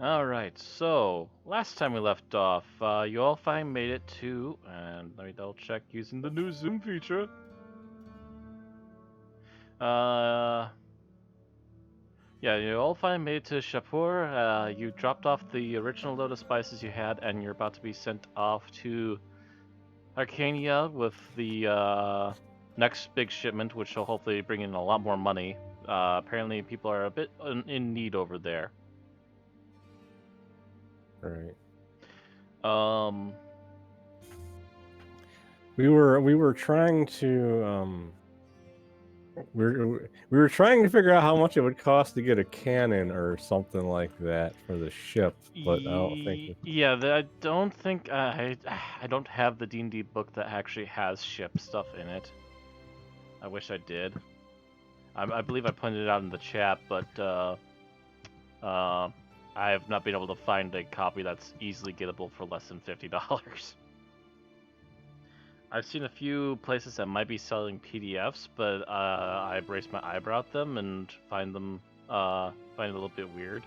Alright, so last time we left off, you all finally made it to, and let me double check using the new zoom feature. Uh, yeah, you all finally made it to Shapur. You dropped off the original load of spices you had, and you're about to be sent off to Arcania with the next big shipment, which will hopefully bring in a lot more money. Apparently, people are a bit in need over there. Right. Um, We were trying to we were trying to figure out how much it would cost to get a cannon or something like that for the ship, but I don't think Yeah, I don't think I don't have the D&D book that actually has ship stuff in it. I wish I did. I believe I pointed it out in the chat, but I have not been able to find a copy that's easily gettable for less than $50. I've seen a few places that might be selling PDFs, but I've raised my eyebrow at them and find it a little bit weird.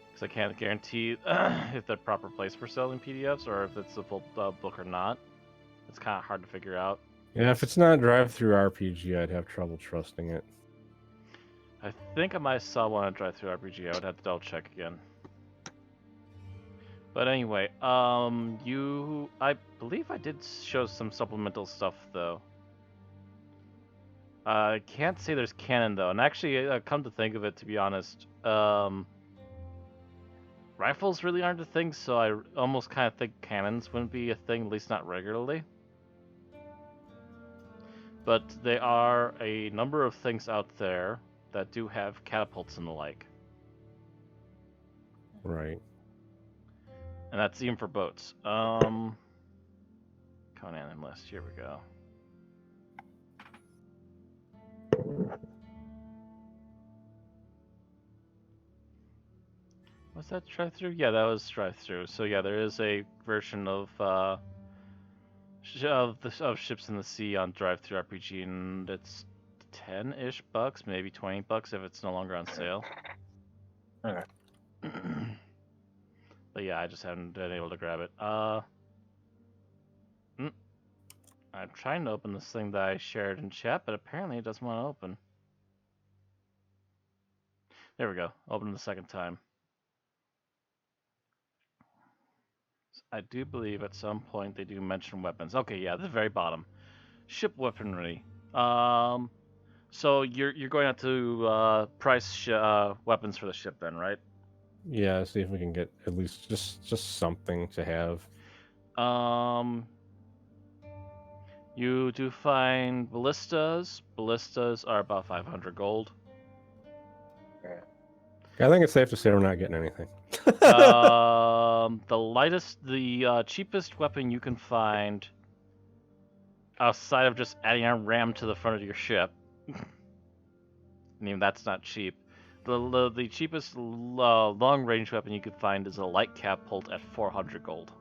Because I can't guarantee if the proper place for selling PDFs or if it's the full book or not. It's kind of hard to figure out. yeah, if it's not drive-through RPG, I'd have trouble trusting it. I think I might have saw one on drive-through RPG. I would have to double check again. But anyway, I believe I did show some supplemental stuff though. I can't say there's canon though, and actually, come to think of it, to be honest, rifles really aren't a thing, so I almost kind of think cannons wouldn't be a thing, at least not regularly. But there are a number of things out there that do have catapults and the like. Right. And that's even for boats. Conan enlist, here we go. Was that drive-through? Yeah, that was drive-through. So yeah, there is a version of ships in the sea on drive-through RPG, and it's 10-ish bucks, maybe 20 bucks if it's no longer on sale. Okay. But yeah, I just haven't been able to grab it. I'm trying to open this thing that I shared in chat, but apparently it doesn't want to open. There we go. Open the second time. I do believe at some point they do mention weapons. Okay, yeah, the very bottom. Ship weaponry. So you're going out to price weapons for the ship then, right? Yeah, see if we can get at least just something to have. You do find ballistas. Ballistas are about 500 gold. I think it's safe to say we're not getting anything. The cheapest weapon you can find outside of just adding a ram to the front of your ship. I mean, that's not cheap. The cheapest long range weapon you could find is a light catapult at 400 gold.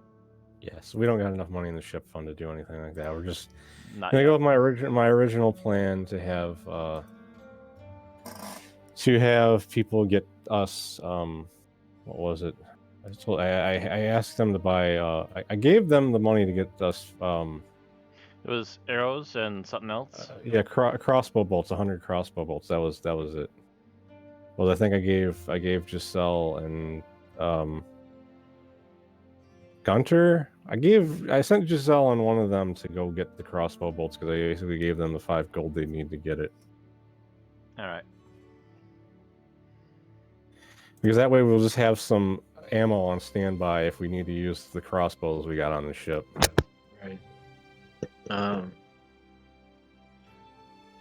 Yes, we don't got enough money in the ship fund to do anything like that. We're just Not gonna yet. go with my original plan to have people get us what was it? I asked them to buy I gave them the money to get us It was arrows and something else. yeah, crossbow bolts, 100 crossbow bolts. That was it. Well, I think I gave Giselle and Gunter. I sent Giselle and one of them to go get the crossbow bolts because I basically gave them the 5 gold they need to get it. All right. Because that way we'll just have some ammo on standby if we need to use the crossbows we got on the ship. Right.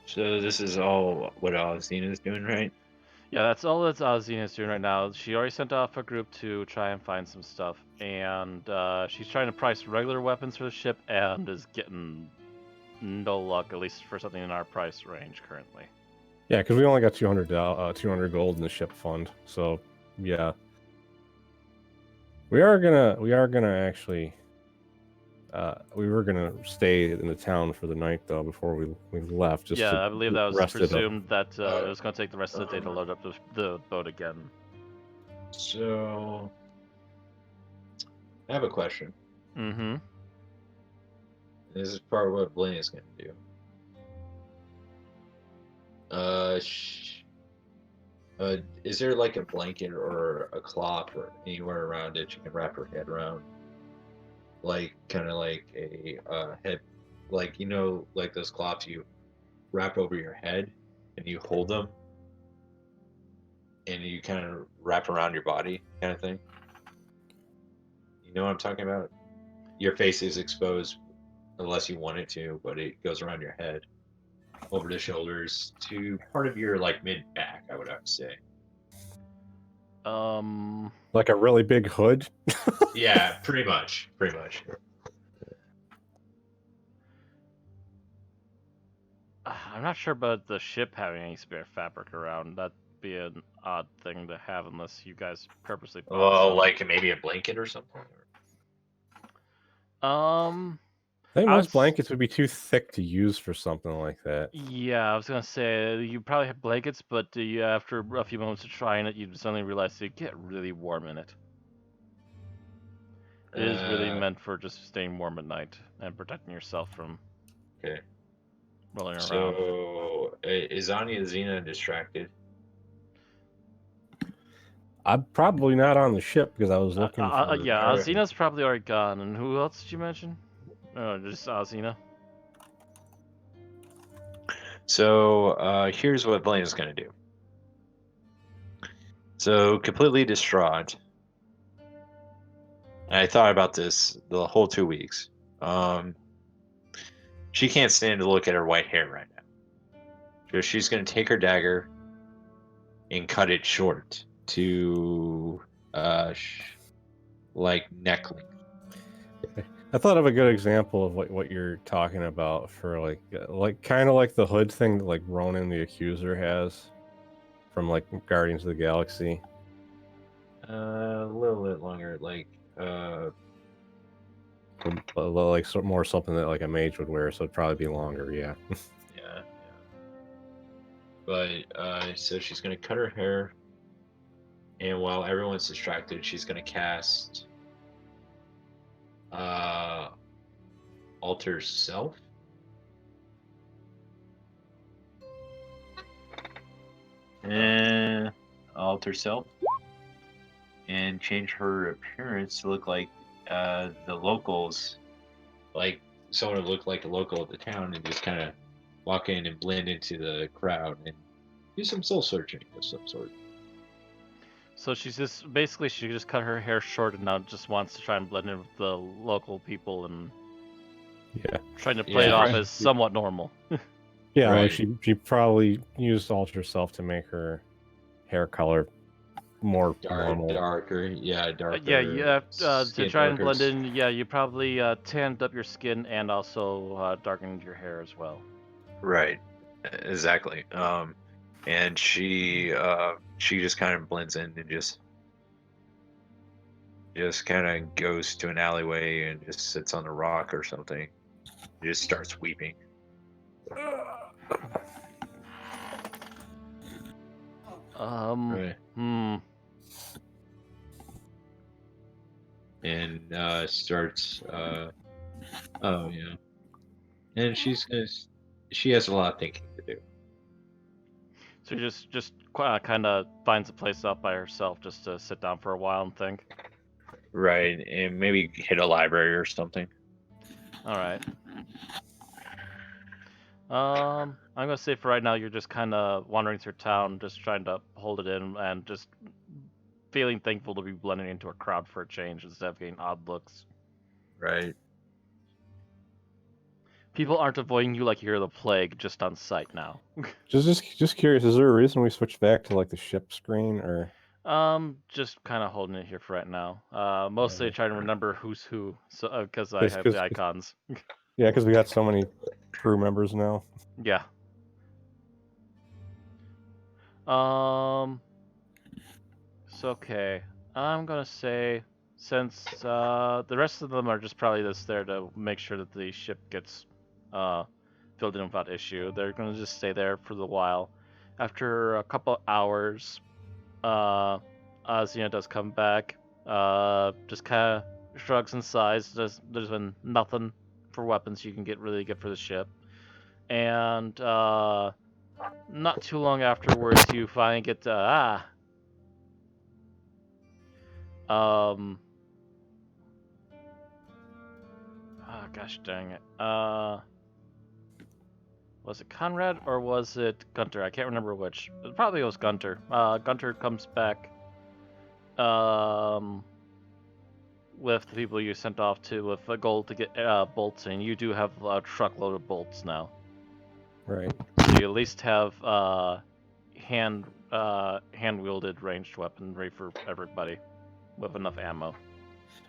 So this is all what Alcina's doing, right? Yeah, that's all that Xena's doing right now. She already sent off a group to try and find some stuff, and she's trying to price regular weapons for the ship and is getting no luck, at least for something in our price range currently. Yeah, because we only got 200 gold in the ship fund, so yeah. We are gonna actually we were gonna stay in the town for the night though before we left. Just Yeah, I believe that was rest it up. presumed that it was going to take the rest of the day to load up the boat again. So, I have a question. Mm-hmm. This is part of what Blaine is going to do. Uh, sh is there like a blanket or a cloth or anywhere around it you can wrap her head around? Like, kind of like a head, like, like those cloths you wrap over your head and you hold them and you kind of wrap around your body kind of thing. You know what I'm talking about? Your face is exposed unless you want it to, but it goes around your head, over the shoulders to part of your like mid back, I would have to say. Like a really big hood. Yeah, pretty much. Pretty much. I'm not sure about the ship having any spare fabric around. That'd be an odd thing to have unless you guys purposely bought Well, some. like maybe a blanket or something. I think I most was, blankets would be too thick to use for something like that. yeah, I was gonna say you probably have blankets, but you after a few moments of trying it, you suddenly realize you get really warm in it. It is really Uh, meant for just staying warm at night and protecting yourself from okay. rolling around. So is Anya Xena distracted? I'm probably not on the ship because I was looking for. Yeah, All right. Xena's probably already gone. And who else did you mention? Oh, just Xena. So here's what Blaine is going to do. So completely distraught. And I thought about this the whole 2 weeks. She can't stand to look at her white hair right now. So she's going to take her dagger and cut it short to like neck length. I thought of a good example of what you're talking about for like kind of like the hood thing that like Ronan the Accuser has from like Guardians of the Galaxy. A little bit longer, like Like more something that like a mage would wear, so it'd probably be longer. Yeah. yeah. But so she's gonna cut her hair, and while everyone's distracted, she's gonna cast alter self. And alter self, and change her appearance to look like the locals, like someone who looked like a local of the town, and just kind of walk in and blend into the crowd and do some soul searching of some sort. So she's just basically she just cut her hair short and now just wants to try and blend in with the local people and Yeah. trying to play it Yeah, off right. as somewhat normal. Yeah, like Right. she probably used alter self to make her hair color more normal. Darker, yeah, darker. Yeah, to skin try and darker. blend in, yeah, you probably tanned up your skin and also darkened your hair as well. Right, exactly. And she just kind of blends in and just kind of goes to an alleyway and just sits on a rock or something. Just starts weeping. Right. And starts oh yeah. And she has a lot of thinking to do. So just kind of finds a place up by herself just to sit down for a while and think. Right, and maybe hit a library or something. All right. I'm gonna say for right now you're just kind of wandering through town, just trying to hold it in and just feeling thankful to be blending into a crowd for a change instead of getting odd looks. Right. People aren't avoiding you like you're the plague, just on sight now. Just curious, is there a reason we switched back to like the ship screen or? Just kind of holding it here for right now. Mostly trying to remember who's who, so because I have the icons. Yeah, because we got so many crew members now. Yeah. It's okay. I'm gonna say since the rest of them are just probably just there to make sure that the ship gets filled in without issue, they're gonna just stay there for the while. After a couple hours, Xena does come back. Just kind of shrugs and sighs. There's been nothing for weapons you can get really good for the ship. And not too long afterwards, you finally get oh gosh dang it. Was it Conrad or was it Gunter? I can't remember which. It probably was Gunter. Gunter comes back with the people you sent off to with a goal to get bolts, and you do have a truckload of bolts now. Right. So you at least have hand wielded ranged weaponry for everybody with enough ammo.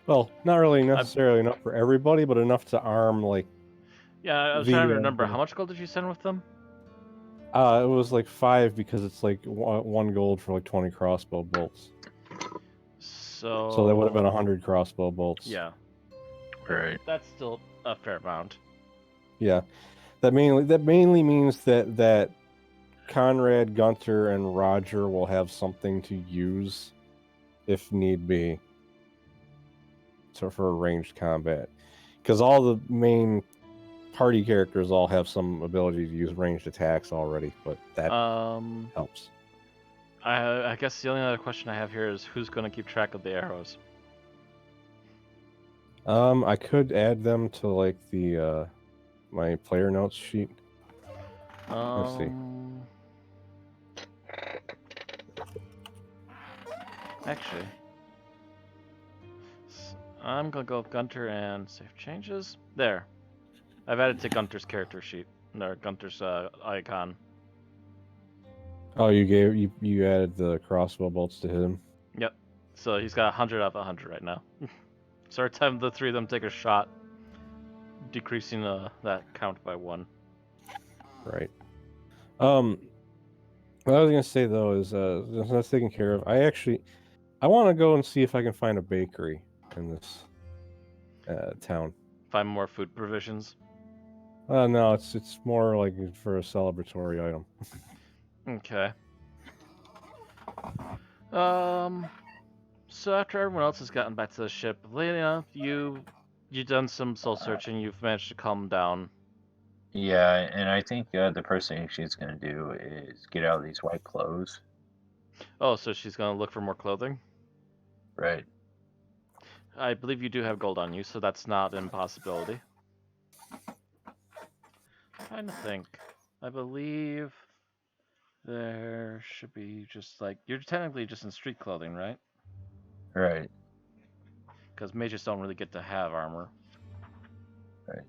Well, not really necessarily enough for everybody, but enough to arm like. Yeah, I was trying to remember how much gold did you send with them? It was like 5 because it's like 1 gold for like 20 crossbow bolts. So that would have been 100 crossbow bolts. Yeah. Right. That's still a fair amount. Yeah, that mainly means that Conrad, Gunter, and Roger will have something to use if need be. So for ranged combat, because all the main party characters all have some ability to use ranged attacks already, but that helps. I guess the only other question I have here is who's going to keep track of the arrows? I could add them to like the my player notes sheet. Let's see. Actually, I'm gonna go with Gunter and save changes. There, I've added to Gunter's character sheet, or Gunter's icon. Oh, you added the crossbow bolts to him. Yep. So he's got 100 out of 100 right now. So every time the 3 of them take a shot, decreasing that count by 1. Right. What I was gonna say though is that's taken care of. I want to go and see if I can find a bakery in this town. Find more food provisions. No, it's more like for a celebratory item. Okay. So after everyone else has gotten back to the ship, Lena, you've done some soul searching. You've managed to calm down. Yeah, and I think the first thing she's gonna do is get out of these white clothes. Oh, so she's gonna look for more clothing? Right. I believe you do have gold on you, so that's not an impossibility. I'm trying to think. I believe there should be just like... You're technically just in street clothing, right? Right. Because mages don't really get to have armor. Right.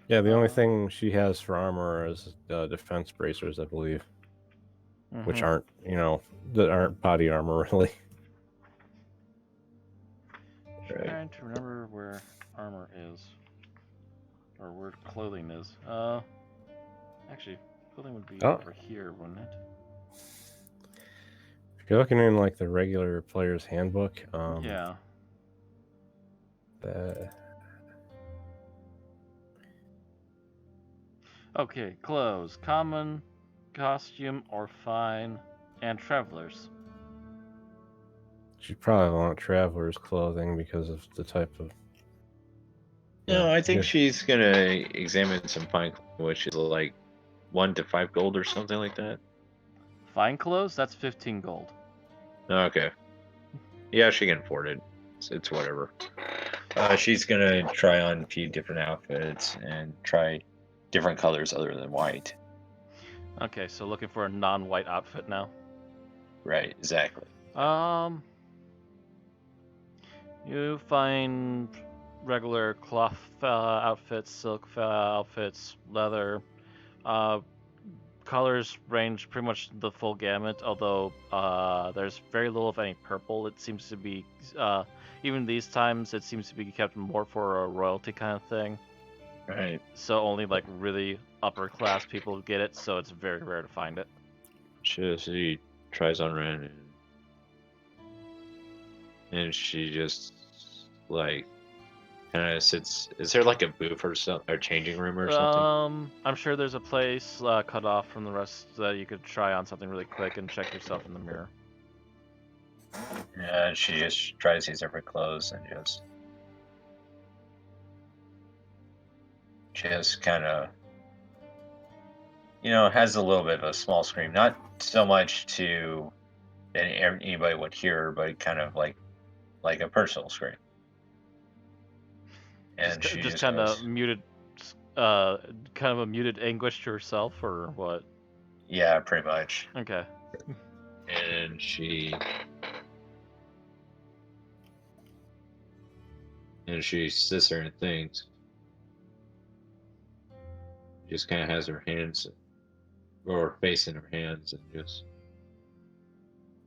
Yeah, the only thing she has for armor is defense bracers, I believe, which aren't, that aren't body armor really. Right. Trying to remember where armor is, or where clothing is. Actually, clothing would be over here, wouldn't it? If you're looking in like the regular player's handbook, yeah. Okay, clothes, common, costume, or fine, and travelers. She'd probably want traveler's clothing because of the type of... No, I think she's gonna examine some fine, which is like 1 to 5 gold or something like that. Fine clothes? That's 15 gold. Okay. Yeah, she can afford it. It's whatever. She's gonna try on a few different outfits and try different colors other than white. Okay, so looking for a non-white outfit now. Right, exactly. You find regular cloth outfits, silk outfits, leather. Colors range pretty much the full gamut, although there's very little of any purple. It seems to be, even these times, it seems to be kept more for a royalty kind of thing. Right. So only like really upper class people get it, so it's very rare to find it. She tries on Ren and she just like kind of sits. Is there like a booth or something, or changing room or something? I'm sure there's a place cut off from the rest that you could try on something really quick and check yourself in the mirror. Yeah, she just tries these different clothes and just kind of, has a little bit of a small scream. Not so much to that anybody would hear, but kind of like a personal scream. And she just just kind of goes, muted, kind of a muted anguish to herself, or what? yeah, pretty much. Okay. And she sits there and thinks. Just kind of has her hands or her face in her hands and just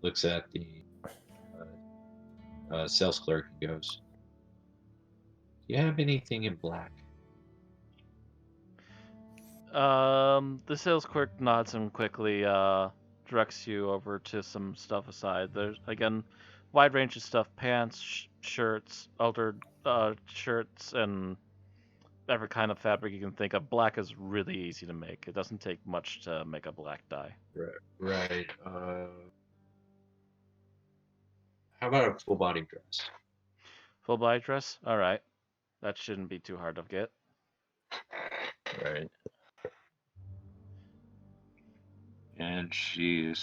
looks at the sales clerk and goes, "Do you have anything in black?" The sales clerk nods and quickly directs you over to some stuff aside. There's again, wide range of stuff: pants, shirts, altered shirts, and every kind of fabric you can think of. Black is really easy to make. It doesn't take much to make a black dye. Right. How about a full body dress? Full body dress? All right, that shouldn't be too hard to get. Right. And she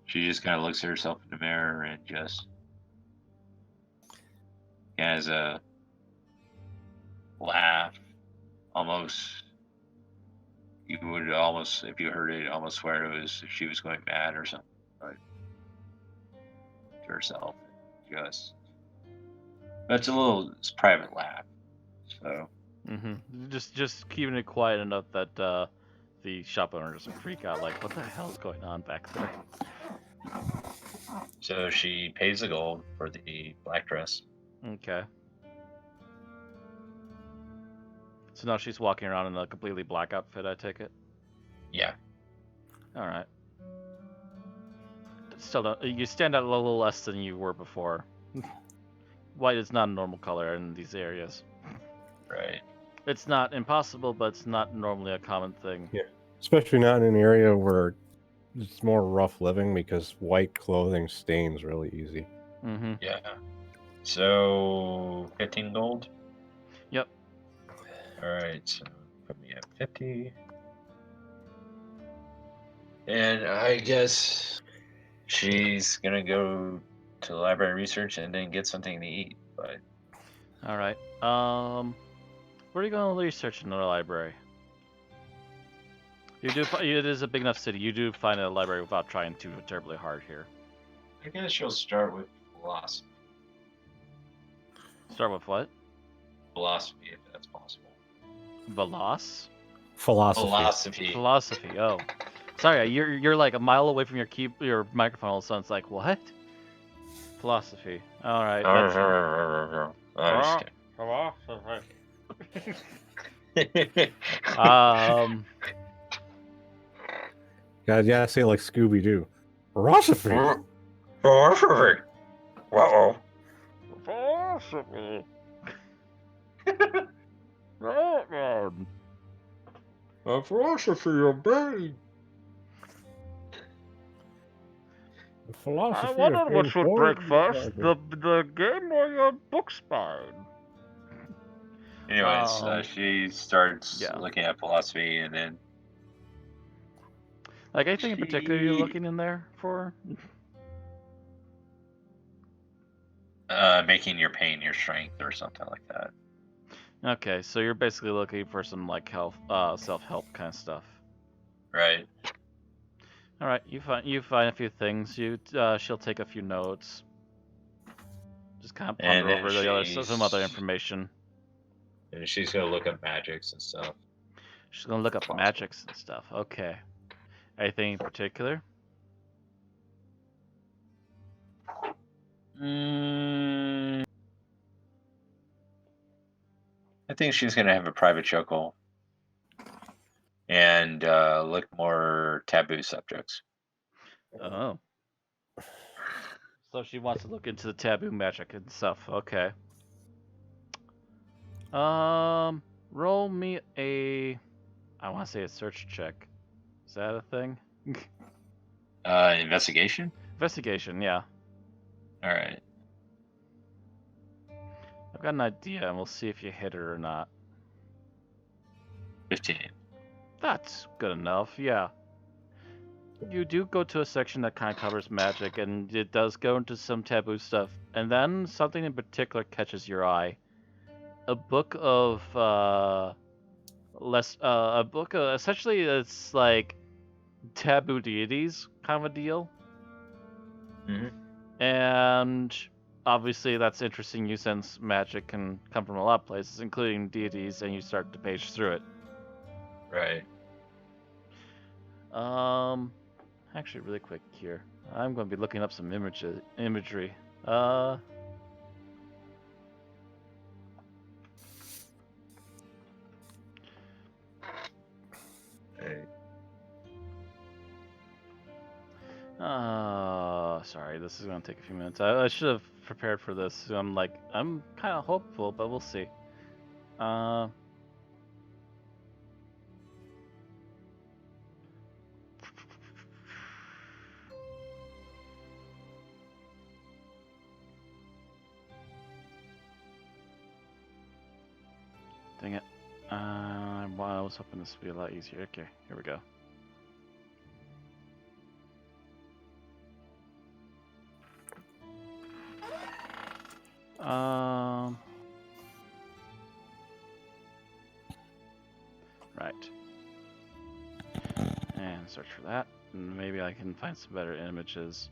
just kind of looks at herself in the mirror and just has a laugh. Almost, you would almost, if you heard it, almost swear it was if she was going mad or something. But to herself, just it's it's a private laugh. So Just keeping it quiet enough that the shop owner doesn't freak out. Like, what the hell is going on back there? so she pays the gold for the black dress. Okay. So now she's walking around in a completely black outfit, I take it? Yeah. Alright. Still don't, you stand out a little less than you were before. White is not a normal color in these areas. Right. It's not impossible, but it's not normally a common thing. Yeah, especially not in an area where it's more rough living because white clothing stains really easy. Mm-hmm. Yeah. So 15 gold. Yep. All right. So put me at 50. And I guess she's gonna go to the library research and then get something to eat. But Alright. Where are you going to research in the library? You do. It is a big enough city. You do find a library without trying too terribly hard here. I guess she'll start with philosophy. Start with what? Philosophy, if that's possible. Veloz? Philosophy. Philosophy. Oh, sorry. You're like a mile away from your microphone. All of a sudden, it's like what? Philosophy. All right. That's Philosophy. God, yeah, I say it like Scooby Doo. Philosophy. Philosophy. Uh-oh. philosophy. Philosophy of brain. Philosophy. I wondered what should break first, the game or your book spine. Anyways, she starts yeah. looking at philosophy and then Like anything in particular you're looking in there for? making your pain your strength or something like that. Okay, so you're basically looking for some like health, self-help kind of stuff. Right. All right, you find a few things. She'll take a few notes. Just kind of ponder over some other information. And she's gonna look up magics and stuff. She's gonna look up magics and stuff. Okay. Anything in particular? I think she's gonna have a private chuckle and look more taboo subjects. Oh. So she wants to look into the taboo magic and stuff. Okay. Roll me a. I want to say a search check. Is that a thing? Investigation? Investigation, yeah. Alright. I've got an idea, and we'll see if you hit it or not. 15. That's good enough, yeah. You do go to a section that kind of covers magic, and it does go into some taboo stuff. And then something in particular catches your eye. A book of, essentially it's like taboo deities kind of a deal. Mm-hmm. And obviously that's interesting you since magic can come from a lot of places, including deities, and you start to page through it. Right. Actually, really quick here. I'm going to be looking up some imagery. Right. Sorry, this is going to take a few minutes. I should have prepared for this. I'm kind of hopeful, but we'll see. Dang it. Well, I was hoping this would be a lot easier. Okay, here we go. Right. And search for that. And maybe I can find some better images.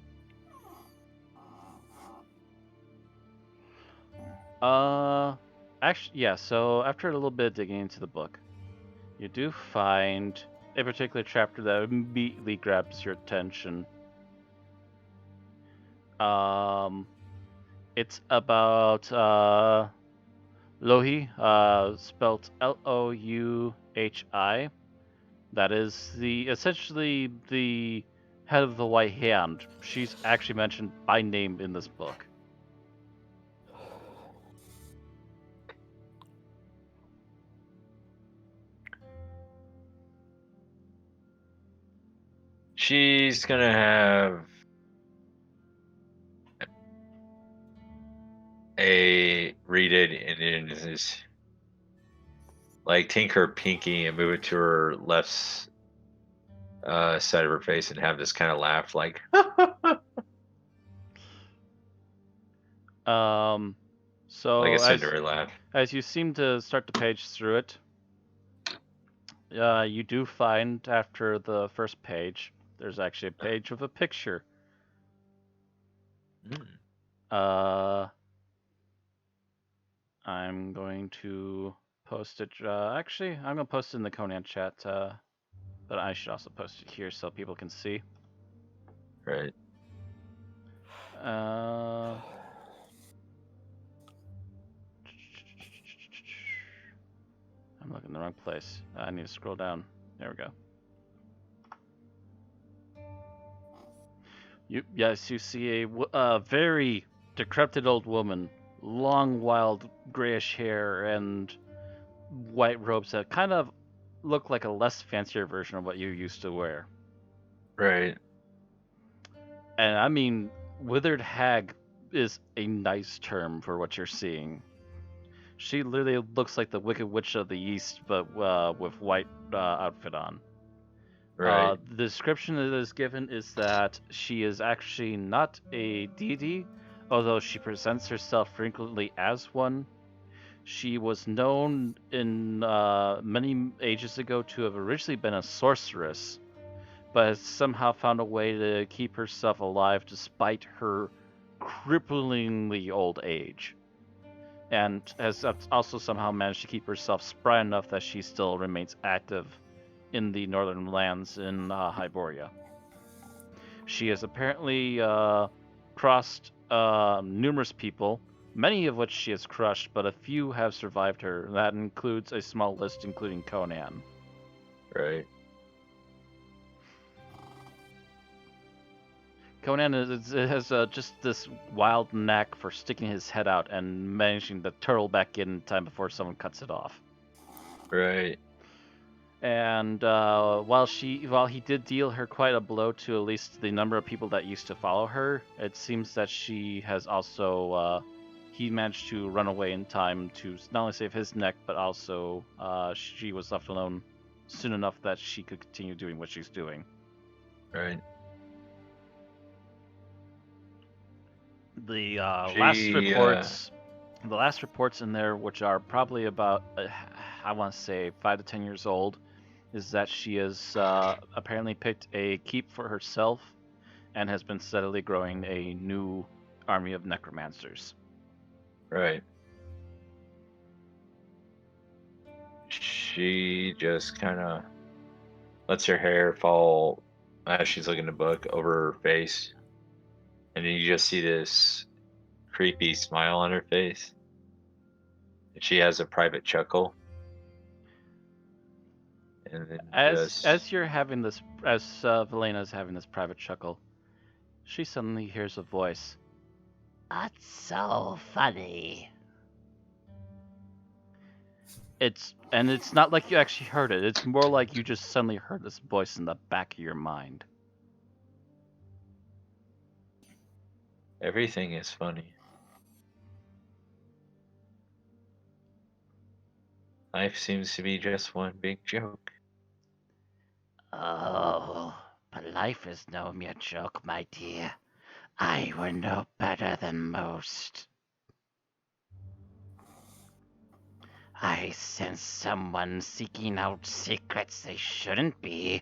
Actually, yeah, so after a little bit of digging into the book, you do find a particular chapter that immediately grabs your attention. It's about Louhi, spelt Louhi. That is essentially the head of the White Hand. She's actually mentioned by name in this book. She's gonna have read it and is like take her pinky and move it to her left side of her face and have this kind of laugh like So like a Cinderella laugh. as you seem to start to page through it, you do find after the first page, there's actually a page with a picture. I'm going to post it. Actually, I'm going to post it in the Conan chat, but I should also post it here so people can see. Right. I'm looking in the wrong place. I need to scroll down. There we go. Yes, you see a very decrepit old woman, long, wild, grayish hair, and white robes that kind of look like a less fancier version of what you used to wear. Right. And I mean, withered hag is a nice term for what you're seeing. She literally looks like the Wicked Witch of the East, but with white outfit on. Right. The description that is given is that she is actually not a deity, although she presents herself frequently as one. She was known in many ages ago to have originally been a sorceress, but has somehow found a way to keep herself alive despite her cripplingly old age. And has also somehow managed to keep herself spry enough that she still remains active in the northern lands in Hyboria. She has apparently crossed numerous people, many of which she has crushed, but a few have survived her. That includes a small list including Conan. Right. Conan has just this wild knack for sticking his head out and managing to turtle back in time before someone cuts it off. Right. And while he did deal her quite a blow to at least the number of people that used to follow her, it seems that she has also he managed to run away in time to not only save his neck, but also she was left alone soon enough that she could continue doing what she's doing. Right. The She, last reports in there, which are probably about I want to say 5 to 10 years old, is that she has apparently picked a keep for herself and has been steadily growing a new army of necromancers. Right. She just kind of lets her hair fall as she's looking at the book over her face. And then you just see this creepy smile on her face. And she has a private chuckle. And then As you're having this, as Velena's having this private chuckle, she suddenly hears a voice. That's so funny. It's not like you actually heard it. It's more like you just suddenly heard this voice in the back of your mind. everything is funny. Life seems to be just one big joke. Oh, but life is no mere joke, my dear. I would know better than most. I sense someone seeking out secrets they shouldn't be.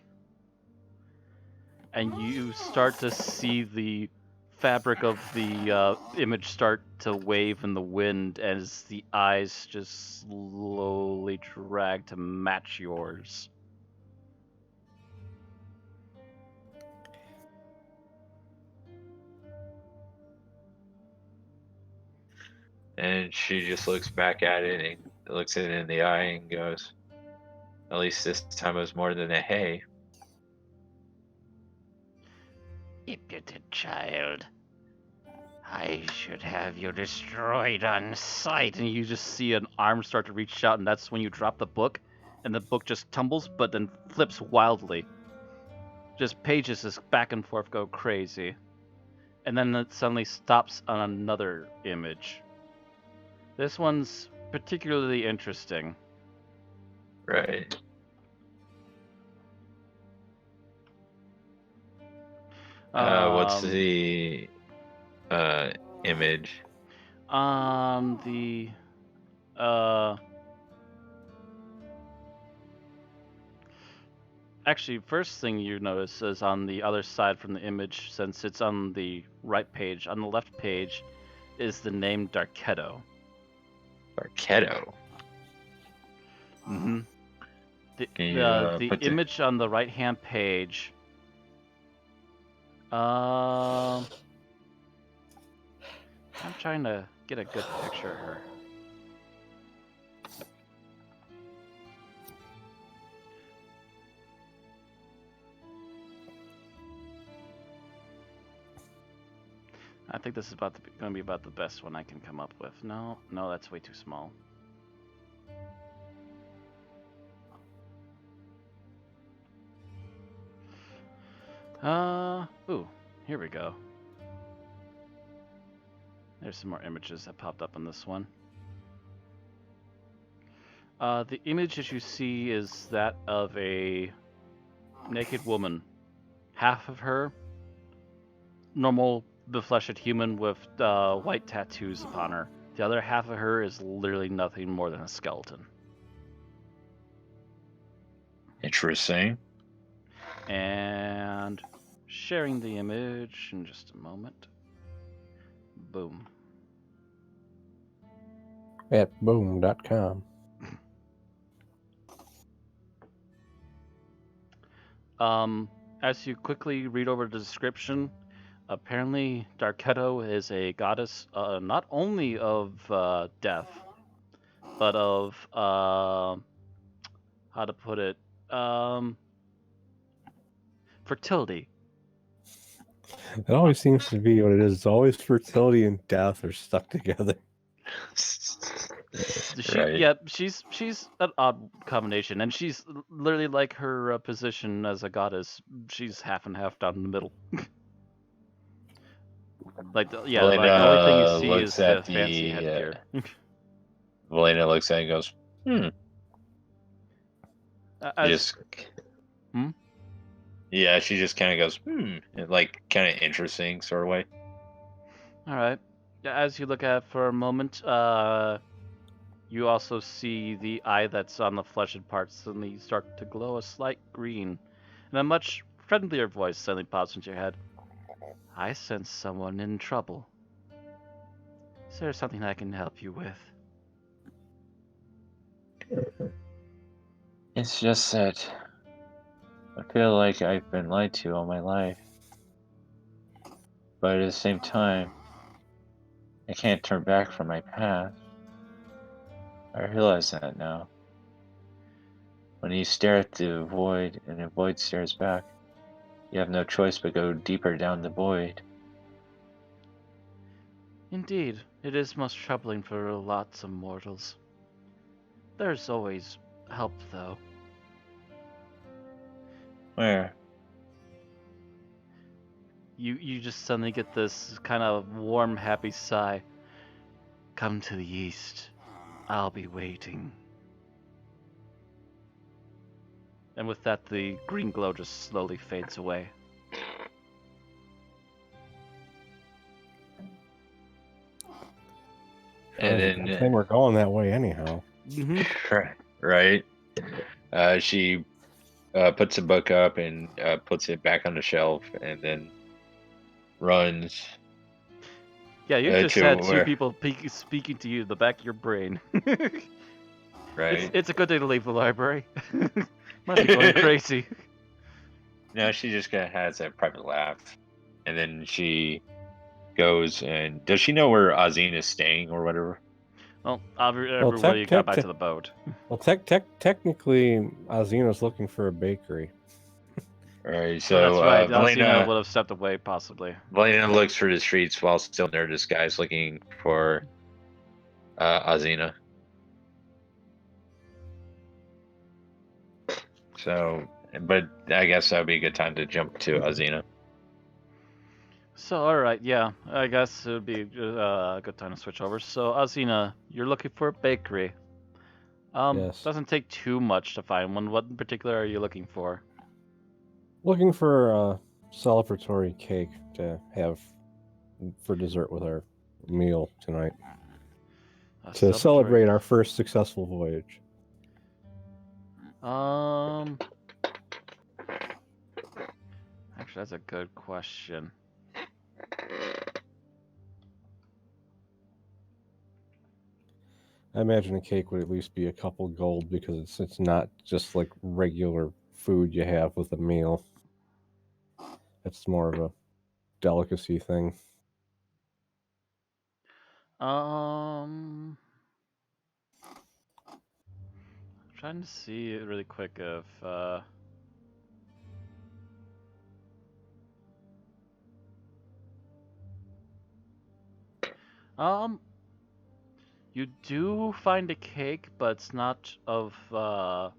And you start to see the fabric of the image start to wave in the wind as the eyes just slowly drag to match yours. And she just looks back at it and looks it in the eye and goes, at least this time it was more than a hey. Impotent child. I should have you destroyed on sight. And you just see an arm start to reach out, and that's when you drop the book, and the book just tumbles, but then flips wildly. Just pages just back and forth go crazy. And then it suddenly stops on another image. This one's particularly interesting. Right. What's the image? Actually, first thing you notice is on the other side from the image, since it's on the right page. On the left page is the name Darketo. Darketo. Mm-hmm. The The image on the right-hand page. I'm trying to get a good picture of her. I think this is going to be about the best one I can come up with. No, that's way too small. Ooh, here we go. There's some more images that popped up on this one. The image that you see is that of a naked woman. Half of her, normal befleshed human with white tattoos upon her. The other half of her is literally nothing more than a skeleton. Interesting. And sharing the image in just a moment. Boom. At boom.com. As you quickly read over the description, apparently Darketo is a goddess not only of death, but of how to put it, fertility. It always seems to be what it is. It's always fertility and death are stuck together. Right. Yeah, she's an odd combination, and she's literally like her position as a goddess. She's half and half down in the middle. Like like the only thing you Valena see looks is the at fancy the. headgear. Valena looks at it and goes, "Hmm." She As just. Hmm? Yeah, she just kind of goes, "Hmm," and, like kind of interesting sort of way. all right, yeah, as you look at it for a moment, you also see the eye that's on the fleshed parts suddenly start to glow a slight green, and a much friendlier voice suddenly pops into your head. I sense someone in trouble. Is there something I can help you with? It's just that I feel like I've been lied to all my life, but at the same time, I can't turn back from my past. I realize that now. When you stare at the void and the void stares back, you have no choice but go deeper down the void. Indeed, it is most troubling for lots of mortals. There's always help, though. Where? You just suddenly get this kind of warm, happy sigh. Come to the east. I'll be waiting. And with that, the green glow just slowly fades away. And Good then, thing we're going that way anyhow. right? She puts the book up and puts it back on the shelf, and then runs Yeah, you just to had two where, people speaking to you in the back of your brain. right? It's a good day to leave the library. Must be going crazy. No, she just kind of has that private laugh, and then she goes and does she know where Azine is staying or whatever? Well, everybody got back to the boat. Well, technically, Azina's looking for a bakery. Right. Oh, that's So right. Alcina would have stepped away, possibly. Valena looks through the streets while still in their disguise, looking for Azina. So, but I guess that would be a good time to jump to Azina. So, alright, yeah. I guess it would be a good time to switch over. So, Alcina, you're looking for a bakery. Yes. Doesn't take too much to find one. What in particular are you looking for? Looking for a celebratory cake to have for dessert with our meal tonight. To celebrate our first successful voyage. Actually, that's a good question. I imagine a cake would at least be a couple gold because it's not just like regular food you have with a meal. It's more of a delicacy thing. I'm trying to see really quick if you do find a cake, but it's not of how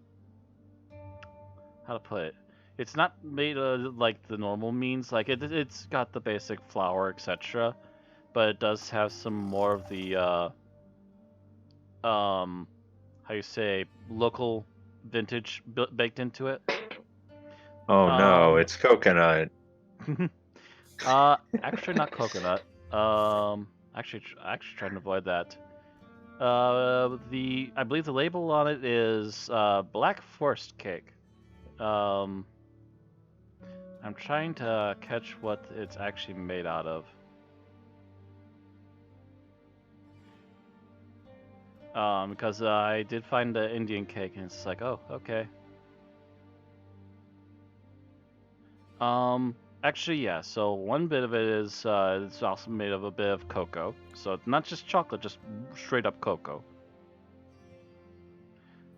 to put it. It's not made like the normal means. Like it's got the basic flour, etc. But it does have some more of the how you say, local vintage baked into it. Oh no, it's coconut. Actually not coconut. Actually trying to avoid that. I believe the label on it is Black Forest Cake. I'm trying to catch what it's actually made out of. Because I did find the Indian cake, and it's like, oh, okay. Actually, yeah. So one bit of it is it's also made of a bit of cocoa. So it's not just chocolate, just straight up cocoa.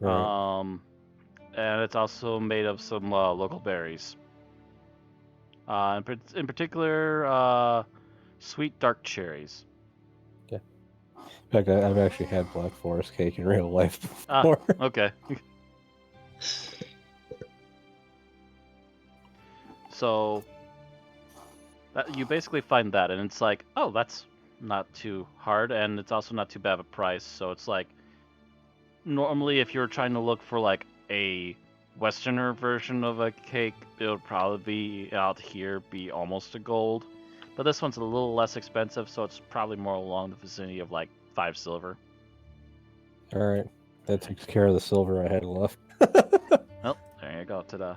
Right. And it's also made of some local berries. In particular, sweet dark cherries. Yeah. In fact, I've actually had Black Forest cake in real life Ah, before. okay. So you basically find that, and it's like, oh, that's not too hard, and it's also not too bad of a price. So it's like, normally if you're trying to look for like a Westerner version of a cake, it would probably be out here be almost a gold. But this one's a little less expensive, so it's probably more along the vicinity of like 5 silver. All right, that takes care of the silver I had left. Oh, there you go. Ta-da.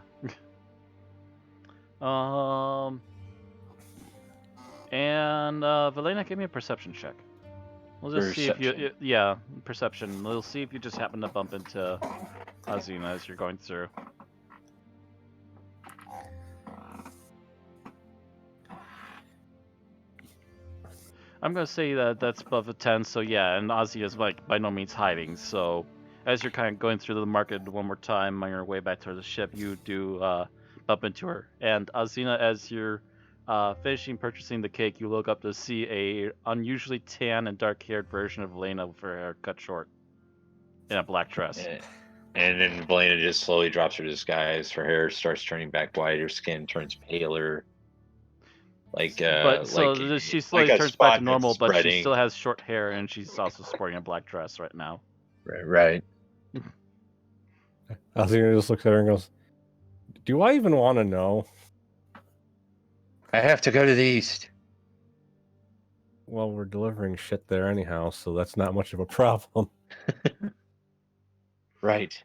And Valena, give me a perception check. We'll just see if you, yeah, perception. We'll see if you just happen to bump into Azina as you're going through. I'm gonna say that that's above a 10, so yeah, and Ozzy is like by no means hiding. So as you're kind of going through the market one more time on your way back towards the ship, you do bump into her. And Azina, as you're finishing purchasing the cake, you look up to see a unusually tan and dark-haired version of Elena with her hair cut short in a black dress. And then Valena just slowly drops her disguise. Her hair starts turning back white. Her skin turns paler. But so she slowly turns back to normal, but she still has short hair, and she's also sporting a black dress right now. Right. Azina just looks at her and goes, "Do I even want to know?" I have to go to the east. Well, we're delivering shit there anyhow, so that's not much of a problem. Right.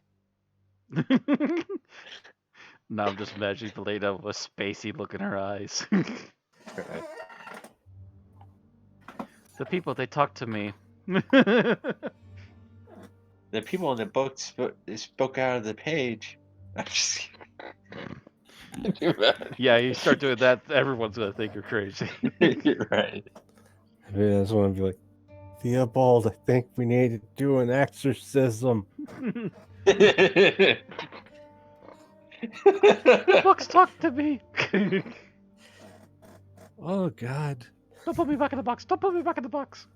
Now I'm just imagining Valena with a spacey look in her eyes. Right. The people, they talk to me. The people in the book spoke out of the page. I'm just Yeah, you start doing that, everyone's gonna think you're crazy. Right. I mean, that's when I'd be like, "Theobald, I think we need to do an exorcism." The books talk to me. Oh God. Don't put me back in the box. Don't put me back in the box.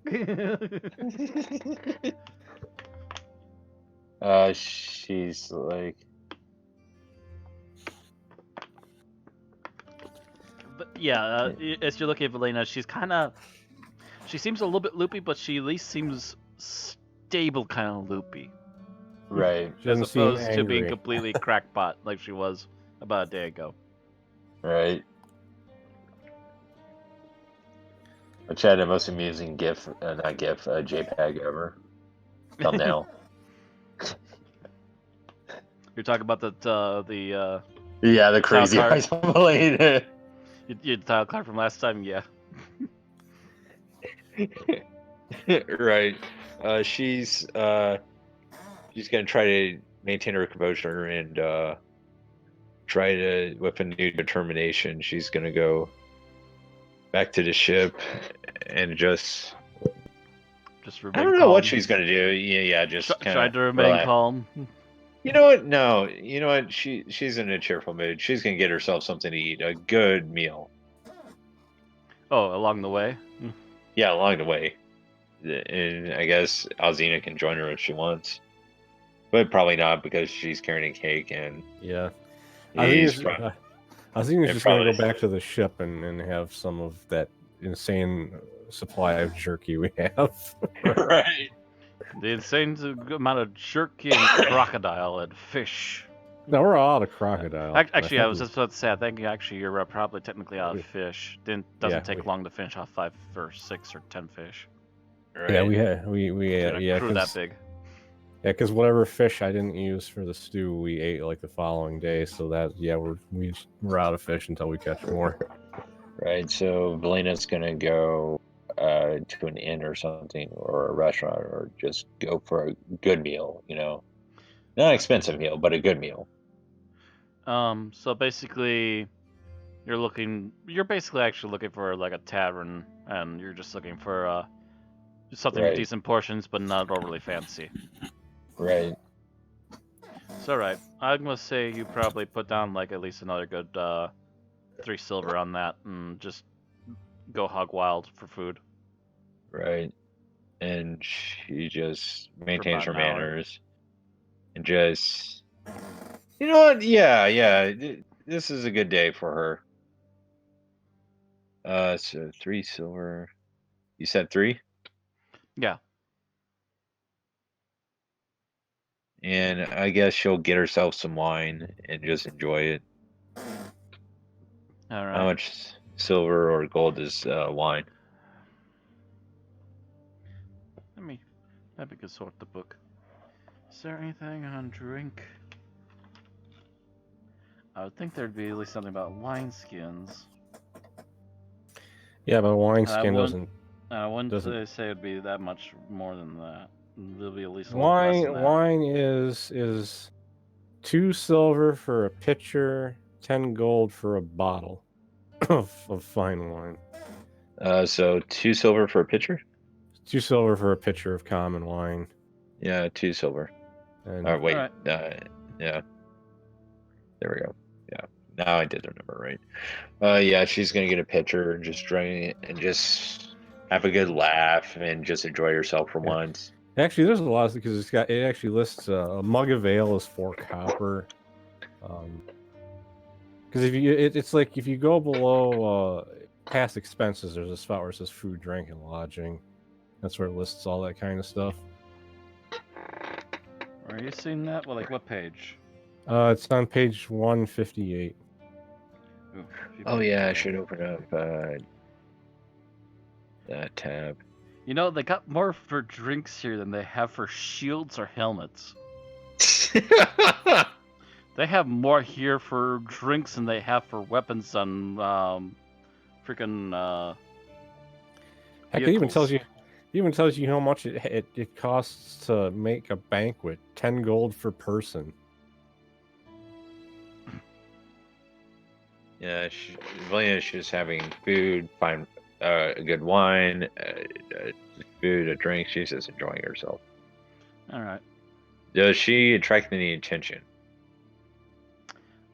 She's like, But yeah, as you're looking at Valena, she seems a little bit loopy, but she at least seems stable kind of loopy. right. She As doesn't seem opposed to angry. being completely crackpot like she was about a day ago. Right. Which had the most amusing JPEG ever. Thumbnail. You're talking about Yeah, the crazy card. eyes of Valena. your tile card from last time, yeah. Right. She's gonna try to maintain her composure and try to, with a new determination, she's gonna go back to the ship and just remain I don't know calm. what she's gonna do. Yeah, just try to remain calm. You know what? No, you know what? She's in a cheerful mood. She's gonna get herself something to eat, a good meal. Oh, along the way? Yeah, along the way. And I guess Alzina can join her if she wants. But probably not because she's carrying a cake and Yeah. I think it's just going to go back to the ship and have some of that insane supply of jerky we have. Right. The insane amount of jerky and crocodile and fish. No, we're all out of crocodile. Actually, I was just about to say, I think actually you're probably technically out of fish. Doesn't take long to finish off 5 or 6 or 10 fish. Right. Yeah, we crew that big. Yeah, because whatever fish I didn't use for the stew, we ate like the following day. So that we're out of fish until we catch more. Right. So Valena's gonna go to an inn or something, or a restaurant, or just go for a good meal. Not an expensive meal, but a good meal. So basically, you're basically actually looking for like a tavern, and you're just looking for something with decent portions, but not overly fancy. Right. It's alright. I'm gonna say you probably put down like at least another good 3 silver on that, and just go hog wild for food. Right. and she just maintains her about an hour. manners and just, you know what? Yeah. This is a good day for her. So 3 silver. You said 3, Yeah. and I guess she'll get herself some wine and just enjoy it. All How right. much silver or gold is wine? Let me go sort the book. Is there anything on drink? I would think there'd be at least something about wine skins. Yeah, but I wineskin wouldn't. doesn't I wouldn't doesn't say it'd be that much more than that. There'll be at least a little less than wine that. wine is 2 silver for a pitcher, 10 gold for a bottle of fine wine. So 2 silver for a pitcher? 2 silver for a pitcher of common wine. Yeah, 2 silver. And Wait. Alright. Yeah. There we go. Yeah. Now I did the number right. Yeah, she's gonna get a pitcher and just drink it and just have a good laugh and just enjoy herself for Yeah. once. actually, there's a lot because it actually lists a mug of ale is 4 copper. Because it's like if you go below past expenses, there's a spot where it says food, drink, and lodging. That's where it lists all that kind of stuff. Are you seeing that? Well, like what page? It's on page 158. Ooh, Oh yeah, I should open up that tab. You know, they got more for drinks here than they have for shields or helmets. They have more here for drinks than they have for weapons on freaking Heck, it even tells vehicles. you how much it costs to make a banquet. 10 gold per person. Yeah, Valina's just having food, fine, a good wine, food, a drink. She's just enjoying herself. All right. Does she attract any attention?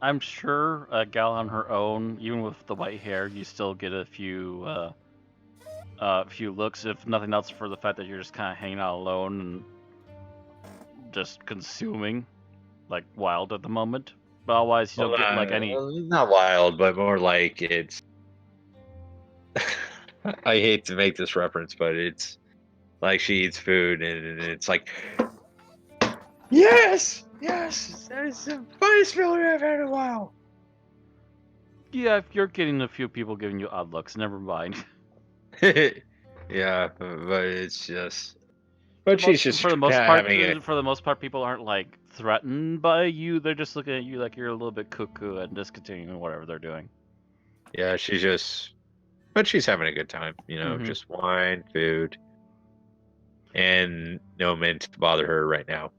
I'm sure a gal on her own, even with the white hair, you still get a few looks, if nothing else, for the fact that you're just kind of hanging out alone and just consuming, like wild at the moment. But otherwise, you don't get like any. Not wild, but more like it's. I hate to make this reference, but it's like she eats food and it's like, yes, that is the funniest meal I've had in a while. Yeah, if you're getting a few people giving you odd looks, never mind. Yeah, but it's just. But she's just for the most part, having it. for the most part, people aren't like threatened by you. They're just looking at you like you're a little bit cuckoo and just continuing whatever they're doing. Yeah, she's just. But she's having a good time, Mhm. just wine, food, and no men to bother her right now.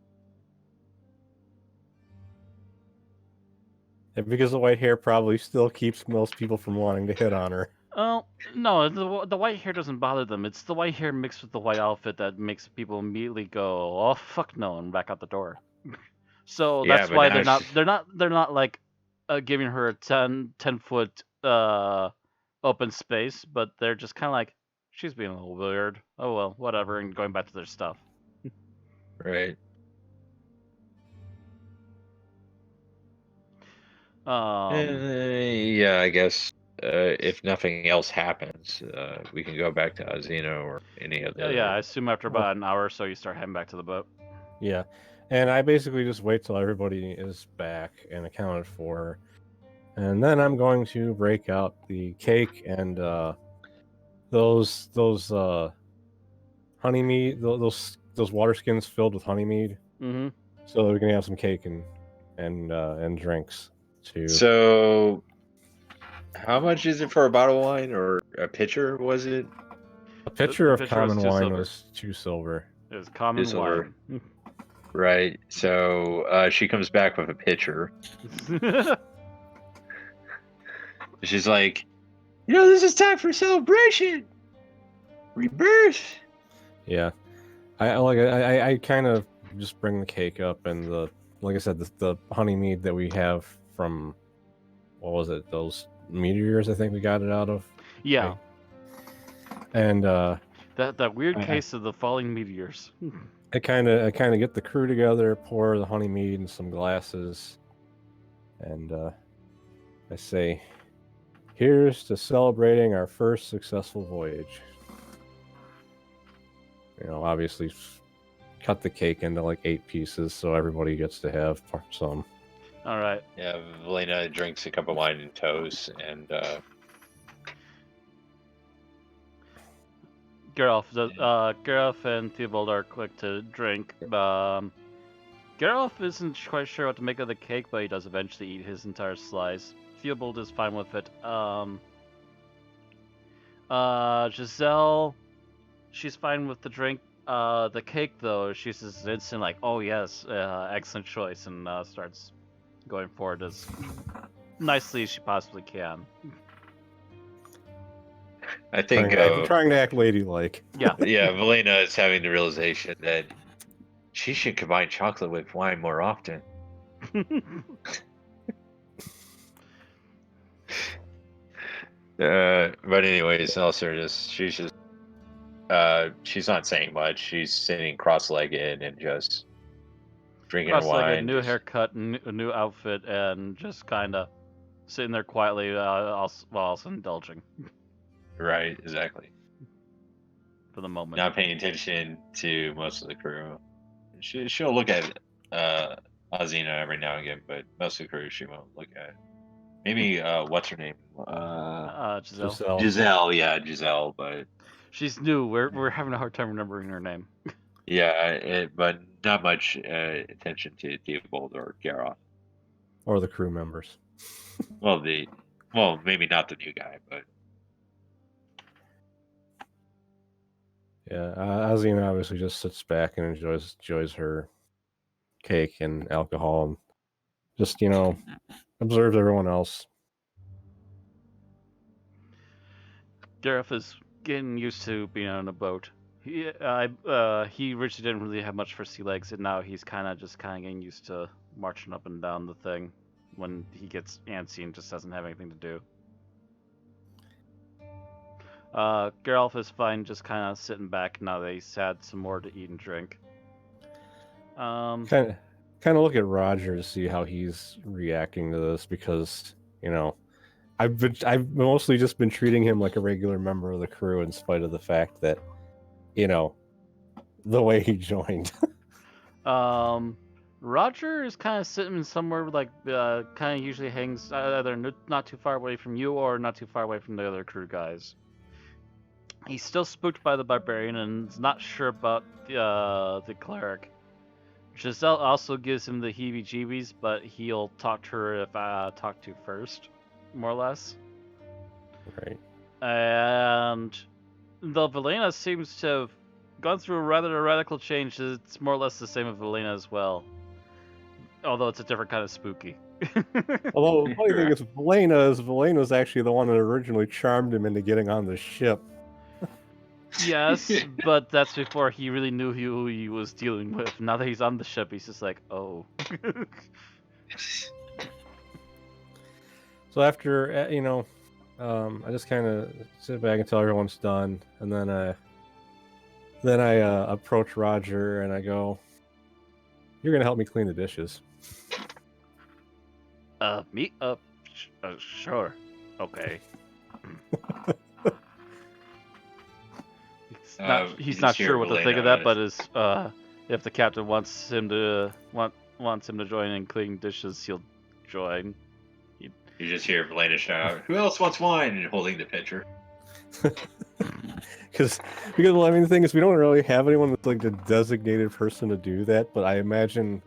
And because the white hair probably still keeps most people from wanting to hit on her. Oh no, the white hair doesn't bother them. It's the white hair mixed with the white outfit that makes people immediately go, "Oh fuck no," and back out the door. So Yeah, that's but why now they're not like giving her a 10 foot open space, but they're just kind of like, she's being a little weird. Oh well, whatever, and going back to their stuff. right. Yeah, I guess if nothing else happens, we can go back to Azino or any of the. Yeah, I assume after about an hour or so, you start heading back to the boat. Yeah. And I basically just wait till everybody is back and accounted for. And then I'm going to break out the cake and those honey mead, those water skins filled with honey mead. Mm-hmm. So we're gonna have some cake and drinks too. So, how much is it for a bottle of wine or a pitcher? Was it? A pitcher of pitcher was common 2 wine silver. was 2 silver. It was common silver. wine. Right. So she comes back with a pitcher. She's like, this is time for celebration, rebirth. Yeah, I kind of just bring the cake up and like I said, the honey mead that we have from, what was it? Those meteors, I think we got it out of. Yeah. And That weird Uh-huh. case of the falling meteors. I kind of get the crew together, pour the honey mead in some glasses, and I say, "Here's to celebrating our first successful voyage." You know, obviously, cut the cake into like 8 pieces so everybody gets to have some. All right. Yeah, Valena drinks a cup of wine and toast, and Geralf and Theobald are quick to drink. Geralf isn't quite sure what to make of the cake, but he does eventually eat his entire slice. Theobald is fine with it. Giselle, she's fine with the drink. The cake though, she's just instant like, oh yes, excellent choice, and starts going forward as nicely as she possibly can. I think Trying to act ladylike. Yeah. yeah, Valena is having the realization that she should combine chocolate with wine more often. But anyways, also she's not saying much. She's sitting cross-legged and just drinking her Cross-legged, wine. new haircut, a new outfit, and just kind of sitting there quietly while also indulging Right, exactly. for the moment. Not paying attention to most of the crew. She'll look at Azina every now and again, but most of the crew she won't look at. Maybe what's her name? Giselle. Giselle, yeah, Giselle, but She's new. We're having a hard time remembering her name. yeah, but not much attention to Theobald or Garroth. Or the crew members. Well, maybe not the new guy, but Yeah, Azina obviously just sits back and enjoys her cake and alcohol, and just observes everyone else. Gareth is getting used to being on a boat. He originally didn't really have much for sea legs, and now he's kind of getting used to marching up and down the thing when he gets antsy and just doesn't have anything to do. Geralf is fine, just kind of sitting back now that he's had some more to eat and drink. Kind of look at Roger to see how he's reacting to this, because I've mostly just been treating him like a regular member of the crew, in spite of the fact that the way he joined. Roger is kind of sitting somewhere like kind of usually hangs either not too far away from you or not too far away from the other crew guys. He's still spooked by the barbarian and is not sure about the cleric. Giselle also gives him the heebie-jeebies, but he'll talk to her if I talk to first, more or less. Right. And though Valena seems to have gone through a rather radical change, it's more or less the same with Valena as well. Although it's a different kind of spooky. Although the funny thing is, Velena's actually the one that originally charmed him into getting on the ship. Yes, but that's before he really knew who he was dealing with. Now that he's on the ship, he's just like, oh. So after, I just kind of sit back until everyone's done, and then I approach Roger and I go, "You're gonna help me clean the dishes." Me? Sure. Okay. He's not sure what to think of that, but if the captain wants him to join in cleaning dishes, he'll join. You just hear Valena shout out, "Who else wants wine?" and holding the pitcher. Because the thing is, we don't really have anyone that's like the designated person to do that, but I imagine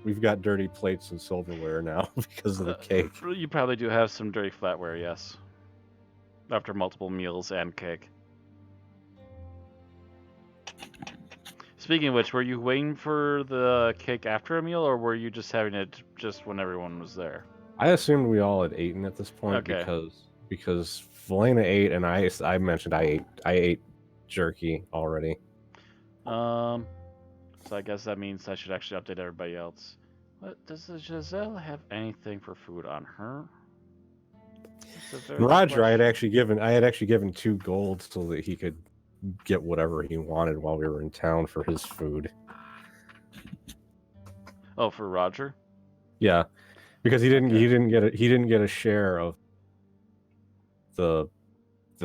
we've got dirty plates and silverware now because of the cake. You probably do have some dirty flatware, yes. After multiple meals and cake. Speaking of which, were you waiting for the cake after a meal, or were you just having it just when everyone was there? I assumed we all had eaten at this point, because Valena ate, and I mentioned I ate jerky already. So I guess that means I should actually update everybody else. But does Giselle have anything for food on her? Roger, I had actually given 2 gold so that he could get whatever he wanted while we were in town for his food. Oh, for Roger? Yeah, because he didn't Okay. he didn't get a share of the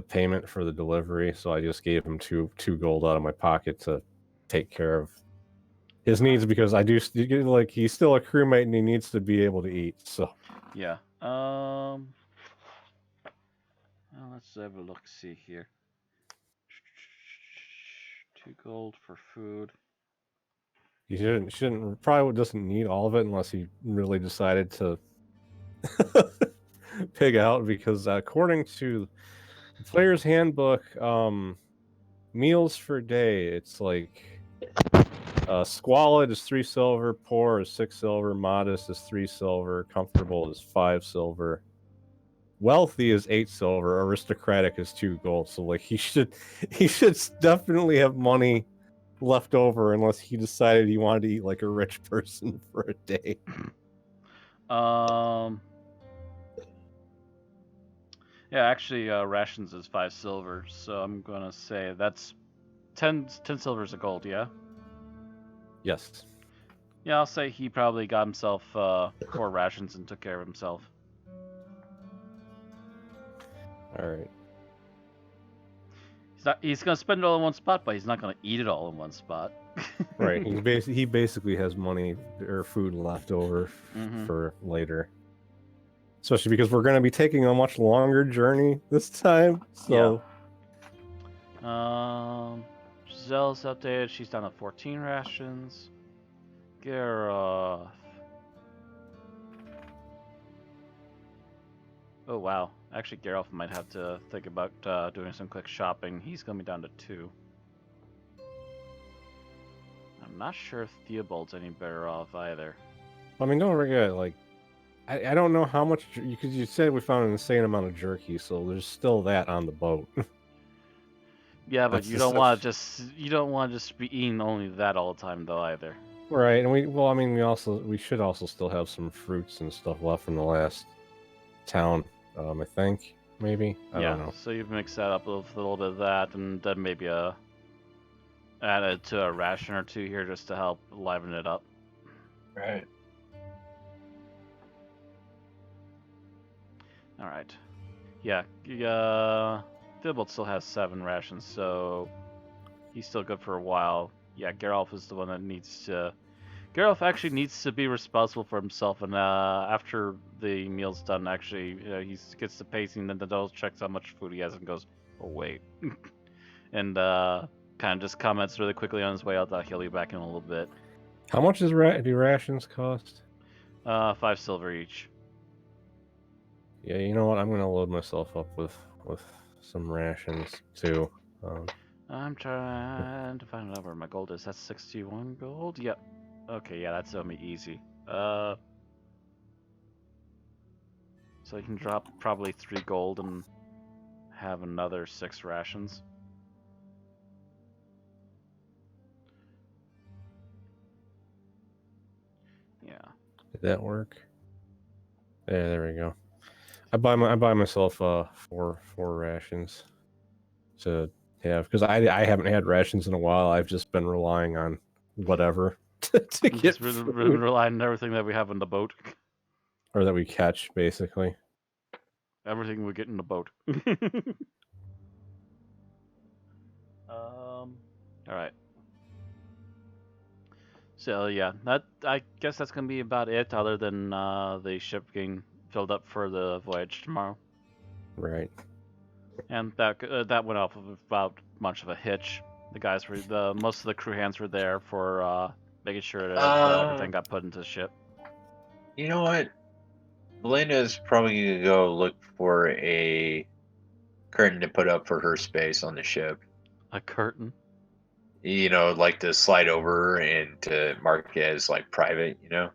payment for the delivery, so I just gave him two gold out of my pocket to take care of his needs, because I do like, he's still a crewmate and he needs to be able to eat. So Yeah. Well, let's have a look. See here. 2 gold for food. he shouldn't probably doesn't need all of it unless he really decided to pig out, because according to the player's handbook, meals for day, it's like squalid is 3 silver, poor is 6 silver, modest is 3 silver, comfortable is 5 silver, wealthy is 8 silver, aristocratic is 2 gold. So like he should definitely have money left over, unless he decided he wanted to eat like a rich person for a day. Yeah, actually, rations is 5 silver, so I'm gonna say that's 10 silvers a gold. Yeah. Yes. Yeah, I'll say he probably got himself 4 rations and took care of himself. All right. He's gonna spend it all in one spot, but he's not gonna eat it all in one spot. Right. He basically has money or food left over for later. Especially because we're going to be taking a much longer journey this time. So Giselle's updated. She's down to 14 rations. Gareth. Oh wow. Actually, Geralt might have to think about doing some quick shopping. He's gonna be down to 2. I'm not sure if Theobald's any better off either. I mean, don't forget, like, I don't know how much, because you said we found an insane amount of jerky, so there's still that on the boat. Yeah, but you don't want to just be eating only that all the time though either. Right, and we should also still have some fruits and stuff left from the last town. I think maybe I don't know. So you mix that up with a little bit of that, and then maybe add it to a ration or 2 here just to help liven it up. Right. All right. Yeah. Theobald still has 7 rations, so he's still good for a while. Yeah, Geralt is the one that needs to. Geralt actually needs to be responsible for himself, and after the meal's done, actually, he gets to pacing, and the double checks how much food he has, and goes, "Oh wait," and kind of just comments really quickly on his way out that he'll be back in a little bit. How much do rations cost? 5 silver each. Yeah, you know what? I'm gonna load myself up with some rations too. I'm trying to find out where my gold is. That's 61 gold. Yep. Okay, yeah, that's gonna be easy. So you can drop probably 3 gold and have another 6 rations. Yeah. Did that work? Yeah, there we go. I buy myself 4 rations to have, because I haven't had rations in a while. I've just been relying on whatever to get food. Relying on everything that we have in the boat. Or that we catch, basically. Everything we get in the boat. All right. So yeah, I guess that's gonna be about it, other than the ship getting filled up for the voyage tomorrow. Right. And that went off without much of a hitch. The guys most of the crew hands were there for making sure that everything got put into the ship. You know what? Belena's probably gonna go look for a curtain to put up for her space on the ship. A curtain? You know, like to slide over and to mark it as like private, you know?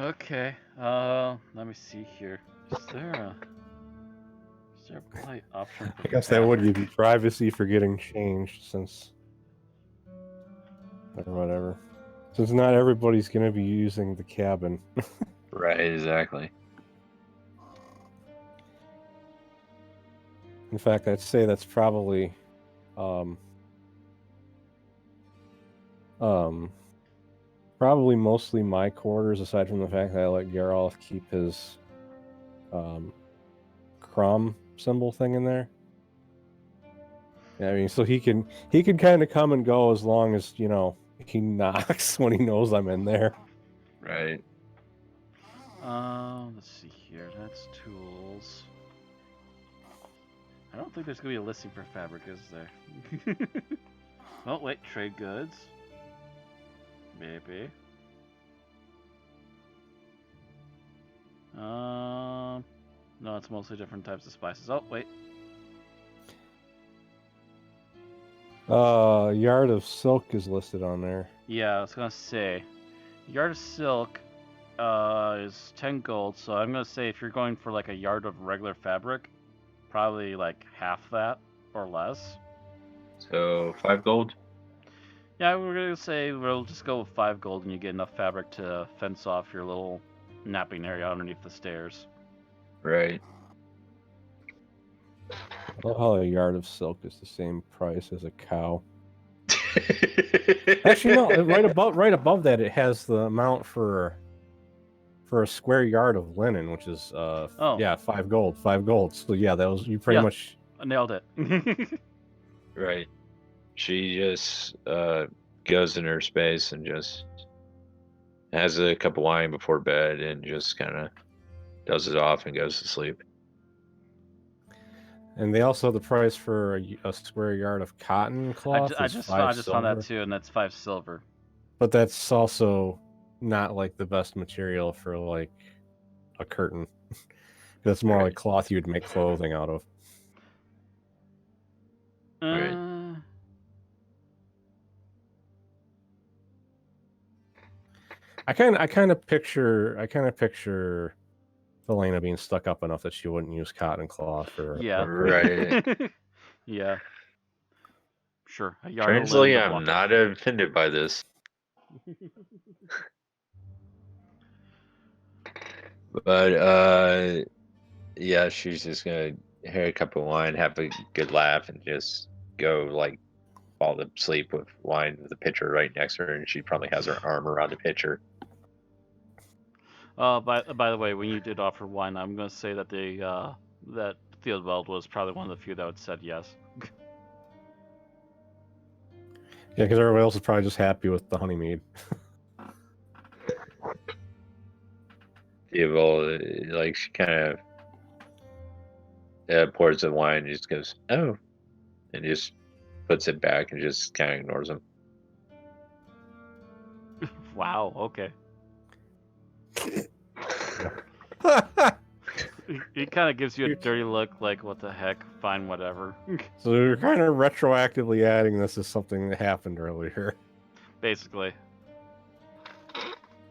Okay. Let me see here. Is there a polite option for I guess that would give you bathroom? privacy for getting changed, since or whatever. Since not everybody's gonna be using the cabin. Right, exactly. In fact, I'd say that's probably probably mostly my quarters, aside from the fact that I let Geralt keep his Crom symbol thing in there. Yeah, I mean, so he can kind of come and go as long as, you know, he knocks when he knows I'm in there. Right. Let's see here. That's tools. I don't think there's gonna be a listing for fabric, is there? Oh wait, trade goods. Maybe. No, it's mostly different types of spices. Oh wait. Yard of silk is listed on there. Yeah, I was gonna say, yard of silk is 10 gold. So I'm gonna say if you're going for like a yard of regular fabric, probably like half that or less. So 5 gold. Yeah, we're gonna say we'll just go with 5 gold, and you get enough fabric to fence off your little napping area underneath the stairs. Right. I love how a yard of silk is the same price as a cow. Actually, no. Right above that, it has the amount for a square yard of linen, which is 5 gold. 5 gold. So yeah, that was you pretty much I nailed it. Right. She just goes in her space and just has a cup of wine before bed and just kind of does it off and goes to sleep. And they also have the price for a square yard of cotton cloth. I just found that too, and that's 5 silver. But that's also not like the best material for like a curtain. That's more like cloth you'd make clothing out of. Right. I kind of picture Helena being stuck up enough that she wouldn't use cotton cloth for. Yeah. Right. Yeah. Sure. A yard Strangely, of I'm not offended by this. But yeah, she's just gonna have a cup of wine, have a good laugh, and just go like fall asleep with wine with the pitcher right next to her, and she probably has her arm around the pitcher. By the way, when you did offer wine, I'm gonna say that that Theodwald was probably one of the few that would said yes. Yeah, because everybody else is probably just happy with the honey mead. Yeah, well, like she kind of pours the wine and just goes, "Oh," and just puts it back and just kind of ignores him. Wow. Okay. He kind of gives you a dirty look, like, "What the heck? Fine, whatever." So you're kind of retroactively adding this as something that happened earlier. Basically.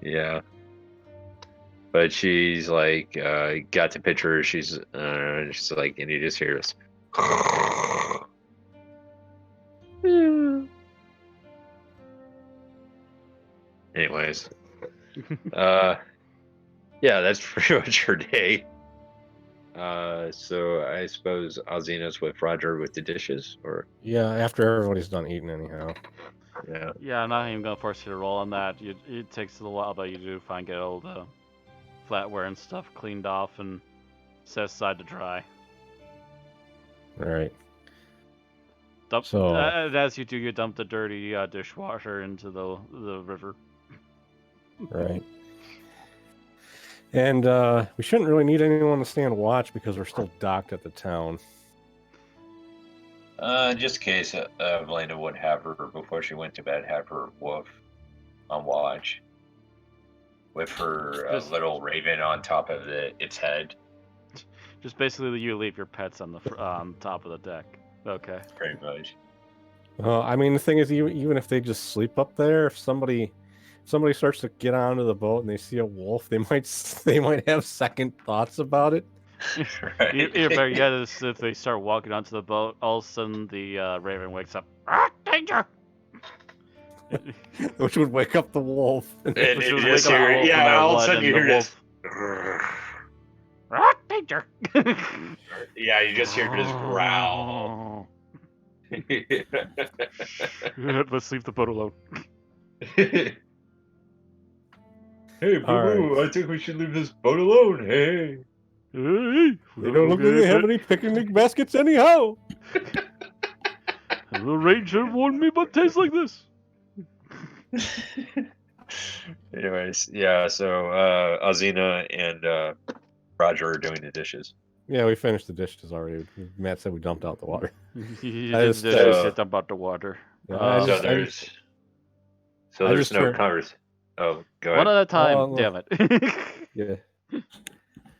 Yeah. But she's like, got the picture. She's like, and you just hear this. Anyways, yeah, that's pretty much her day. So I suppose Alzina's with Roger with the dishes, or Yeah, after everybody's done eating, anyhow. yeah, Yeah, I'm not even gonna force you to roll on that. It takes a little while, but you do get all the flatware and stuff cleaned off and set aside to dry. All right. So as you do, you dump the dirty dishwasher into the river. Right. And we shouldn't really need anyone to stand watch because we're still docked at the town. just in case Elena would have her before she went to bed, have her wolf on watch with her little raven on top of its head. Just basically, you leave your pets on the top of the deck. Okay. Pretty much. I mean, the thing is, even if they just sleep up there, if somebody starts to get onto the boat and they see a wolf, they might have second thoughts about it. Right. Even better yet is if they start walking onto the boat, all of a sudden the raven wakes up. Ah, danger! Which would wake up the wolf. And you just hear, yeah, all of a sudden you hear this. Ah, danger! Ranger! Yeah, you just hear this growl. Shit, let's leave the boat alone. Hey, Boo All right. Boo, I think we should leave this boat alone. Hey. Hey, They don't look like they have any picnic baskets anyhow. The Ranger warned me about tastes like this. Anyways, yeah, so Azina and Roger are doing the dishes. Yeah, we finished the dishes already. Matt said we dumped out the water. You I did just- did dump out the water. Yeah, I So just- there's I there's just no turned- conversation. Oh, go one ahead. at a time, Oh, damn it. Yeah.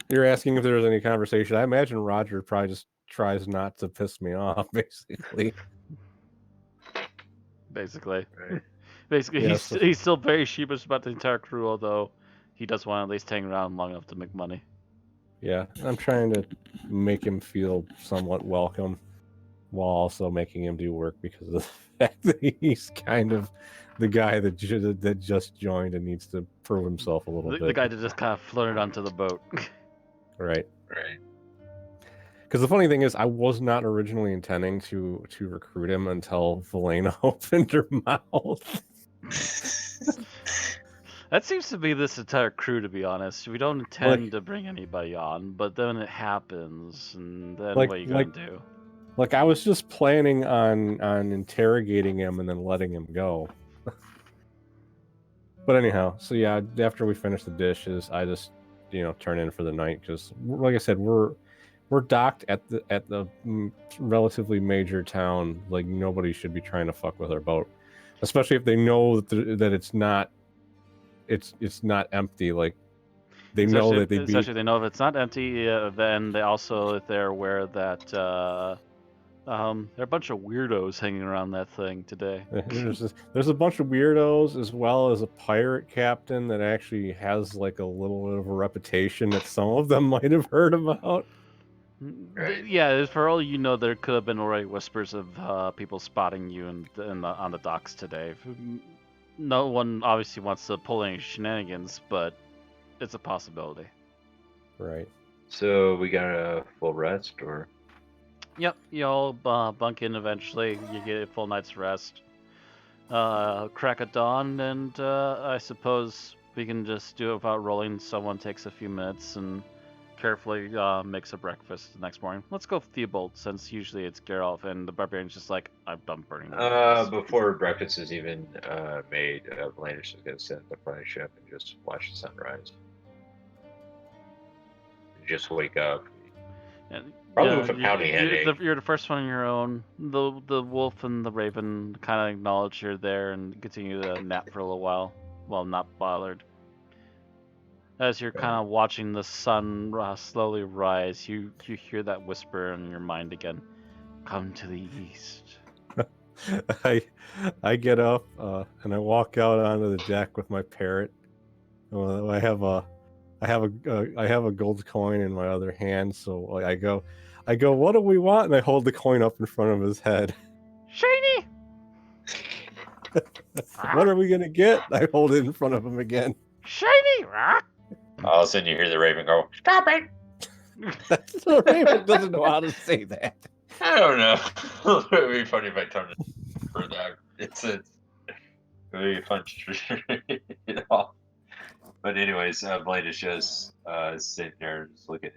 You're asking if there was any conversation. I imagine Roger probably just tries not to piss me off, basically. Basically. Right. Basically, Yeah, he's, so- he's still very sheepish about the entire crew, although he does want to at least hang around long enough to make money. Yeah, I'm trying to make him feel somewhat welcome while also making him do work because of the fact that he's kind of the guy that just joined and needs to prove himself a little bit. The guy that just kind of floated onto the boat. Right. Right. Because the funny thing is, I was not originally intending to recruit him until Valena opened her mouth. That seems to be this entire crew, to be honest. We don't intend to bring anybody on, but then it happens, and then what are you gonna do? Like, I was just planning on interrogating him and then letting him go. But anyhow, so yeah, after we finish the dishes, I just turn in for the night because, like I said, we're docked at the relatively major town. Like, nobody should be trying to fuck with our boat, especially if they know that it's not empty. Like, they know that they'd be. Especially they know if it's not empty. Then they also, if they're aware that there are a bunch of weirdos hanging around that thing today. There's a bunch of weirdos, as well as a pirate captain that actually has like a little bit of a reputation that some of them might have heard about. Right. Yeah, for all you know, there could have been already whispers of people spotting you on the docks today. No one obviously wants to pull any shenanigans, but it's a possibility. Right. So we got a full rest, or Yep, you all bunk in eventually. You get a full night's rest. Crack of dawn, and I suppose we can just do it without rolling. Someone takes a few minutes and carefully makes a breakfast the next morning. Let's go Theobald, since usually it's Geralt, and the barbarian's just like, I'm done burning. before breakfast is even made, Blandish is going to sit at the front of the ship and just watch the sunrise. Just wake up. And, Probably with a pounding headache. You're the first one on your own. The wolf and the raven kind of acknowledge you're there and continue to nap for a little while not bothered. As you're kind of watching the sun slowly rise, you hear that whisper in your mind again. Come to the east. I get up and I walk out onto the deck with my parrot. I have a gold coin in my other hand, so I go, what do we want? And I hold the coin up in front of his head. Shiny! What are we gonna get? I hold it in front of him again. Shiny! All of a sudden you hear the raven go, "Stop it!" The raven doesn't know how to say that. I don't know. It would be funny if I turned it for that. It would be fun to But anyways, Blade is just sitting there, just looking,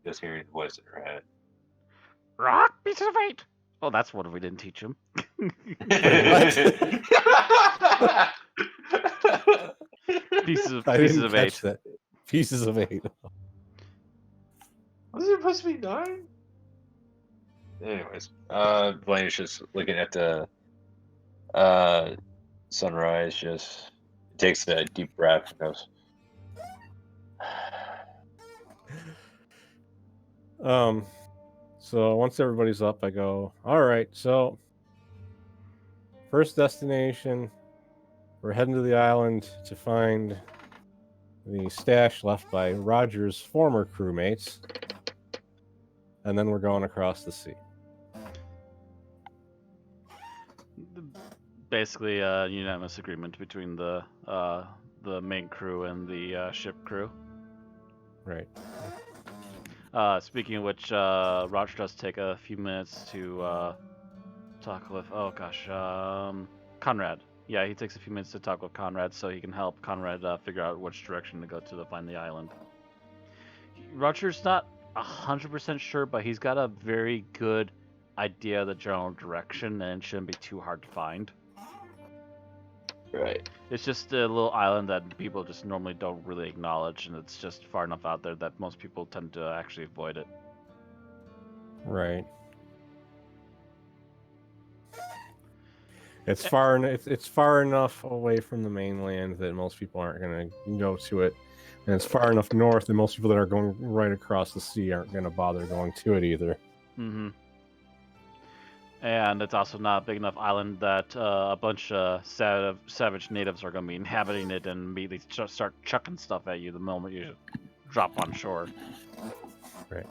just hearing the voice in her head. Rock pieces of 8. Oh, that's what we didn't teach him. Pieces of I 8. didn't catch that. Pieces of 8. Was it supposed to be 9? Anyways, Blaine is just looking at the sunrise, just takes a deep breath and goes, So once everybody's up, I go, all right, so first destination, we're heading to the island to find the stash left by Roger's former crewmates, and then we're going across the sea. Basically, unanimous agreement between the main crew and the ship crew. Right. Speaking of which, Roger does take a few minutes to talk with. Oh gosh, Conrad. Yeah, he takes a few minutes to talk with Conrad so he can help Conrad figure out which direction to go to find the island. Roger's not 100% sure, but he's got a very good idea of the general direction, and it shouldn't be too hard to find. Right. It's just a little island that people just normally don't really acknowledge, and it's just far enough out there that most people tend to actually avoid it. Right. It's far enough away from the mainland that most people aren't going to go to it, and it's far enough north that most people that are going right across the sea aren't going to bother going to it either. Mm-hmm. And it's also not a big enough island that a bunch of savage natives are going to be inhabiting it and immediately start chucking stuff at you the moment you drop on shore. Right.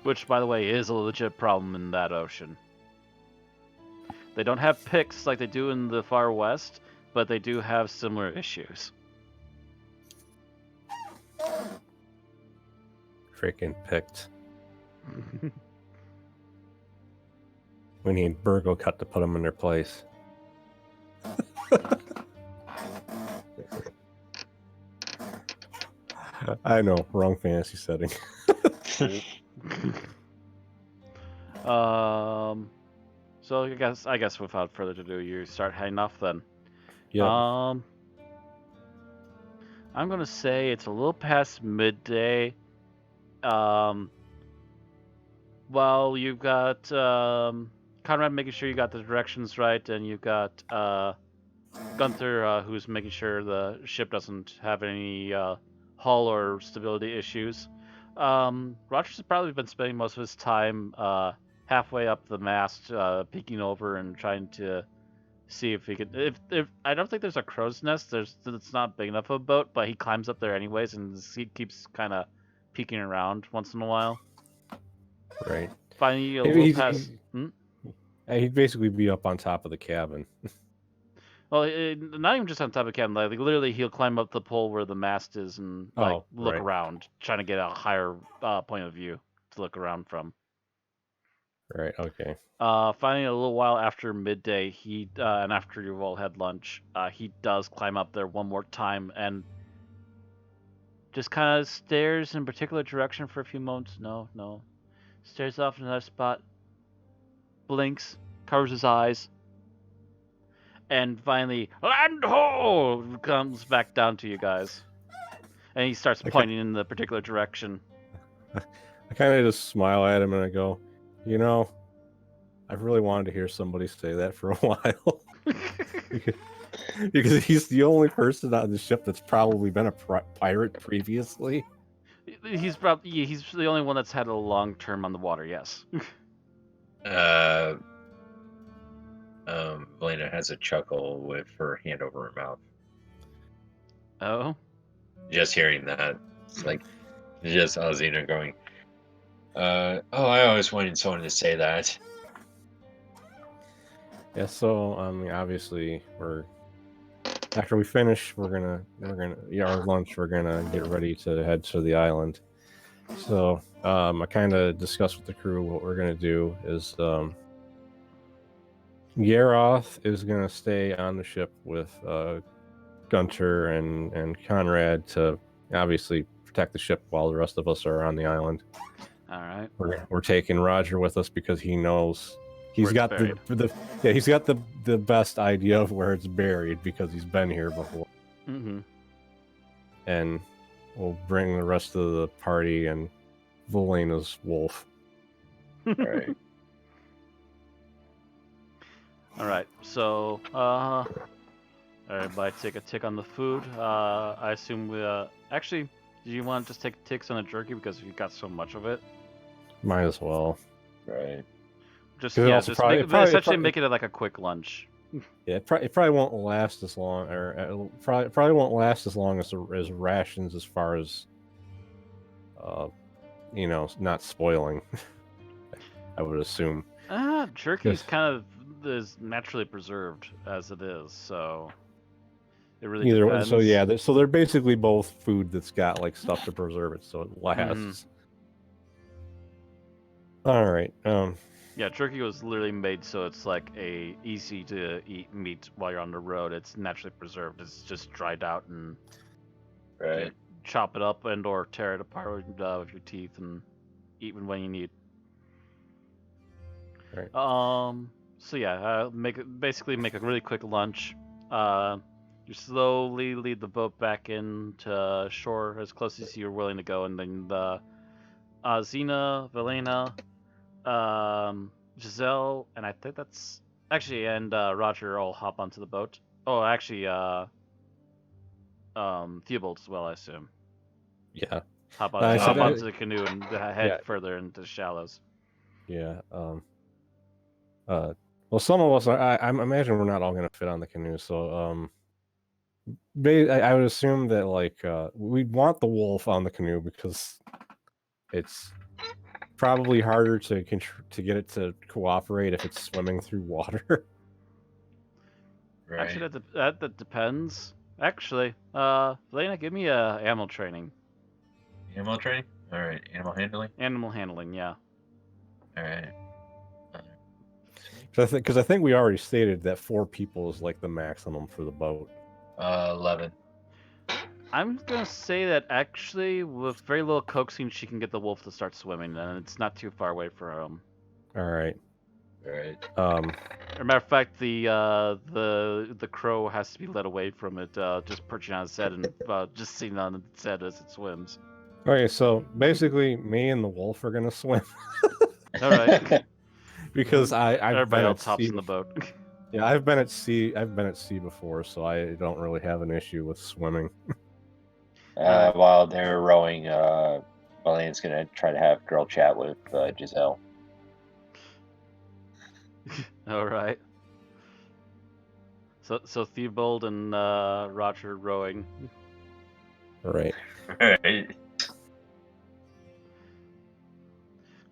Which, by the way, is a legit problem in that ocean. They don't have picks like they do in the far west, but they do have similar issues. Freaking picked. We need Burgo Cut to put them in their place. I know, wrong fantasy setting. So I guess without further ado, you start heading off then. Yeah. I'm gonna say it's a little past midday. Well, you've got Conrad making sure you got the directions right, and you've got Gunther who's making sure the ship doesn't have any hull or stability issues. Roger's probably been spending most of his time halfway up the mast, peeking over and trying to see if he could. If I don't think there's a crow's nest. It's not big enough of a boat, but he climbs up there anyways, and he keeps kind of peeking around once in a while. Right. Finally, a little past. He'd basically be up on top of the cabin. Well, not even just on top of the cabin. Like literally, he'll climb up the pole where the mast is and look around, trying to get a higher point of view to look around from. Right. Okay. Finally, a little while after midday, he and after you've all had lunch, he does climb up there one more time and just kind of stares in a particular direction for a few moments. No. Stares off in another spot. Blinks, covers his eyes, and finally, land ho! Comes back down to you guys. And he starts pointing in the particular direction. I kind of just smile at him and I go, you know, I've really wanted to hear somebody say that for a while. because he's the only person on the ship that's probably been a pirate previously. He's the only one that's had a long term on the water, yes. Elena has a chuckle with her hand over her mouth. Oh? Just hearing that. It's like, just Alzina going, I always wanted someone to say that. Yeah, so, obviously, after we finish, our lunch, we're gonna get ready to head to the island. So, I kind of discussed with the crew what we're gonna do is, Yaroth is gonna stay on the ship with Gunter and Conrad to obviously protect the ship while the rest of us are on the island. All right. We're taking Roger with us because he knows he's got buried. he's got the best idea of where it's buried because he's been here before. Mm-hmm. And we'll bring the rest of the party and Velena's wolf. Right. All right. So, everybody take a tick on the food. I assume we actually. Do you want to just take ticks on the jerky because you got so much of it? Might as well. Right. Essentially make it like a quick lunch. Yeah, it probably won't last as long, or probably won't last as long as rations, as far as not spoiling. I would assume. Jerky's kind of is naturally preserved as it is, so It really Either way, depends. so yeah, so they're basically both food that's got like stuff to preserve it, so it lasts. All right. Yeah, turkey was literally made so it's like a easy to eat meat while you're on the road. It's naturally preserved. It's just dried out and Right. you chop it up and or tear it apart with your teeth and eat when you need. Right. So yeah, basically make a really quick lunch. You slowly lead the boat back into shore as close as you're willing to go, and then Xena, Velena, Giselle, and I think that's actually and Roger all hop onto the boat. Oh, actually, Theobald as well, I assume. Yeah. Hop I said onto the canoe and head yeah. further into the shallows. Yeah. Well, some of us, I imagine we're not all going to fit on the canoe, so I would assume that like we'd want the wolf on the canoe because it's probably harder to get it to cooperate if it's swimming through water. Right. Actually, that depends. Actually, Velena, give me a animal training. Animal training? Alright, animal handling? Animal handling, yeah. Alright. Because I think we already stated that 4 people is like the maximum for the boat. 11. I'm gonna say that actually, with very little coaxing, she can get the wolf to start swimming, and it's not too far away from him. All right. Alright. As a matter of fact, the crow has to be led away from it, just perching on its head and just sitting on its head as it swims. Okay, so basically, me and the wolf are gonna swim. All right. Because I've Everybody been else at hops sea in the boat. Yeah, I've been at sea. I've been at sea before, so I don't really have an issue with swimming. While they're rowing, Valene's gonna try to have girl chat with Giselle. All right. So Theobald and Roger rowing. Right. Right.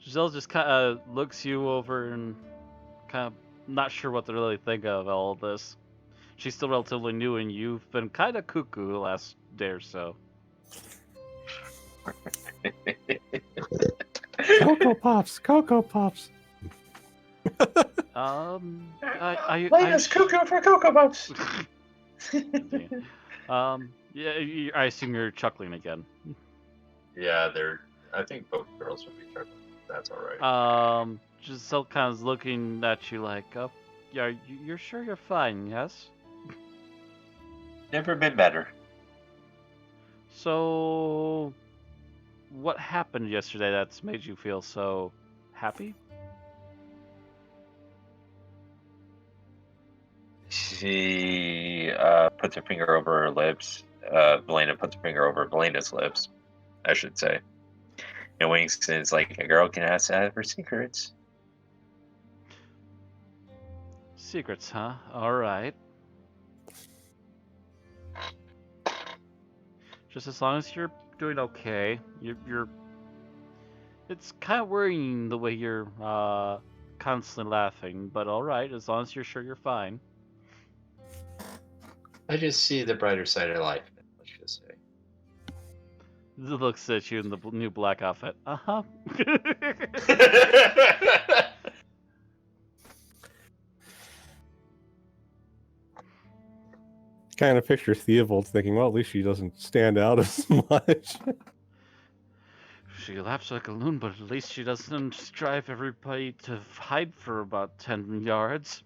Giselle just kind of looks you over and kind of not sure what to really think of all this. She's still relatively new, and you've been kind of cuckoo the last day or so. Cocoa Pops, Cocoa Pops. Latest cuckoo for Cocoa Puffs! Yeah, I assume you're chuckling again. Yeah, I think both girls would be chuckling. That's alright. Giselle kind of looking at you like, yeah, you're sure you're fine, yes? Never been better. So, what happened yesterday that's made you feel so happy? She puts her finger over her lips. Velena puts her finger over Valena's lips, I should say. And winks and is like, a girl can ask to have her secrets. Secrets, huh? Alright. Just as long as you're doing okay. You're it's kind of worrying the way you're constantly laughing, but alright, as long as you're sure you're fine. I just see the brighter side of life, let's just say. Looks at you in the new black outfit. Uh-huh. Kind of picture Theobald thinking, well, at least she doesn't stand out as much. She laughs like a loon, but at least she doesn't drive everybody to hide for about 10 yards.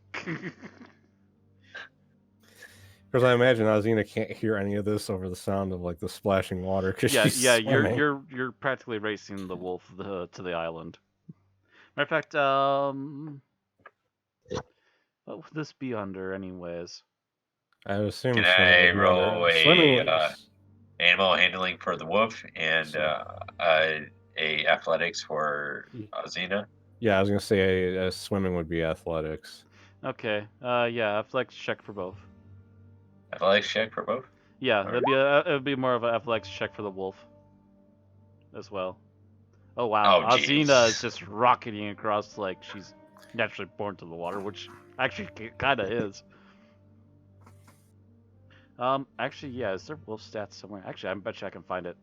Because I imagine Azina can't hear any of this over the sound of like the splashing water. She's swimming. you're practically racing the wolf to the island. Matter of fact, what would this be under, anyways? I would assume Can swimming I would be roll under- a swimming. animal handling for the wolf and a athletics for Xena? Yeah, I was gonna say a swimming would be athletics. Okay, yeah, athletics check for both. Athletics check for both? Yeah, Alright. it'd be more of an athletics check for the wolf as well. Oh wow, Oh, jeez. Azina is just rocketing across like she's naturally born to the water, which actually kind of is. Actually, yeah, is there wolf stats somewhere? Actually, I bet you I can find it.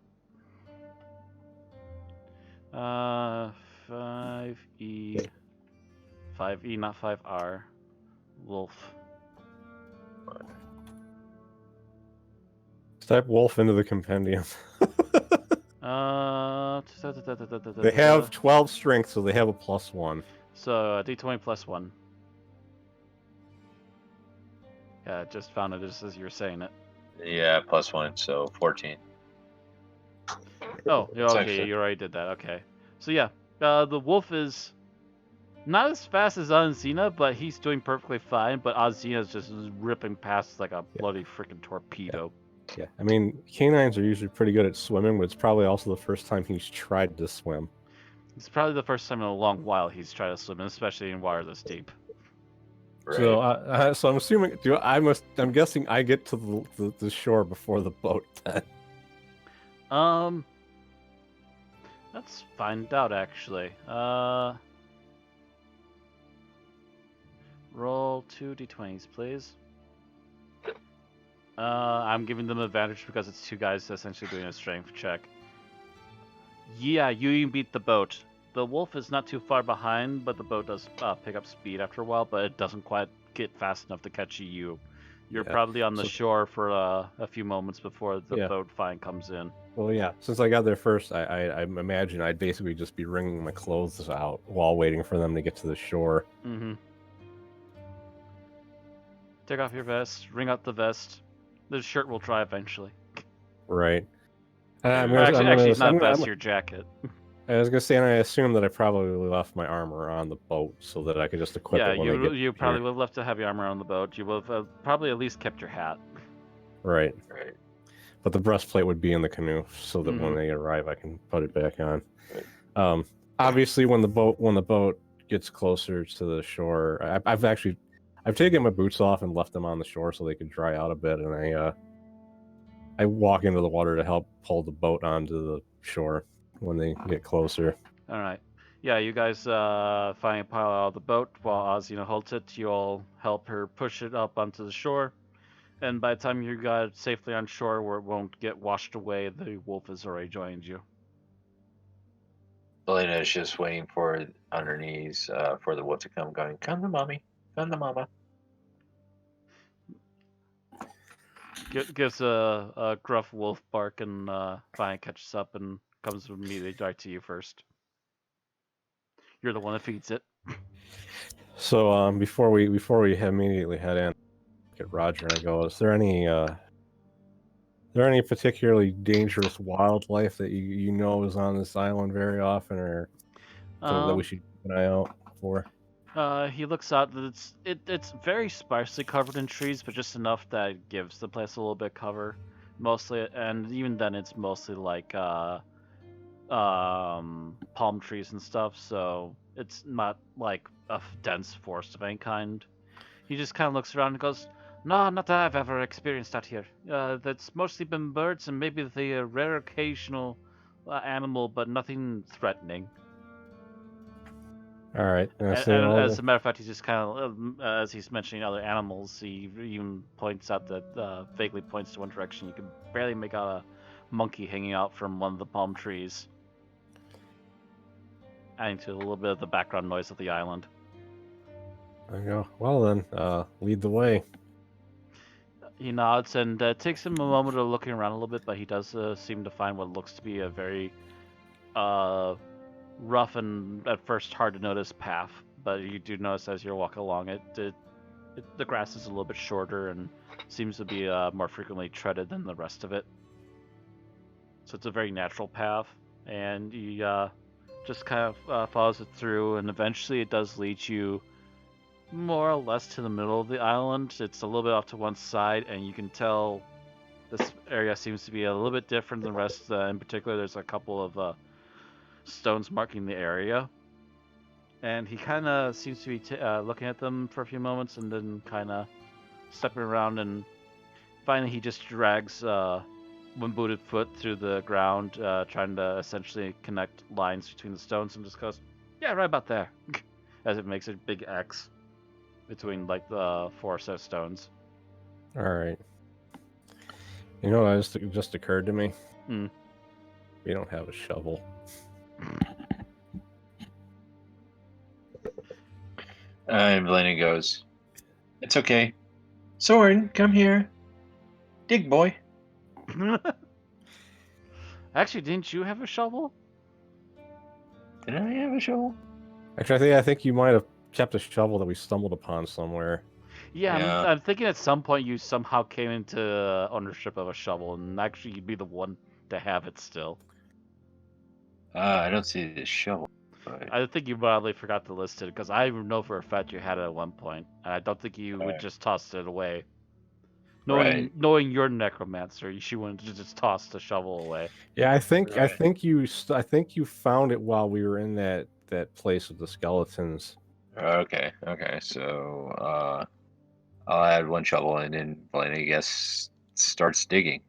5E. 5E, not 5R. Wolf. Type wolf into the compendium. They have 12 strength, so they have a +1. So, D20 plus 1. Yeah, just found it just as you were saying it. Yeah, +1, so 14. Oh, yeah, It's okay, actually- you already did that. Okay. So yeah, the wolf is not as fast as Anzina, but he's doing perfectly fine. But Anzina's just ripping past like a bloody freaking torpedo. Yeah, I mean, canines are usually pretty good at swimming, but it's probably also the first time he's tried to swim. It's probably the first time in a long while he's tried to swim, especially in water this deep. Right. So, so I'm assuming, I'm guessing I get to the shore before the boat. Then. Let's find out actually. Roll 2d20s, please. I'm giving them advantage because it's two guys essentially doing a strength check. Yeah, you beat the boat. The wolf is not too far behind, but the boat does pick up speed after a while, but it doesn't quite get fast enough to catch you. You're Yeah, probably on the so- shore for a few moments before the Yeah. boat finally comes in. Well, yeah, since I got there first, I imagine I'd basically just be wringing my clothes out while waiting for them to get to the shore. Mm-hmm. Take off your vest, wring out the vest. The shirt will dry eventually. Right. Actually, it's not vest, your jacket. I was gonna say, and I assume that I probably left my armor on the boat so that I could just equip Yeah, it when they get you probably here. would have left the heavy armor on the boat. You would have probably at least kept your hat. Right. Right. But the breastplate would be in the canoe so that when Mhm. they arrive, I can put it back on. Right. Obviously, when the boat gets closer to the shore, I've taken my boots off and left them on the shore so they could dry out a bit, and I walk into the water to help pull the boat onto the shore when they get closer. All right. Yeah, you guys finally pile out of the boat while Azina holds it. You all help her push it up onto the shore. And by the time you got it safely on shore where it won't get washed away, the wolf has already joined you. Belena is just waiting for on her knees for the wolf to come, going, "Come to mommy, come to mama." Gives a gruff wolf bark and finally catches up and comes immediately right to you first. You're the one that feeds it. So before we immediately head in, look at Roger and I go, is there any particularly dangerous wildlife that you know is on this island very often, or that we should keep an eye out for? He looks out. It's very sparsely covered in trees, but just enough that it gives the place a little bit cover. Mostly, and even then, it's mostly like palm trees and stuff. So it's not like a dense forest of any kind. He just kind of looks around and goes, "No, not that I've ever experienced out here. That's mostly been birds and maybe the rare occasional animal, but nothing threatening." All right. And as a matter of fact, he's just kind of, as he's mentioning other animals, he even points out that, vaguely points to one direction. You can barely make out a monkey hanging out from one of the palm trees, adding to a little bit of the background noise of the island. I go, well then, lead the way. He nods, and it takes him a moment of looking around a little bit, but he does seem to find what looks to be a very rough and at first hard to notice path. But you do notice as you walk along it, the grass is a little bit shorter and seems to be more frequently treaded than the rest of it. So it's a very natural path, and he just kind of follows it through, and eventually it does lead you more or less to the middle of the island. It's a little bit off to one side, and you can tell this area seems to be a little bit different than the rest. In particular, there's a couple of stones marking the area. And he kind of seems to be looking at them for a few moments and then kind of stepping around, and finally he just drags one booted foot through the ground, trying to essentially connect lines between the stones, and just goes, "Yeah, right about there," as it makes a big X between like the four set of stones. All right. You know, it just occurred to me. Hmm. We don't have a shovel. And Valena goes, "It's okay. Soren, come here. Dig, boy." Actually, didn't you have a shovel? Did I have a shovel? Actually, I think you might have kept a shovel that we stumbled upon somewhere. Yeah, Yeah. I'm thinking at some point you somehow came into ownership of a shovel, and actually you'd be the one to have it still. I don't see the shovel. But I think you probably forgot to list it, because I know for a fact you had it at one point, and I don't think you would Right. just toss it away. Right. Knowing your necromancer, she wouldn't just toss the shovel away. Yeah, I think Right. I think you found it while we were in that place with the skeletons. Okay. So I'll add one shovel, and then Valena, I guess, starts digging.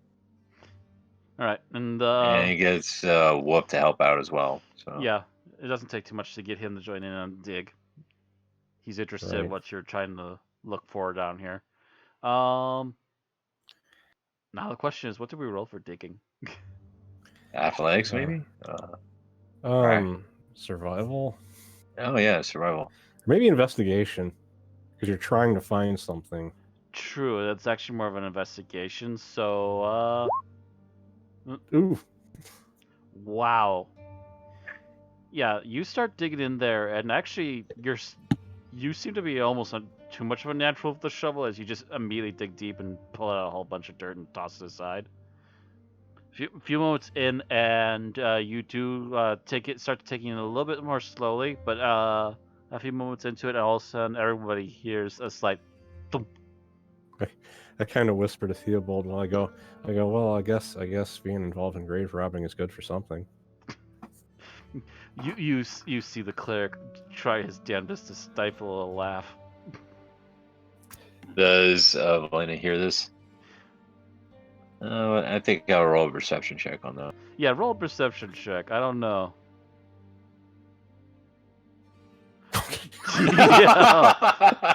All right, and And he gets Whoop to help out as well. So yeah, it doesn't take too much to get him to join in on dig. He's interested in Right. what you're trying to look for down here. Now the question is, what do we roll for digging? athletics, Uh, maybe. Right. Survival, Oh yeah, survival. maybe investigation, because you're trying to find something. True, that's actually more of an investigation. So, Ooh, wow. Yeah, you start digging in there, and actually, you seem to be almost too much of a natural with the shovel, as you just immediately dig deep and pull out a whole bunch of dirt and toss it aside. Few moments in, and you do start taking it a little bit more slowly, but a few moments into it, all of a sudden, everybody hears a slight thump. I kind of whisper to Theobald while I go, well, I guess being involved in grave robbing is good for something. You see the cleric try his damnedest to stifle a laugh. Does Valena hear this? I think I'll roll a perception check on that. Yeah, roll a perception check. I don't know. Yeah.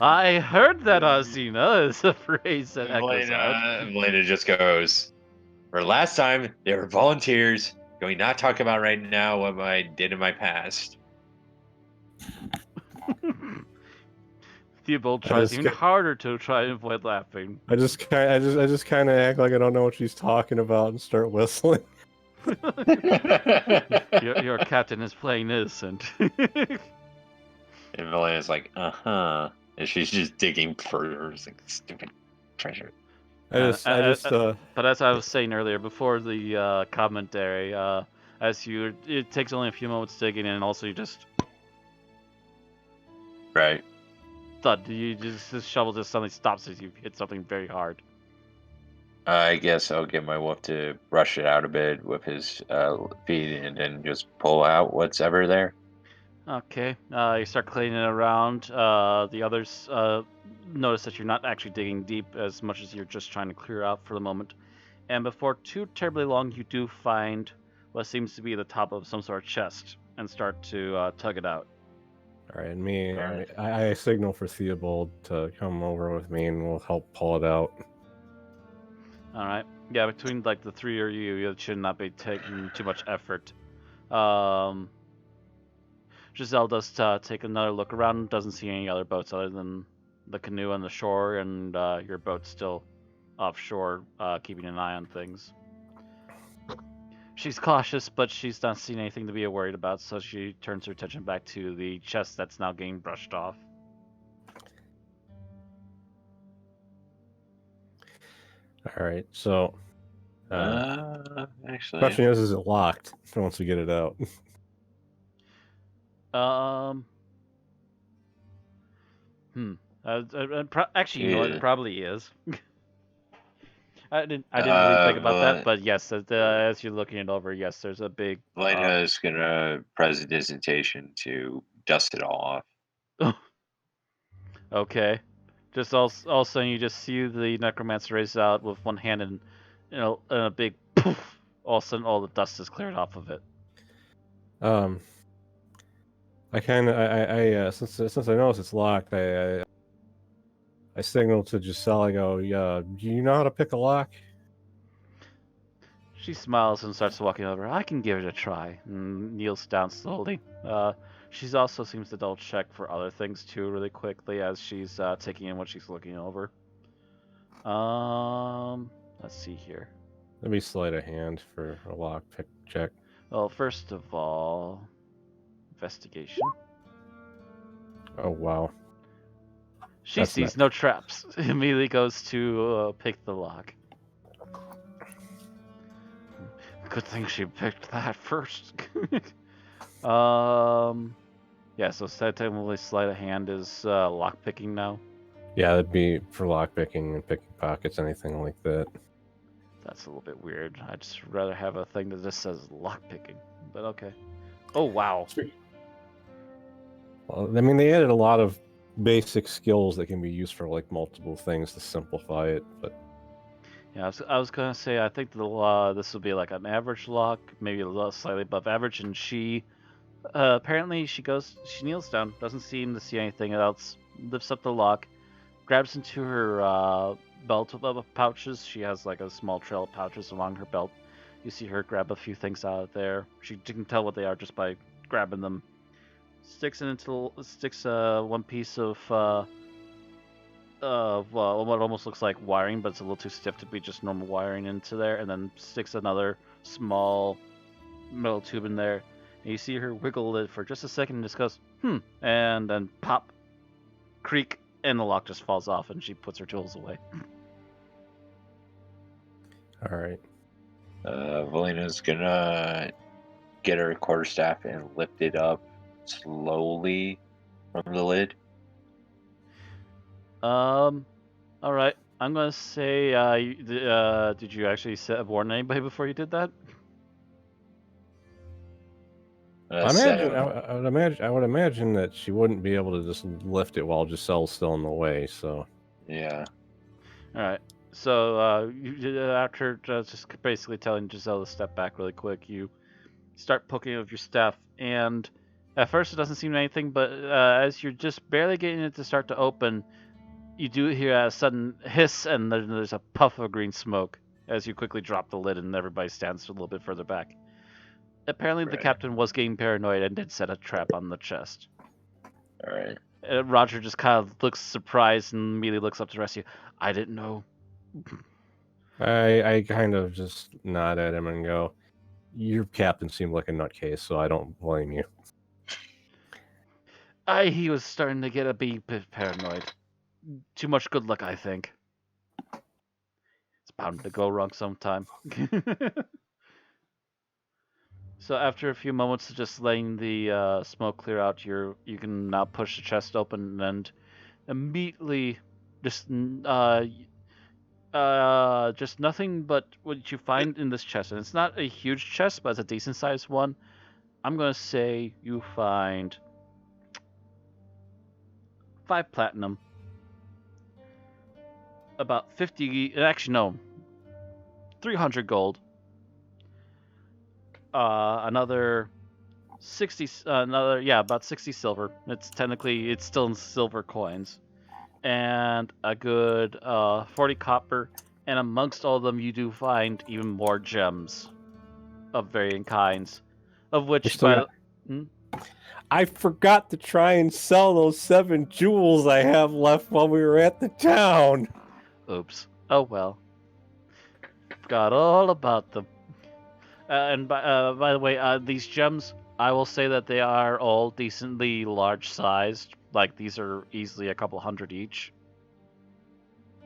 I heard that Azina is a phrase that echoes out. Valena just goes, "For last time, they were volunteers. Can we not talk about right now what I did in my past?" Theobald I tries just even get- harder to try and avoid laughing. I just kind of act like I don't know what she's talking about and start whistling. Your captain is playing innocent. And Valena's like, "Uh-huh." And she's just digging further. It's like, stupid treasure. But as I was saying earlier, before the commentary, it takes only a few moments digging, and also you just Right. thud. This shovel just suddenly stops as you hit something very hard. I guess I'll get my wolf to brush it out a bit with his feet and then just pull out what's ever there. Okay, you start cleaning it around. The others notice that you're not actually digging deep as much as you're just trying to clear out for the moment. And before too terribly long, you do find what seems to be the top of some sort of chest and start to tug it out. All right, Alright. I signal for Theobald to come over with me, and we'll help pull it out. All right. Yeah, between like the three of you, it should not be taking too much effort. Giselle does take another look around, doesn't see any other boats other than the canoe on the shore, and your boat's still offshore, keeping an eye on things. She's cautious, but she's not seen anything to be worried about, so she turns her attention back to the chest that's now getting brushed off. All right, so Actually, question is it locked once we get it out? Actually, you know what? It yeah. probably is. I didn't really think about that, but yes, as you're looking it over, yes, there's a big. Valena is gonna press a dissertation to dust it all off. Okay. Just all of a sudden, you just see the necromancer raise out with one hand, and and a big poof. All of a sudden, all the dust is cleared off of it. I kind of, since I notice it's locked, I signal to Giselle. I go, "Yeah, do you know how to pick a lock?" She smiles and starts walking over. I can give it a try. And kneels down slowly. She also seems to double check for other things too, really quickly as she's taking in what she's looking over. Let's see here. Let me sleight of hand for a lock pick check. Well, first of all, investigation. Oh wow. She That's sees not- no traps. Immediately goes to pick the lock. Good thing she picked that first. Yeah, so technically sleight of hand is lock picking now. Yeah, that'd be for lock picking and picking pockets, anything like that. That's a little bit weird. I'd just rather have a thing that just says lock picking. But okay. Oh wow. Well, I mean, they added a lot of basic skills that can be used for like multiple things to simplify it. But Yeah, I was gonna say I think this will be like an average lock, maybe a little slightly above average, and she apparently she kneels down, doesn't seem to see anything else, lifts up the lock, grabs into her belt of pouches. She has like a small trail of pouches along her belt. You see her grab a few things out of there. She can tell what they are just by grabbing them. Sticks one piece of what almost looks like wiring, but it's a little too stiff to be just normal wiring into there, and then sticks another small metal tube in there. And you see her wiggle it for just a second and just goes, and then pop, creak, and the lock just falls off, and she puts her tools away. all right, Valina's gonna get a quarterstaff and lift it up slowly from the lid. All right. I'm gonna say, did you actually warn anybody before you did that? I would imagine that she wouldn't be able to just lift it while Giselle's still in the way. So Yeah. All right. So after just basically telling Giselle to step back really quick, you start poking with your staff, and at first it doesn't seem anything, but as you're just barely getting it to start to open, you do hear a sudden hiss, and there's a puff of green smoke as you quickly drop the lid, and everybody stands a little bit further back. Apparently, the Right. captain was getting paranoid and did set a trap on the chest. All right. Roger just kind of looks surprised and immediately looks up to the rest of you. I didn't know. I kind of just nod at him and go, "Your captain seemed like a nutcase, so I don't blame you." He was starting to get a bit paranoid. Too much good luck, I think. It's bound to go wrong sometime. So after a few moments of just letting the smoke clear out, you can now push the chest open and immediately just nothing but what you find in this chest, and it's not a huge chest, but it's a decent sized one. I'm gonna say you find 5 platinum, about 50. Actually, no, 300 gold. Another 60. About 60 silver. It's still in silver coins, and a good 40 copper. And amongst all of them, you do find even more gems of varying kinds, of which I forgot to try and sell those 7 jewels I have left while we were at the town. Oops. Oh well. Forgot all about them. And by the way, these gems, I will say that they are all decently large sized. Like these are easily a couple hundred each.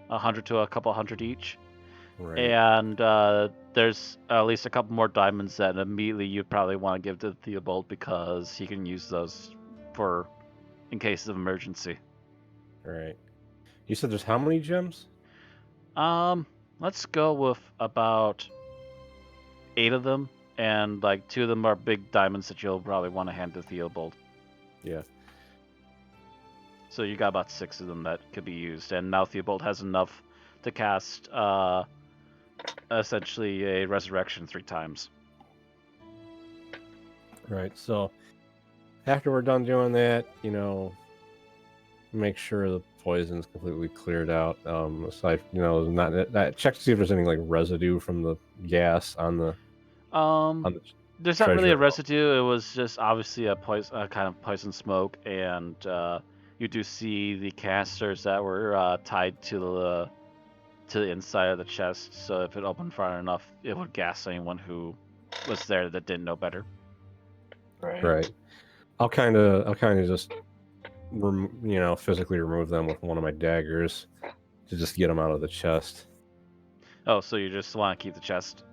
100 to a couple hundred each. Right. And there's at least a couple more diamonds that immediately you'd probably want to give to Theobald because he can use those in case of emergency. Right. You said there's how many gems? Let's go with about 8 of them, and like 2 of them are big diamonds that you'll probably want to hand to Theobald. Yeah. So you got about 6 of them that could be used, and now Theobald has enough to cast essentially a resurrection 3 times. Right. So after we're done doing that, make sure the poison's completely cleared out. Aside, not check to see if there's any like residue from the gas on the There's not really treasure a residue. It was just obviously a kind of poison smoke, and you do see the casters that were tied to the inside of the chest. So if it opened far enough, it would gas anyone who was there that didn't know better. Right. I'll kind of just physically remove them with one of my daggers to just get them out of the chest. Oh, so you just want to keep the chest?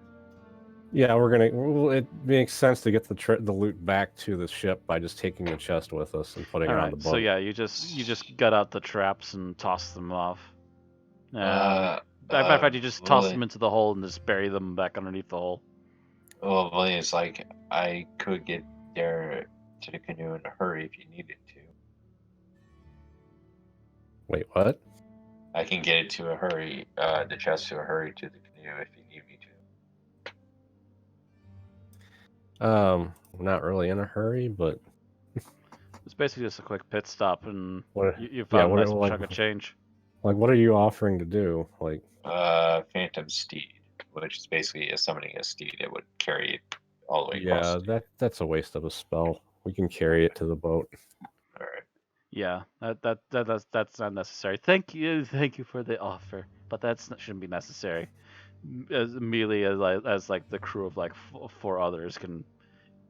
Yeah, it makes sense to get the loot back to the ship by just taking the chest with us and putting it on the boat. So yeah, you just gut out the traps and toss them off. In fact, you just toss them into the hole and just bury them back underneath the hole. Well, it's like I could get there to the canoe in a hurry if you needed to. Wait, what? I can get it to a hurry, the chest to a hurry to the canoe if you need me to. Not really in a hurry, but it's basically just a quick pit stop, and you found a nice chunk of change. Like, what are you offering to do? Like, Phantom Steed, which is basically summoning a steed that would carry it all the way across. Yeah, that's a waste of a spell. We can carry it to the boat. All right. Yeah, that's not necessary. Thank you for the offer, but shouldn't be necessary. Immediately as the crew of like 4 others can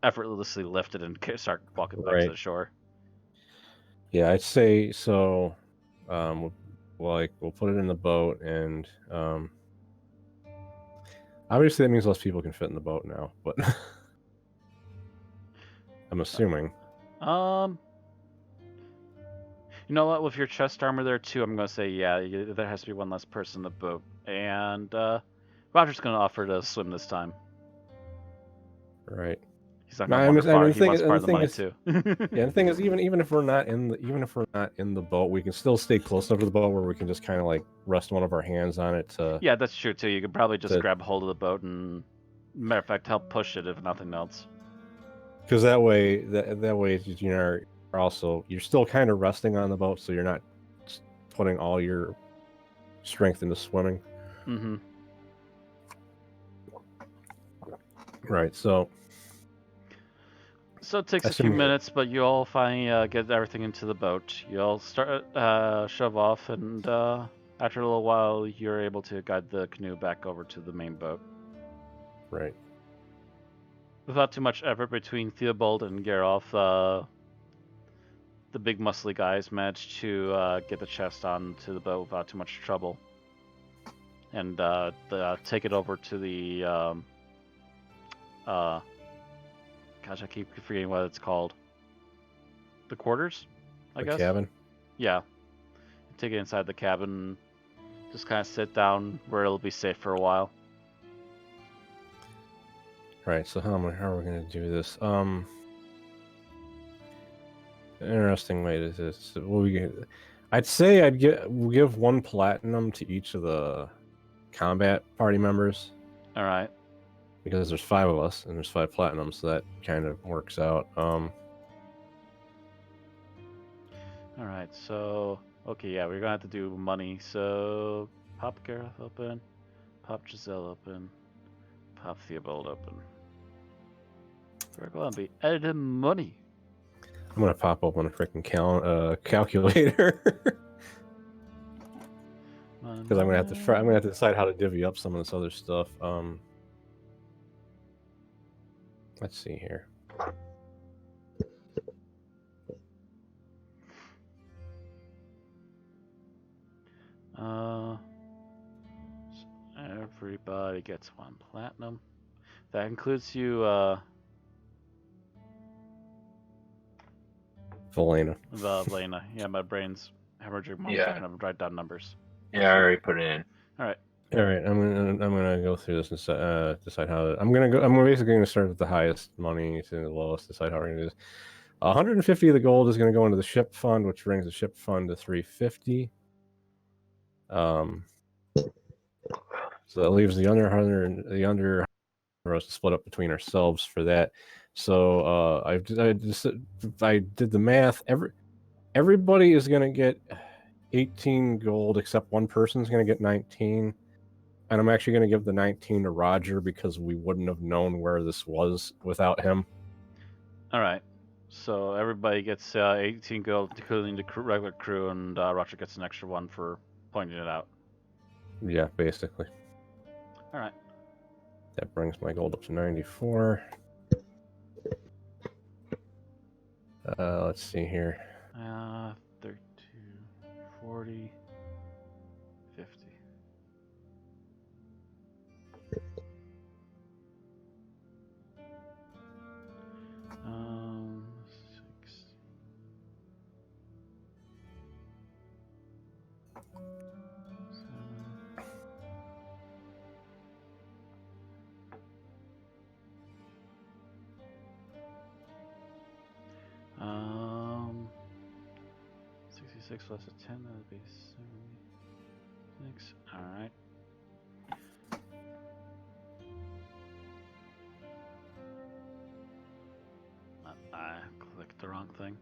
effortlessly lift it and start walking back to the shore. Yeah, I'd say so. We'll put it in the boat, and obviously that means less people can fit in the boat now. But I'm assuming. You know what? With your chest armor there too, I'm gonna say there has to be one less person in the boat, and Roger's gonna offer to swim this time. Right. He's not gonna wander far. He wants part of the money too. Yeah, the thing is, even if we're not in the boat, we can still stay close enough to the boat where we can just kind of like rest one of our hands on it to. Yeah, that's true too. You could probably just grab hold of the boat and, matter of fact, help push it if nothing else. Because that way, you're still kind of resting on the boat, so you're not putting all your strength into swimming. Mm-hmm. Right. So it takes a few minutes, but you all finally get everything into the boat. You all start shove off, and after a little while, you're able to guide the canoe back over to the main boat. Right. Without too much effort between Theobald and Geralf, the big muscly guys managed to get the chest onto the boat without too much trouble, and take it over to the gosh, I keep forgetting what it's called. The quarters, I guess. Cabin. Yeah. Take it inside the cabin. Just kind of sit down where it'll be safe for a while. Right. So how are we going to do this? Interesting way to this. I'd say we'll give 1 platinum to each of the combat party members. All right. Because there's 5 of us and there's 5 platinum, so that kind of works out. All right. So okay, yeah, we're gonna have to do money. So pop Gareth open, pop Giselle open, pop Theobald open. We're going to be editing money. I'm gonna pop open a freaking calculator because I'm gonna have to decide how to divvy up some of this other stuff. Let's see here. Everybody gets 1 platinum. That includes you, Valena. Valena. Yeah, my brain's hemorrhaging. I'm gonna write down numbers. Yeah, I already put it in. All right. I'm gonna go through this and decide how. I'm basically gonna start with the highest money to the lowest. Decide how we're gonna do this. 150 of the gold is gonna go into the ship fund, which brings the ship fund to 350. So that leaves the under 100, the under for us to split up between ourselves for that. So I did the math. Everybody is going to get 18 gold, except one person's going to get 19. And I'm actually going to give the 19 to Roger because we wouldn't have known where this was without him. All right. So everybody gets 18 gold, including the regular crew, and Roger gets an extra one for pointing it out. Yeah, basically. All right. That brings my gold up to 94. Let's see here. 32, 40, 50. Um, 6. Um, 66 plus a 10, that would be 76. Alright. I clicked the wrong thing.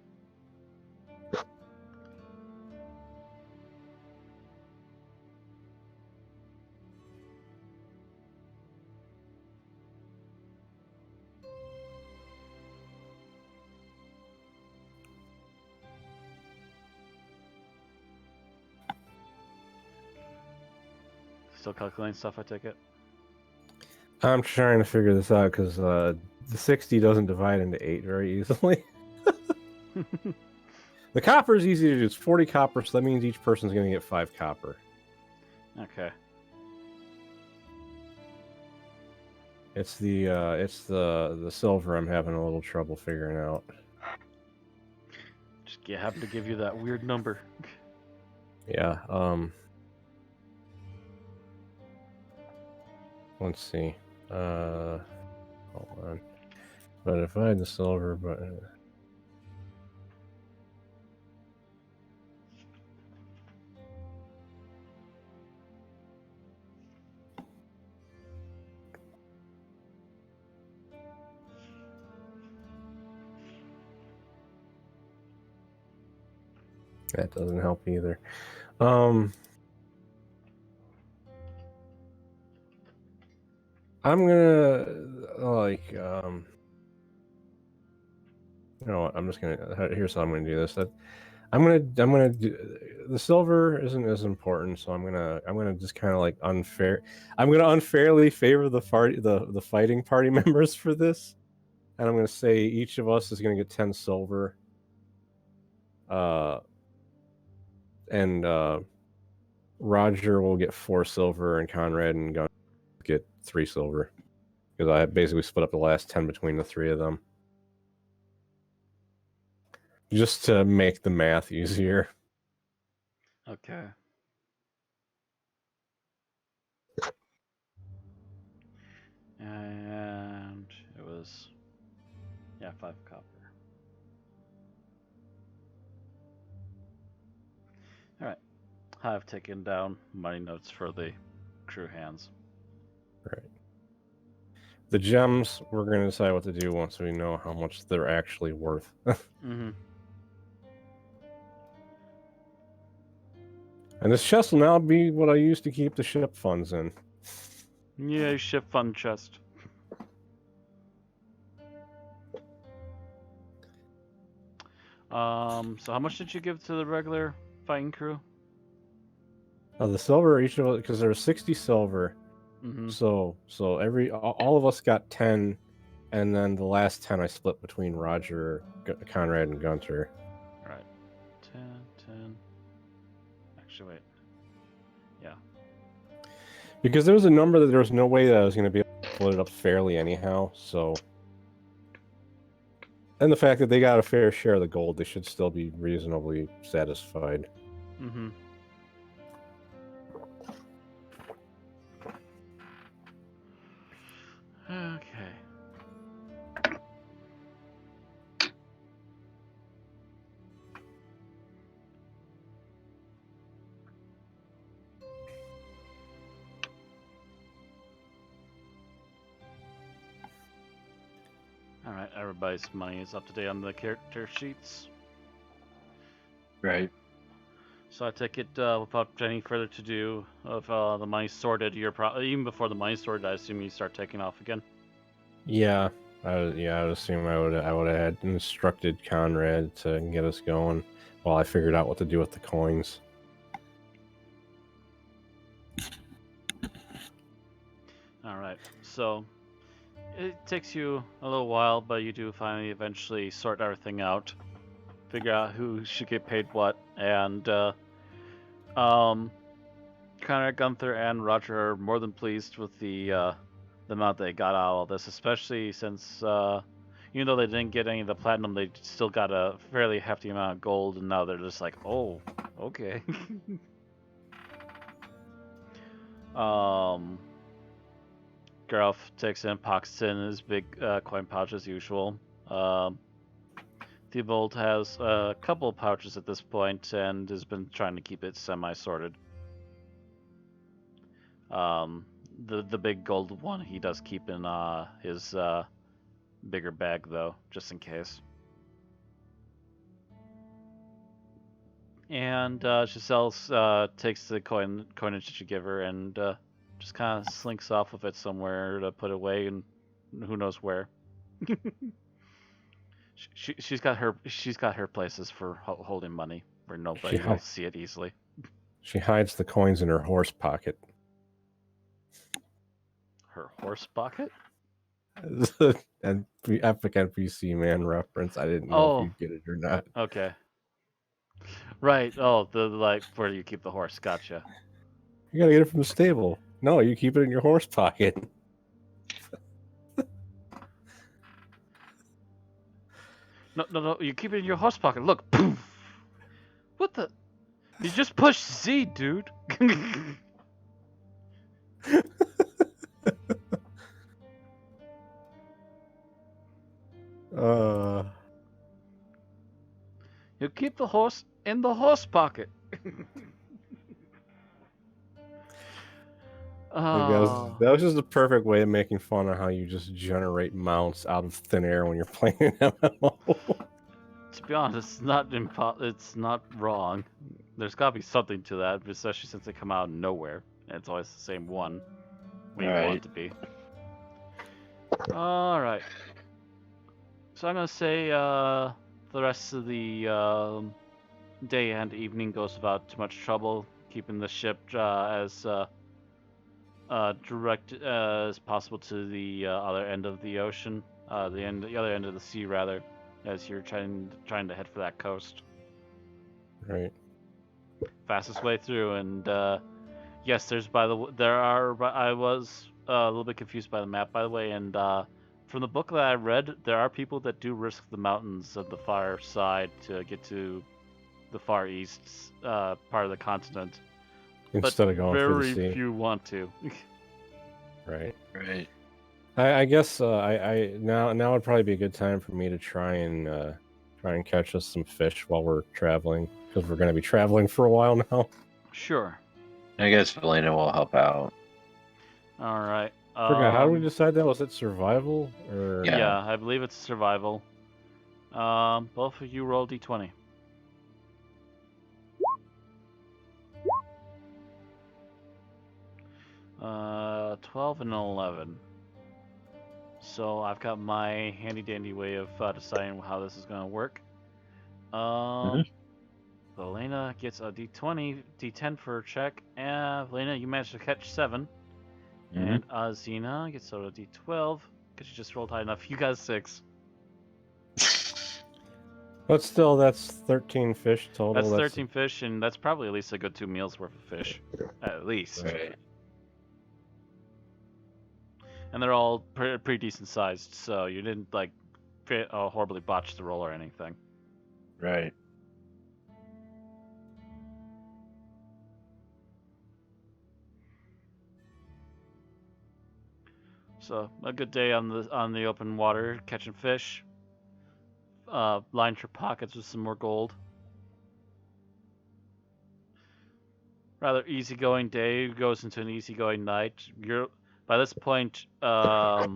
Still calculating stuff, I take it? I'm trying to figure this out because the 60 doesn't divide into 8 very easily. The copper is easy to do. It's 40 copper, so that means each person's going to get 5 copper. Okay. It's the silver I'm having a little trouble figuring out. Just happen to give you that weird number. Yeah. Let's see. Hold on. But if I had the silver, but that doesn't help either. I'm gonna you know what? I'm just gonna. Here's how I'm gonna do this. I'm gonna do the silver isn't as important, so I'm gonna just kind of like unfair. I'm gonna unfairly favor the fighting party members for this, and I'm gonna say each of us is gonna get 10 silver. And Roger will get 4 silver, and Conrad and Gun get 3 silver because I basically split up the last 10 between the 3 of them. Just to make the math easier. Okay. And it was, 5 copper. Alright. I've taken down money notes for the crew hands. Right. The gems, we're going to decide what to do once we know how much they're actually worth. Mm-hmm. And this chest will now be what I use to keep the ship funds in. Yay, ship fund chest. So how much did you give to the regular fighting crew? The silver, each of us, because there's 60 silver. Mm-hmm. So all of us got 10, and then the last 10 I split between Roger, Conrad, and Gunter. Alright. 10. Actually, wait. Yeah. Because there was a number that there was no way that I was going to be able to split it up fairly anyhow, so... And the fact that they got a fair share of the gold, they should still be reasonably satisfied. Mm-hmm. Okay. Alright, everybody's money is up to date on the character sheets. Right. So I take it without any further to do of the money sorted. Even before the money sorted, I assume you start taking off again. Yeah, I would assume I would have instructed Conrad to get us going while I figured out what to do with the coins. All right. So it takes you a little while, but you do finally eventually sort everything out, figure out who should get paid what, and Conrad, Gunther, and Roger are more than pleased with the amount they got out of all this, especially since even though they didn't get any of the platinum, they still got a fairly hefty amount of gold, and now they're just like, oh, okay. Garth takes in, pockets in his big coin pouch as usual. Theobald has a couple of pouches at this point and has been trying to keep it semi-sorted. The big gold one he does keep in his bigger bag though, just in case. And Giselle takes the coinage that you give her and just kind of slinks off with it somewhere to put away, and who knows where. She's got her places for holding money where nobody will see it easily. She hides the coins in her horse pocket. Her horse pocket? And epic NPC man reference. I didn't know if you'd get it or not. Okay. Right. Oh, the where do you keep the horse? Gotcha. You gotta get it from the stable. No, you keep it in your horse pocket. No, you keep it in your horse pocket. Look, poof. What the? You just pushed Z, dude. You keep the horse in the horse pocket. That was just the perfect way of making fun of how you just generate mounts out of thin air when you're playing an MMO. To be honest, it's not wrong. There's gotta be something to that, especially since they come out of nowhere. And it's always the same one when you want it to be. Alright. So I'm gonna say the rest of the day and evening goes without too much trouble, keeping the ship as direct as possible to the other end of the ocean, the other end of the sea rather, as you're trying to head for that coast. Right. Fastest way through, and yes, I was a little bit confused by the map, by the way, and from the book that I read, there are people that do risk the mountains of the far side to get to the far east part of the continent. Instead of going through the sea. Very few want to. Right. Right. I guess now would probably be a good time for me to try and catch us some fish while we're traveling, because we're going to be traveling for a while now. Sure. I guess Valena will help out. All right. Forgot, how do we decide that? Was it survival or? Yeah, I believe it's survival. Both of you roll d20. Uh, 12 and 11. So I've got my handy dandy way of deciding how this is going to work. Valena gets a d10 for a check, and Valena, you managed to catch 7. And Azina gets a d12 because you just rolled high enough. You got 6. But still, that's 13 fish total. That's 13 fish, and that's probably at least a good 2 meals worth of fish, at least. Right. And they're all pretty decent sized, so you didn't horribly botch the roll or anything. Right. So a good day on the open water, catching fish. Lined your pockets with some more gold. Rather easygoing day goes into an easygoing night. By this point, I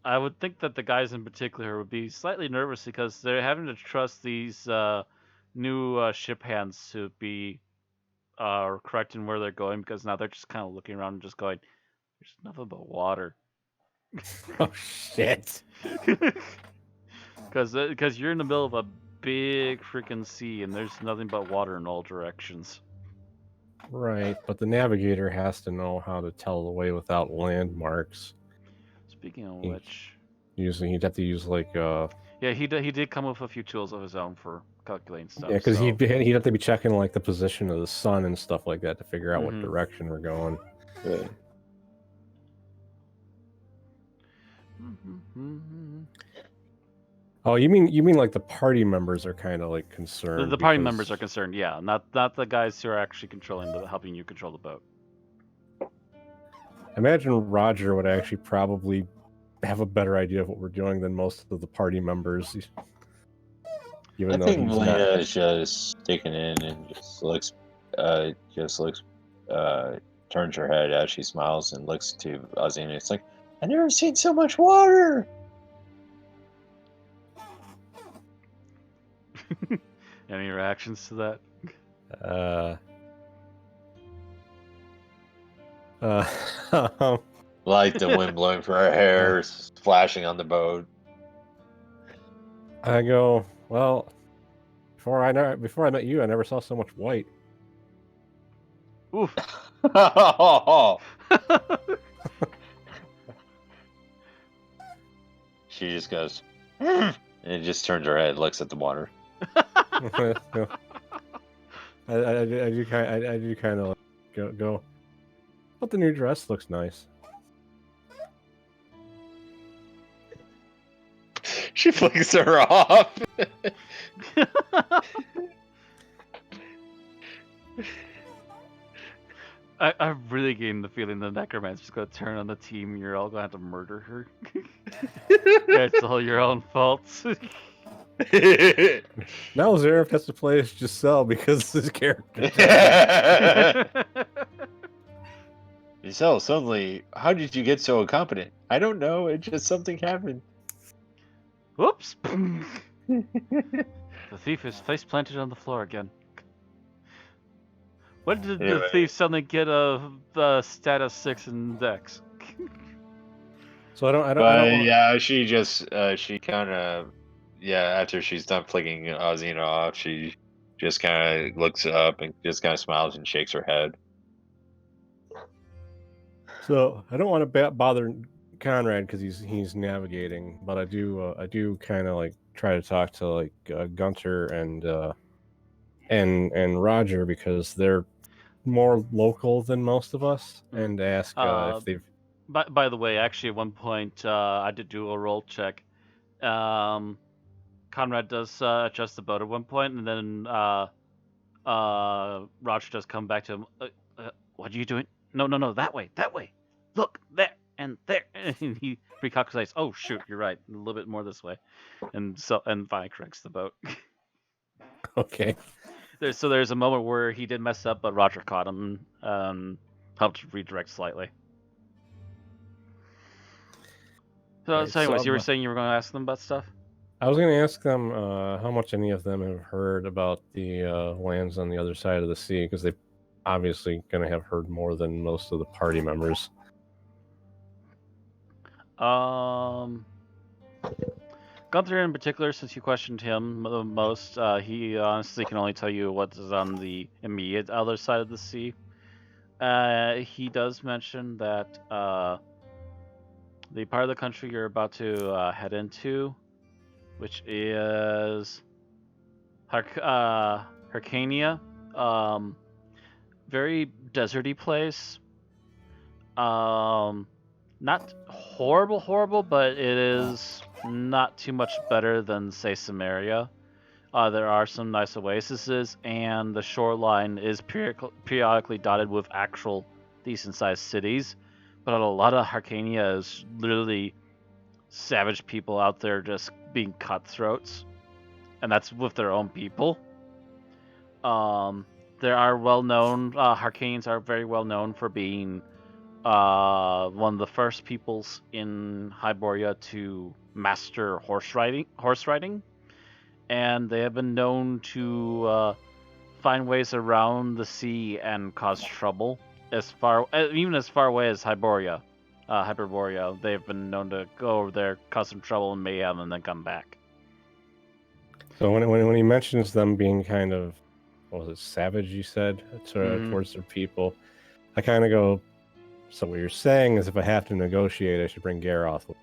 would think that the guys in particular would be slightly nervous because they're having to trust these new ship hands to be correcting where they're going, because now they're just kind of looking around and just going, "There's nothing but water." Oh shit! Because you're in the middle of a big freaking sea and there's nothing but water in all directions. Right, but the navigator has to know how to tell the way without landmarks. Speaking of He- which, Usually, he'd have to use like yeah, he did come with a few tools of his own for calculating stuff. yeah, because so. he'd have to be checking like the position of the sun and stuff like that to figure out what Mhm. direction we're going. Right. Oh, you mean like the party members are kind of like concerned? The party because- members are concerned, yeah, not the guys who are actually helping you control the boat. I imagine Roger would actually probably have a better idea of what we're doing than most of the party members. Even I though think he's Melina not. is just taken in and just looks, turns her head as she smiles and looks to Ozzy, and it's like, I've never seen so much water. Any reactions to that? Like the wind blowing through her hair, splashing on the boat. I go, well, before I met you, I never saw so much white. Oof. She just goes, and just turns her head, looks at the water. I do kind of go. But the new dress looks nice. She flicks her off. I'm really getting the feeling the Necromancer's gonna turn on the team and you're all gonna have to murder her. It's all your own faults. Now Zareth has to play as Giselle because his character. So suddenly, how did you get so incompetent? I don't know. It just something happened. Whoops! The thief is face planted on the floor again. When did the Anyway. thief suddenly get a status 6 in Dex? So I don't But want- yeah, she just she kind of after she's done flicking Ozina off, she just kind of looks up and just kind of smiles and shakes her head. So I don't want to bother Conrad because he's navigating, but I do kind of like try to talk to like Gunter and Roger because they're more local than most of us, and ask if they've. By the way, actually, at one point I did do a roll check. Conrad does adjust the boat at one point, and then Roger does come back to him. What are you doing? No, that way. Look, there and there. And he recalculates. Oh shoot, you're right. A little bit more this way, and finally corrects the boat. Okay. There's a moment where he did mess up, but Roger caught him, helped redirect slightly. So, Right, so anyways, so you were I'm- saying you were going to ask them about stuff? I was going to ask them how much any of them have heard about the lands on the other side of the sea, because they obviously going to have heard more than most of the party members. Gunther in particular, since you questioned him the most, he honestly can only tell you what is on the immediate other side of the sea. He does mention that the part of the country you're about to head into, which is Hyrcania, very deserty place. Not horrible, but it is not too much better than, say, Samaria. There are some nice oases, and the shoreline is periodically dotted with actual decent-sized cities. But a lot of Hyrcania is literally savage people out there just being cutthroats, and that's with their own people. There are well-known Hyrcanians are very well known for being one of the first peoples in Hyboria to master horse riding, and they have been known to find ways around the sea and cause trouble. Even as far away as Hyperborea, they've been known to go over there, cause some trouble and mayhem, and then come back. So when he mentions them being kind of, what was it, savage? You said Mhm. towards their people, I kind of go. So what you're saying is, if I have to negotiate, I should bring Garroth.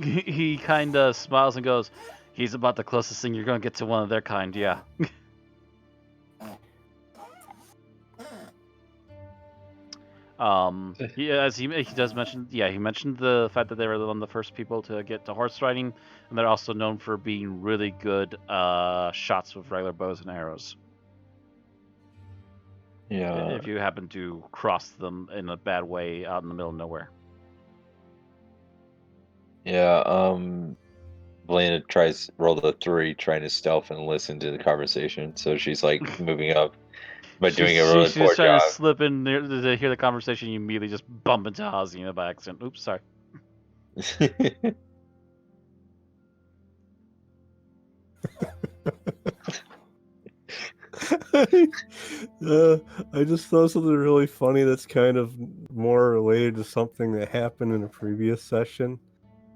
He kind of smiles and goes, "He's about the closest thing you're going to get to one of their kind, yeah." As he does mention, yeah, he mentioned the fact that they were one of the first people to get to horse riding, and they're also known for being really good shots with regular bows and arrows. Yeah. If you happen to cross them in a bad way out in the middle of nowhere. Yeah. Valena roll the 3, trying to stealth and listen to the conversation. So she's like moving up, but doing a really She's poor trying to job. slip in there to hear the conversation. You immediately just bump into Hazina by accident. Oops, sorry. I just thought something really funny that's kind of more related to something that happened in a previous session.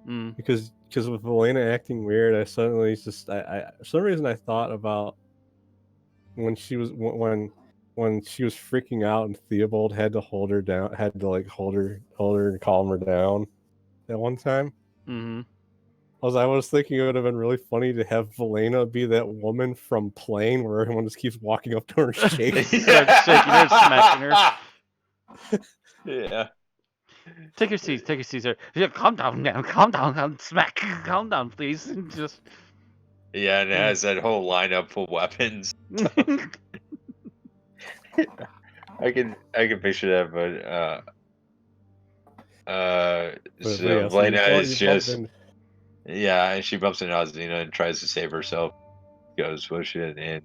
Mm. Because with Elena acting weird, I suddenly just I for some reason I thought about when she was when she was freaking out and Theobald had to hold her down, had to like hold her and calm her down at one time. Mm-hmm. I was thinking it would have been really funny to have Valena be that woman from Plane where everyone just keeps walking up to her and shaking. Start shaking her, smacking her. Yeah. Take your seats, sir. Yeah, calm down, smack, calm down, please. Just. Yeah, and it has that whole lineup full weapons. I can picture that, But so yeah, so Valena is you bump just in. yeah, and she bumps into Azina and tries to save herself. Goes push it in.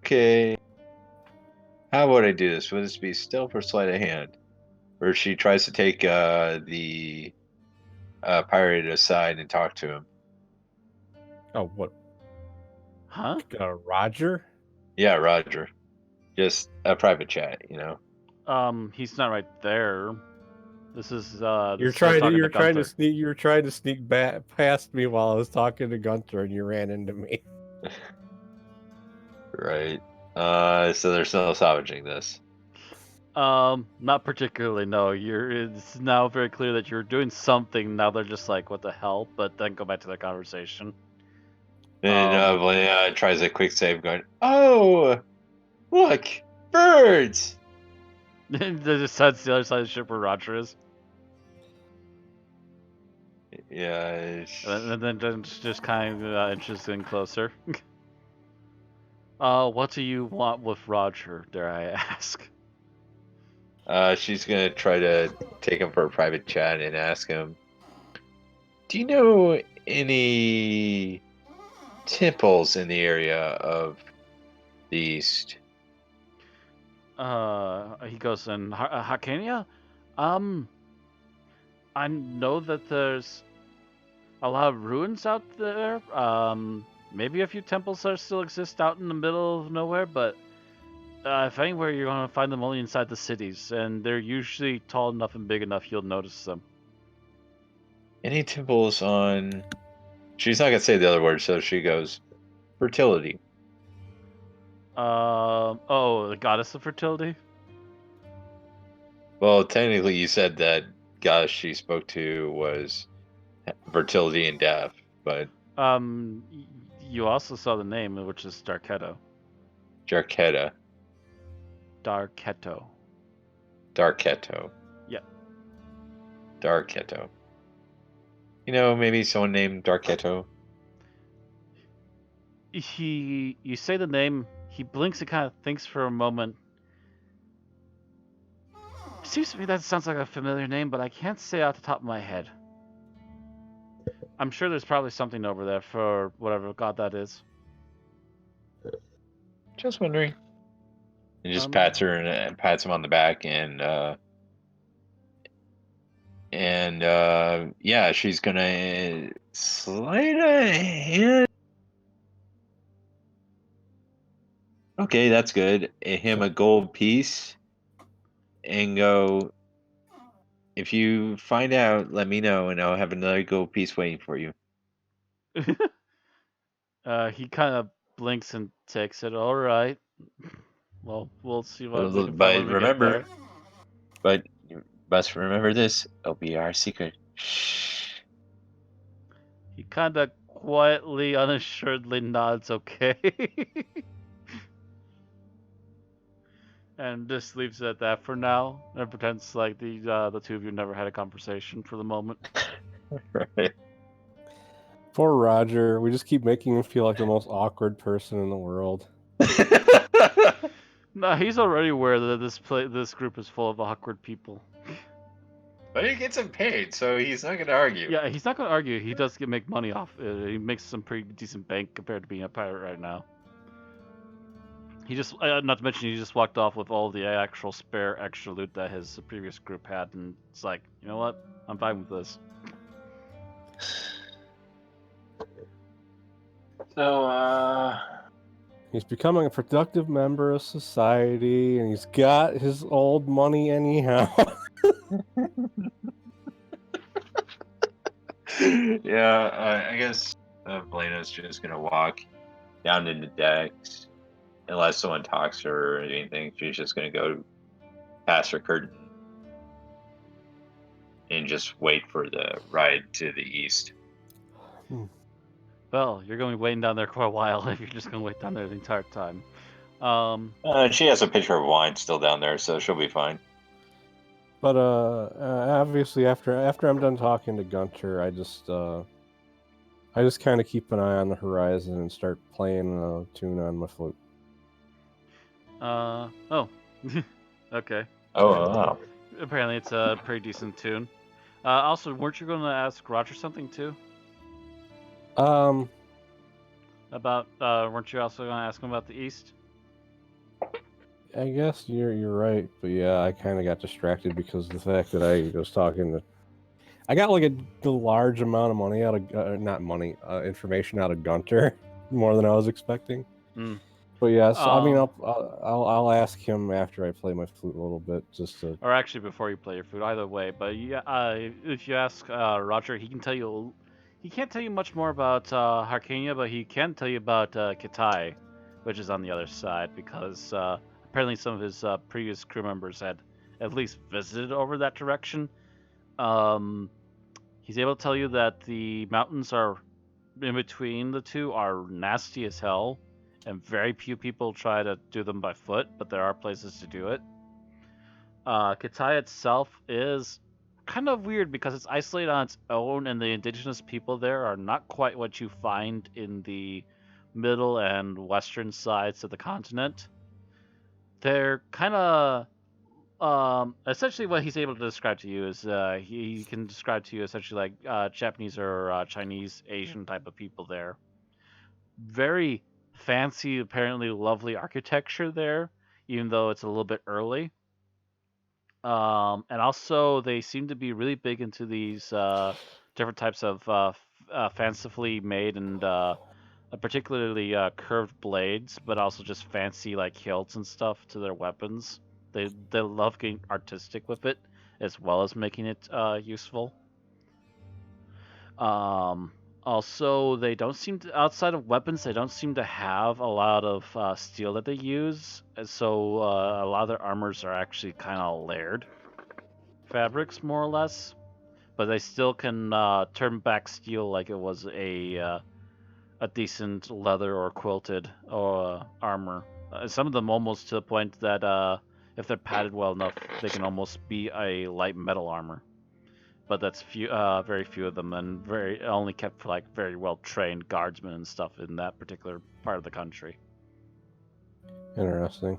Okay. How would I do this? Would this be stealth or sleight of hand? Where she tries to take the pirate aside and talk to him. Oh, what? Huh? Roger? Yeah, Roger. Just a private chat, you know. He's not right there. This is You're this is us trying to talking to Gunther. you were trying to sneak back past me while I was talking to Gunther, and you ran into me. Right. So there's no salvaging this. Not particularly. No, it's now very clear that you're doing something. Now they're just like, what the hell? But then go back to their conversation. Then Valena tries a quick save, going, "Oh, look, birds!" They just heads to the other side of the ship where Roger is. Yeah. And then just kind of inches in closer. What do you want with Roger, dare I ask? She's gonna try to take him for a private chat and ask him, "Do you know any temples in the area of the east?" He goes in Hakania? I know that there's a lot of ruins out there. Maybe a few temples that still exist out in the middle of nowhere, but if anywhere, you're gonna find them only inside the cities, and they're usually tall enough and big enough you'll notice them. Any temples on? She's not gonna say the other word, so she goes, "Fertility." Oh, the goddess of fertility. Well, technically, you said that goddess she spoke to was fertility and death, but You also saw the name, which is Darketo. Jarketa, Darketo. Darketo, Yeah. Darketo. You know, maybe someone named Darketo. You say the name, he blinks and kind of thinks for a moment. Seems to me that sounds like a familiar name, but I can't say off the top of my head. I'm sure there's probably something over there for whatever god that is. Just wondering. And just pats her and pats him on the back, and And yeah, she's gonna slide a hand. Okay, that's good. Him a gold piece and go. If you find out, let me know, and I'll have another gold piece waiting for you. He kind of blinks and takes it. All right. Well, we'll see what we can find But when we get remember, there. but you must remember this. It'll be our secret. Shh. He kind of quietly, unassuredly nods, okay, and just leaves it at that for now, and pretends like the two of you never had a conversation for the moment. Right. Poor Roger. We just keep making him feel like the most awkward person in the world. No, he's already aware that this group is full of awkward people. But he gets him paid, so he's not gonna argue. Yeah, he's not gonna argue. He does make money off it. He makes some pretty decent bank compared to being a pirate right now. He just, not to mention, he just walked off with all the actual spare extra loot that his previous group had, and it's like, you know what? I'm fine with this. So, He's becoming a productive member of society, and he's got his old money anyhow. yeah, I guess Belena's just gonna walk down to the decks, unless someone talks to her or anything. She's just gonna go past her curtain and just wait for the ride to the east. Well, you're going to be waiting down there for a while if you're just going to wait down there the entire time. She has a pitcher of wine still down there, so she'll be fine. But obviously, after I'm done talking to Gunter, I just kind of keep an eye on the horizon and start playing a tune on my flute. Oh. Okay. Oh, wow. Apparently it's a pretty decent tune. Also, weren't you going to ask Roger something too? About, weren't you also going to ask him about the East? I guess you're right, but yeah, I kind of got distracted because of the fact that I was talking to. I got like a large amount of money out of information out of Gunter, more than I was expecting. Mm. But yeah, so I mean, I'll ask him after I play my flute a little bit, just to. Or actually, before you play your flute, either way. But yeah, if you ask Roger, he can tell you. He can't tell you much more about Harkania, but he can tell you about Kitai, which is on the other side, because apparently some of his previous crew members had at least visited over that direction. He's able to tell you that the mountains are in between the two are nasty as hell, and very few people try to do them by foot, but there are places to do it. Kitai itself is kind of weird because it's isolated on its own, and the indigenous people there are not quite what you find in the middle and western sides of the continent. They're kind of essentially what he's able to describe to you is he can describe to you essentially like Japanese or Chinese Asian type of people there. Very fancy, apparently lovely architecture there, even though it's a little bit early. And also they seem to be really big into these different types of fancifully made and particularly curved blades, but also just fancy like hilts and stuff to their weapons. They love getting artistic with it, as well as making it useful. Also, they don't seem to, outside of weapons, they don't seem to have a lot of steel that they use. And so a lot of their armors are actually kind of layered fabrics, more or less. But they still can turn back steel like it was a decent leather or quilted armor. Some of them almost to the point that if they're padded well enough, they can almost be a light metal armor. But that's very few of them, and very only kept for like very well trained guardsmen and stuff in that particular part of the country. Interesting.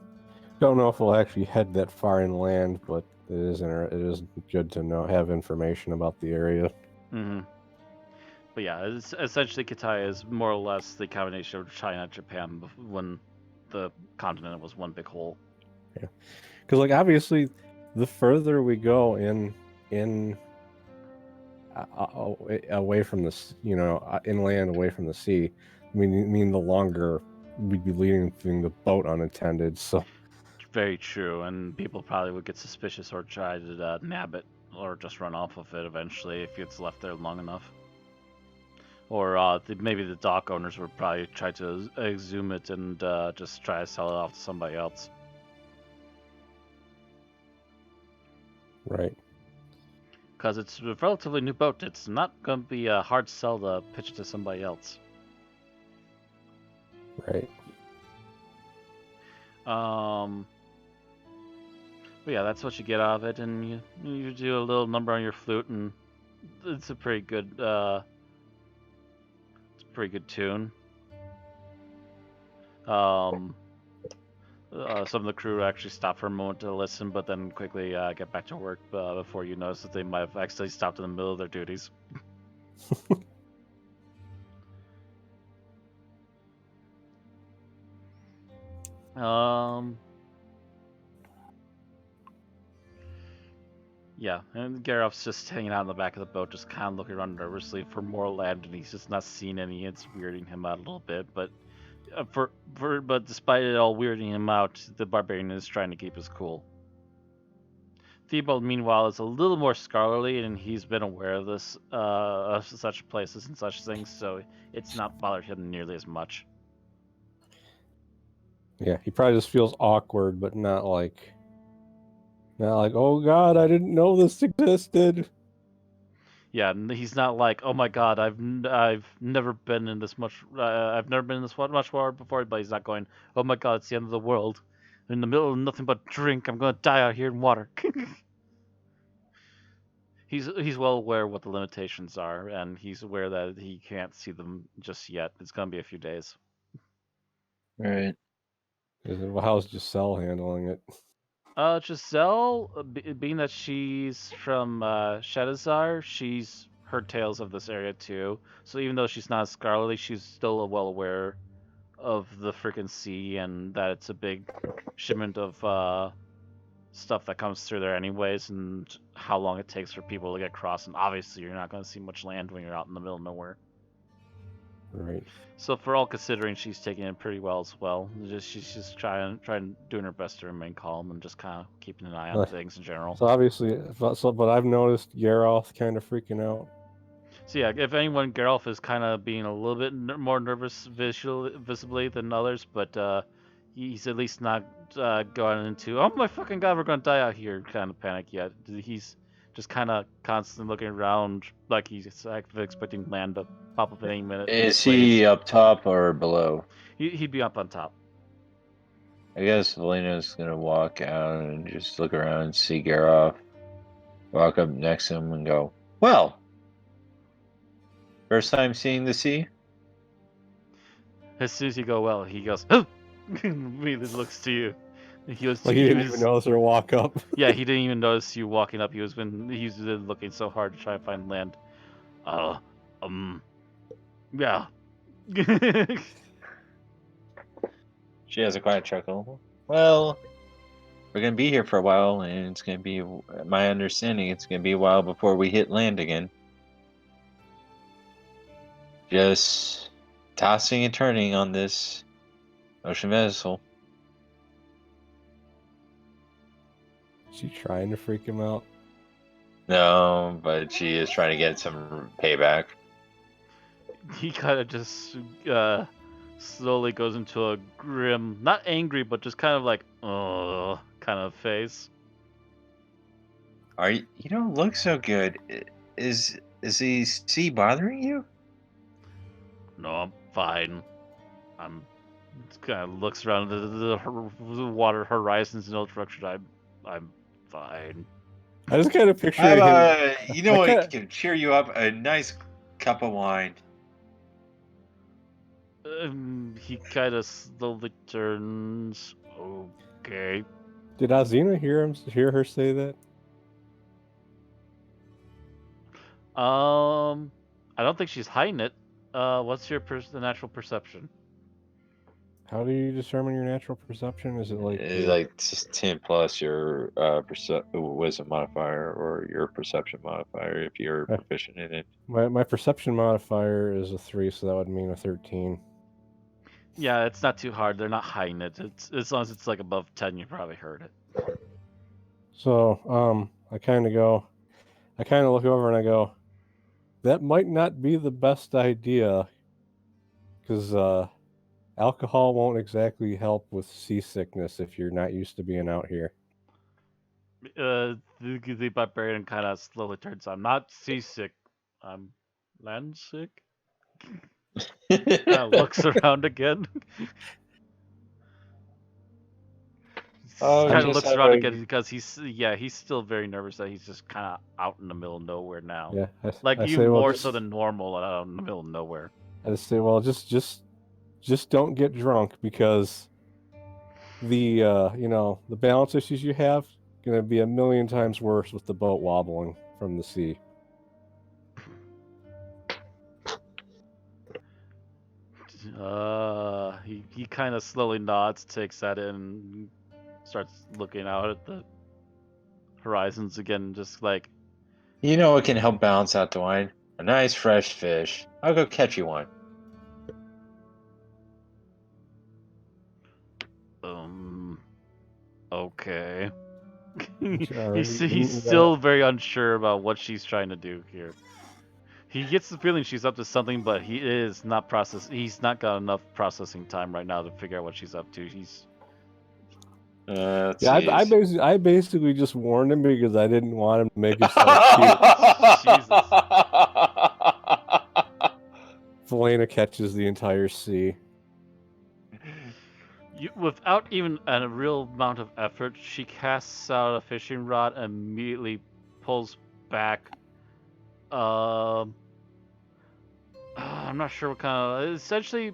Don't know if we'll actually head that far inland, but it is good to have information about the area. Mm-hmm. But yeah, it's, essentially Kitai is more or less the combination of China and Japan when the continent was one big whole. Yeah, because like obviously, the further we go in away from inland, away from the sea. I mean, the longer we'd be leaving the boat unattended. So Very true, and people probably would get suspicious or try to nab it or just run off of it eventually if it's left there long enough. Or maybe the dock owners would probably try to exhume it and just try to sell it off to somebody else. right. Because it's a relatively new boat, it's not going to be a hard sell to pitch it to somebody else. Right. But yeah, that's what you get out of it, and you do a little number on your flute, and it's a pretty good tune. Some of the crew actually stop for a moment to listen, but then quickly get back to work before you notice that they might have actually stopped in the middle of their duties. Yeah, and Gareth's just hanging out in the back of the boat, just kind of looking around nervously for more land, and he's just not seeing any. It's weirding him out a little bit, but but despite it all weirding him out, the barbarian is trying to keep his cool. Theobald, meanwhile, is a little more scholarly, and he's been aware of this, of such places and such things, so it's not bothered him nearly as much. Yeah, he probably just feels awkward, but not like, oh God, I didn't know this existed. Yeah, he's not like, oh my God, I've never been in this much, I've never been in this much water before. But he's not going, oh my God, it's the end of the world, in the middle of nothing but drink. I'm gonna die out here in water. He's well aware what the limitations are, and he's aware that he can't see them just yet. It's gonna be a few days. Right. Well, how's Giselle handling it? Giselle, being that she's from Shadazar, she's heard tales of this area too. So even though she's not scholarly, she's still well aware of the freaking sea and that it's a big shipment of stuff that comes through there anyways, and how long it takes for people to get across. And obviously, you're not going to see much land when you're out in the middle of nowhere. Right. So for all considering, she's taking it pretty well as well. She's just trying doing her best to remain calm and just kind of keeping an eye on things in general. So obviously, but I've noticed Geralth kind of freaking out. So yeah, if anyone, Geralt is kind of being a little bit more nervous visibly than others, but he's at least not going into, oh my fucking God, we're gonna die out here kind of panic yet. He's just kind of constantly looking around like he's expecting land to pop up at any minute. Is he up top or below? He'd be up on top. I guess Valina's gonna walk out and just look around and see Geralt. Walk up next to him and go, well, first time seeing the sea? As soon as you go, well, he goes, oh! Immediately looks to you. He was, Like he didn't even notice her walk up. Yeah, he didn't even notice you walking up. He's been looking so hard to try to find land. Yeah. She has a quiet chuckle. Well, we're gonna be here for a while, and it's gonna be, my understanding, it's gonna be a while before we hit land again. Just tossing and turning on this ocean vessel. Is she trying to freak him out? No, but she is trying to get some payback. He kind of just slowly goes into a grim, not angry, but just kind of like, kind of face. You don't look so good. Is the sea bothering you? No, I'm fine. Kind of looks around the water horizons and all directions. I'm fine. I just kind of picture How him. about, you know what can cheer you up? A nice cup of wine. He kind of slowly turns. Okay. Did Azina hear her say that? I don't think she's hiding it. What's your natural perception? How do you determine your natural perception? Is it like It's your... like just 10 plus your wisdom modifier or your perception modifier if you're Uh, proficient in it. my perception modifier is a 3, so that would mean a 13. Yeah, it's not too hard. They're not hiding it. It's as long as it's like above 10, you probably heard it. So I kind of look over and I go, that might not be the best idea, because alcohol won't exactly help with seasickness if you're not used to being out here. The barbarian kind of slowly turns. I'm not seasick. I'm land sick. Kind of looks around again. Oh, Kind of just looks have around a- again because he's still very nervous that he's just kind of out in the middle of nowhere now. Yeah, Like I even say, well, more just, so than normal out in the middle of nowhere. I just say, well, just don't get drunk, because the the balance issues you have gonna be a million times worse with the boat wobbling from the sea. He kind of slowly nods, takes that in, and starts looking out at the horizons again, just like, You know what can help balance out the wine? A nice fresh fish. I'll go catch you one. okay. Sure, He's still very unsure about what she's trying to do here. He gets the feeling she's up to something, but he's not got enough processing time right now to figure out what she's up to. He's Let's Yeah, see. I basically just warned him because I didn't want him to make himself cute. Jesus. Felena catches the entire sea. Without even a real amount of effort, she casts out a fishing rod and immediately pulls back. I'm not sure what kind of. Essentially,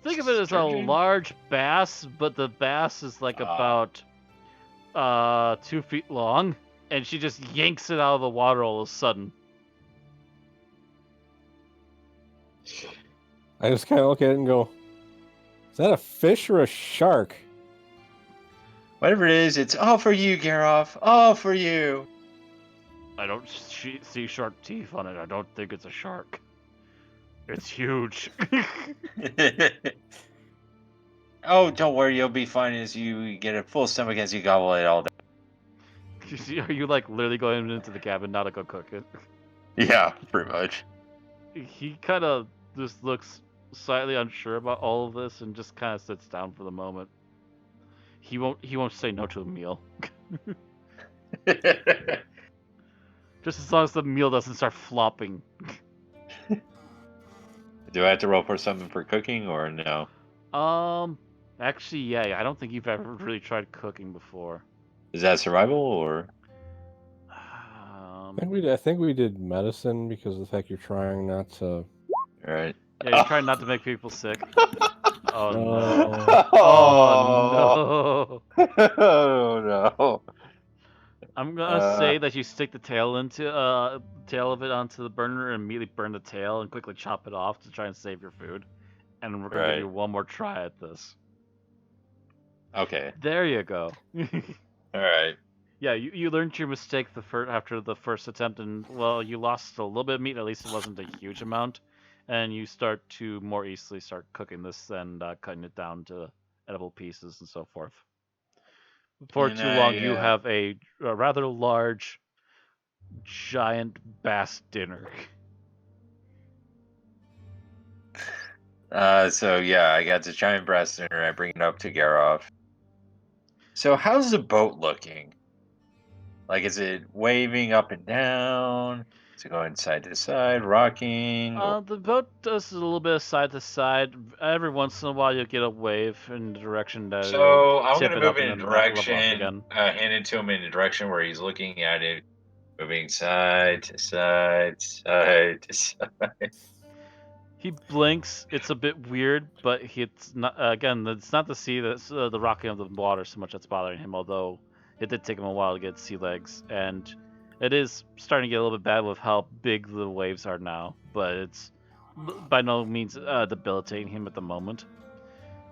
think of it as a Sturgeon? large bass, but the bass is like about 2 feet long, and she just yanks it out of the water all of a sudden. I just kind of look at it and go, is that a fish or a shark? Whatever it is, it's all for you, Garoff. All for you. I don't see sharp teeth on it. I don't think it's a shark. It's huge. Oh, don't worry, you'll be fine as you get a full stomach as you gobble it all down. Are you like literally going into the cabin now to go cook it? Yeah, pretty much. He kind of just looks slightly unsure about all of this and just kind of sits down for the moment. He won't say no to a meal. Just as long as the meal doesn't start flopping. Do I have to roll for something for cooking or no? Actually, yeah, I don't think you've ever really tried cooking before. Is that survival or? I think we did medicine because of the fact you're trying not to. All right. Yeah, you're trying not to make people sick. Oh no. Oh. Oh no. Oh no. I'm gonna say that you stick the tail tail of it onto the burner and immediately burn the tail and quickly chop it off to try and save your food. And we're gonna give Right. you one more try at this. Okay. There you go. All right. Yeah, you learned your mistake after the first attempt, and well, you lost a little bit of meat. At least it wasn't a huge amount, and you start to more easily start cooking this and cutting it down to edible pieces and so forth. Before And too long, I, you have a rather large, giant bass dinner. So yeah, I got the giant brass dinner. I bring it up to Garoff. So how's the boat looking? Like, is it waving up and down? Is it going side to side, rocking? The boat does a little bit of side to side. Every once in a while, you'll get a wave in the direction that it'll So I'm tip gonna it move up in and a then level off direction, again. hand it to him in a direction where he's looking at it, moving side to side, side to side. He blinks. It's a bit weird, but it's not. Again, it's not the sea that's the rocking of the water so much that's bothering him. Although it did take him a while to get sea legs, and it is starting to get a little bit bad with how big the waves are now. But it's by no means debilitating him at the moment.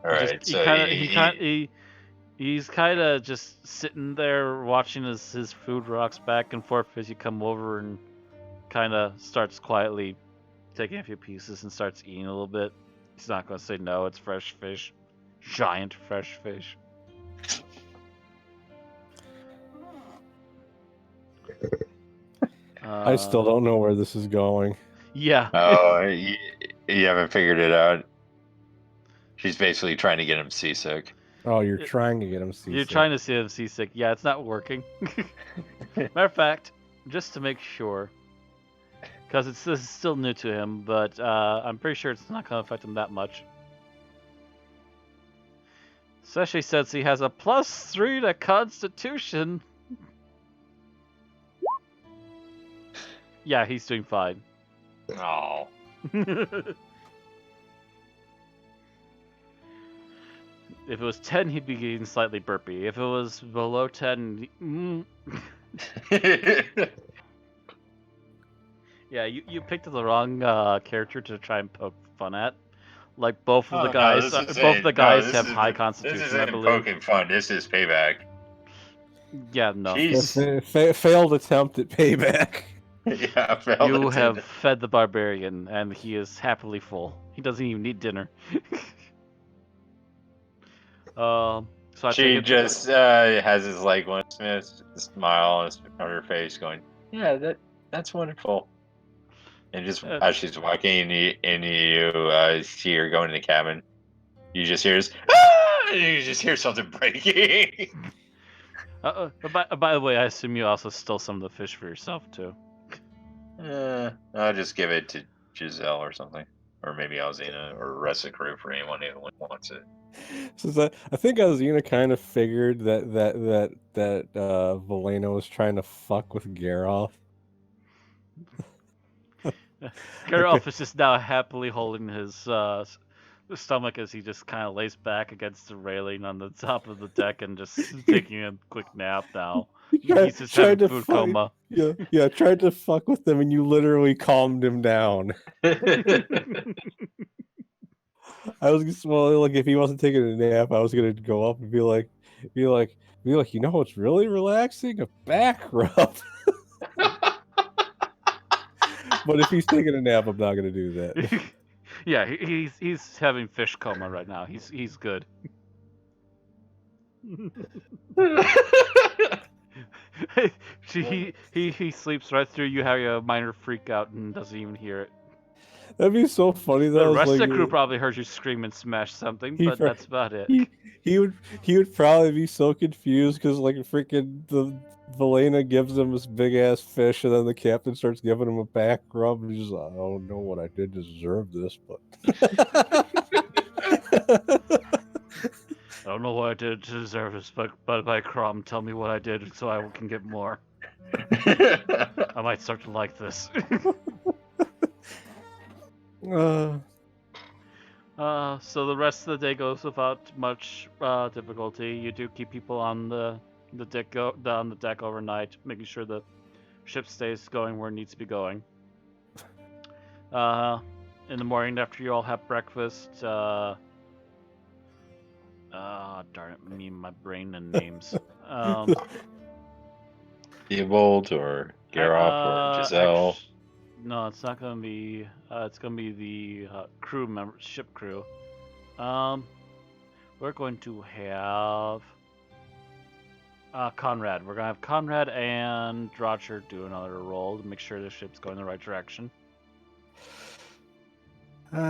All right, so He's kind of just sitting there watching as his food rocks back and forth as you come over and kind of starts quietly taking a few pieces and starts eating a little bit. He's not going to say no, it's fresh fish. Giant fresh fish. I still don't know where this is going. Yeah. Oh, you haven't figured it out. She's basically trying to get him seasick. Oh, you're trying to get him seasick. You're trying to see him seasick. Yeah, it's not working. Matter of fact, just to make sure, because this is still new to him, but I'm pretty sure it's not going to affect him that much. Especially since he has a +3 to Constitution. Yeah, he's doing fine. Oh. If it was 10, he'd be getting slightly burpy. If it was below 10, yeah, you picked the wrong character to try and poke fun at. Like both of the guys, have high constitution. This I isn't believe. poking fun. This is payback. Yeah, no. Jeez. Failed attempt at payback. Yeah, You have fed the barbarian, and he is happily full. He doesn't even need dinner. So I She just has his like one smile on her face, going, "Yeah, that's wonderful." And just as she's walking, and you see her going in the cabin, you just hear this, "Ah!" And you just hear something breaking. By the way, I assume you also stole some of the fish for yourself too. I'll just give it to Giselle or something, or maybe Alzina, or the rest of the crew for anyone who wants it. So I think Alzina kind of figured that Velena was trying to fuck with Geralt. Geralt is just now happily holding his stomach as he just kind of lays back against the railing on the top of the deck and just taking a quick nap now. He's just having food coma. Yeah, tried to fuck with them and you literally calmed him down. I was just, well, like if he wasn't taking a nap, I was gonna go up and be like, you know what's really relaxing? A back rub. But if he's taking a nap, I'm not gonna do that. Yeah, he's having fish coma right now. He's good. he sleeps right through you having a minor freak out and doesn't even hear it. That'd be so funny though. The rest of the crew probably heard you scream and smash something, but that's about it. He would probably be so confused because like freaking the Velena gives him this big ass fish and then the captain starts giving him a back rub and he's just like, I don't know what I did to deserve this, but I don't know what I did to deserve this, but by Crom, tell me what I did so I can get more. I might start to like this. So the rest of the day goes without much difficulty. You do keep people on the deck overnight, making sure the ship stays going where it needs to be going. In the morning, after you all have breakfast, darn it, me and my brain and names. Theobald or Geralt or Giselle. No, it's not gonna be. It's gonna be the ship crew. We're going to have Conrad. We're gonna have Conrad and Roger do another roll to make sure the ship's going in the right direction. Both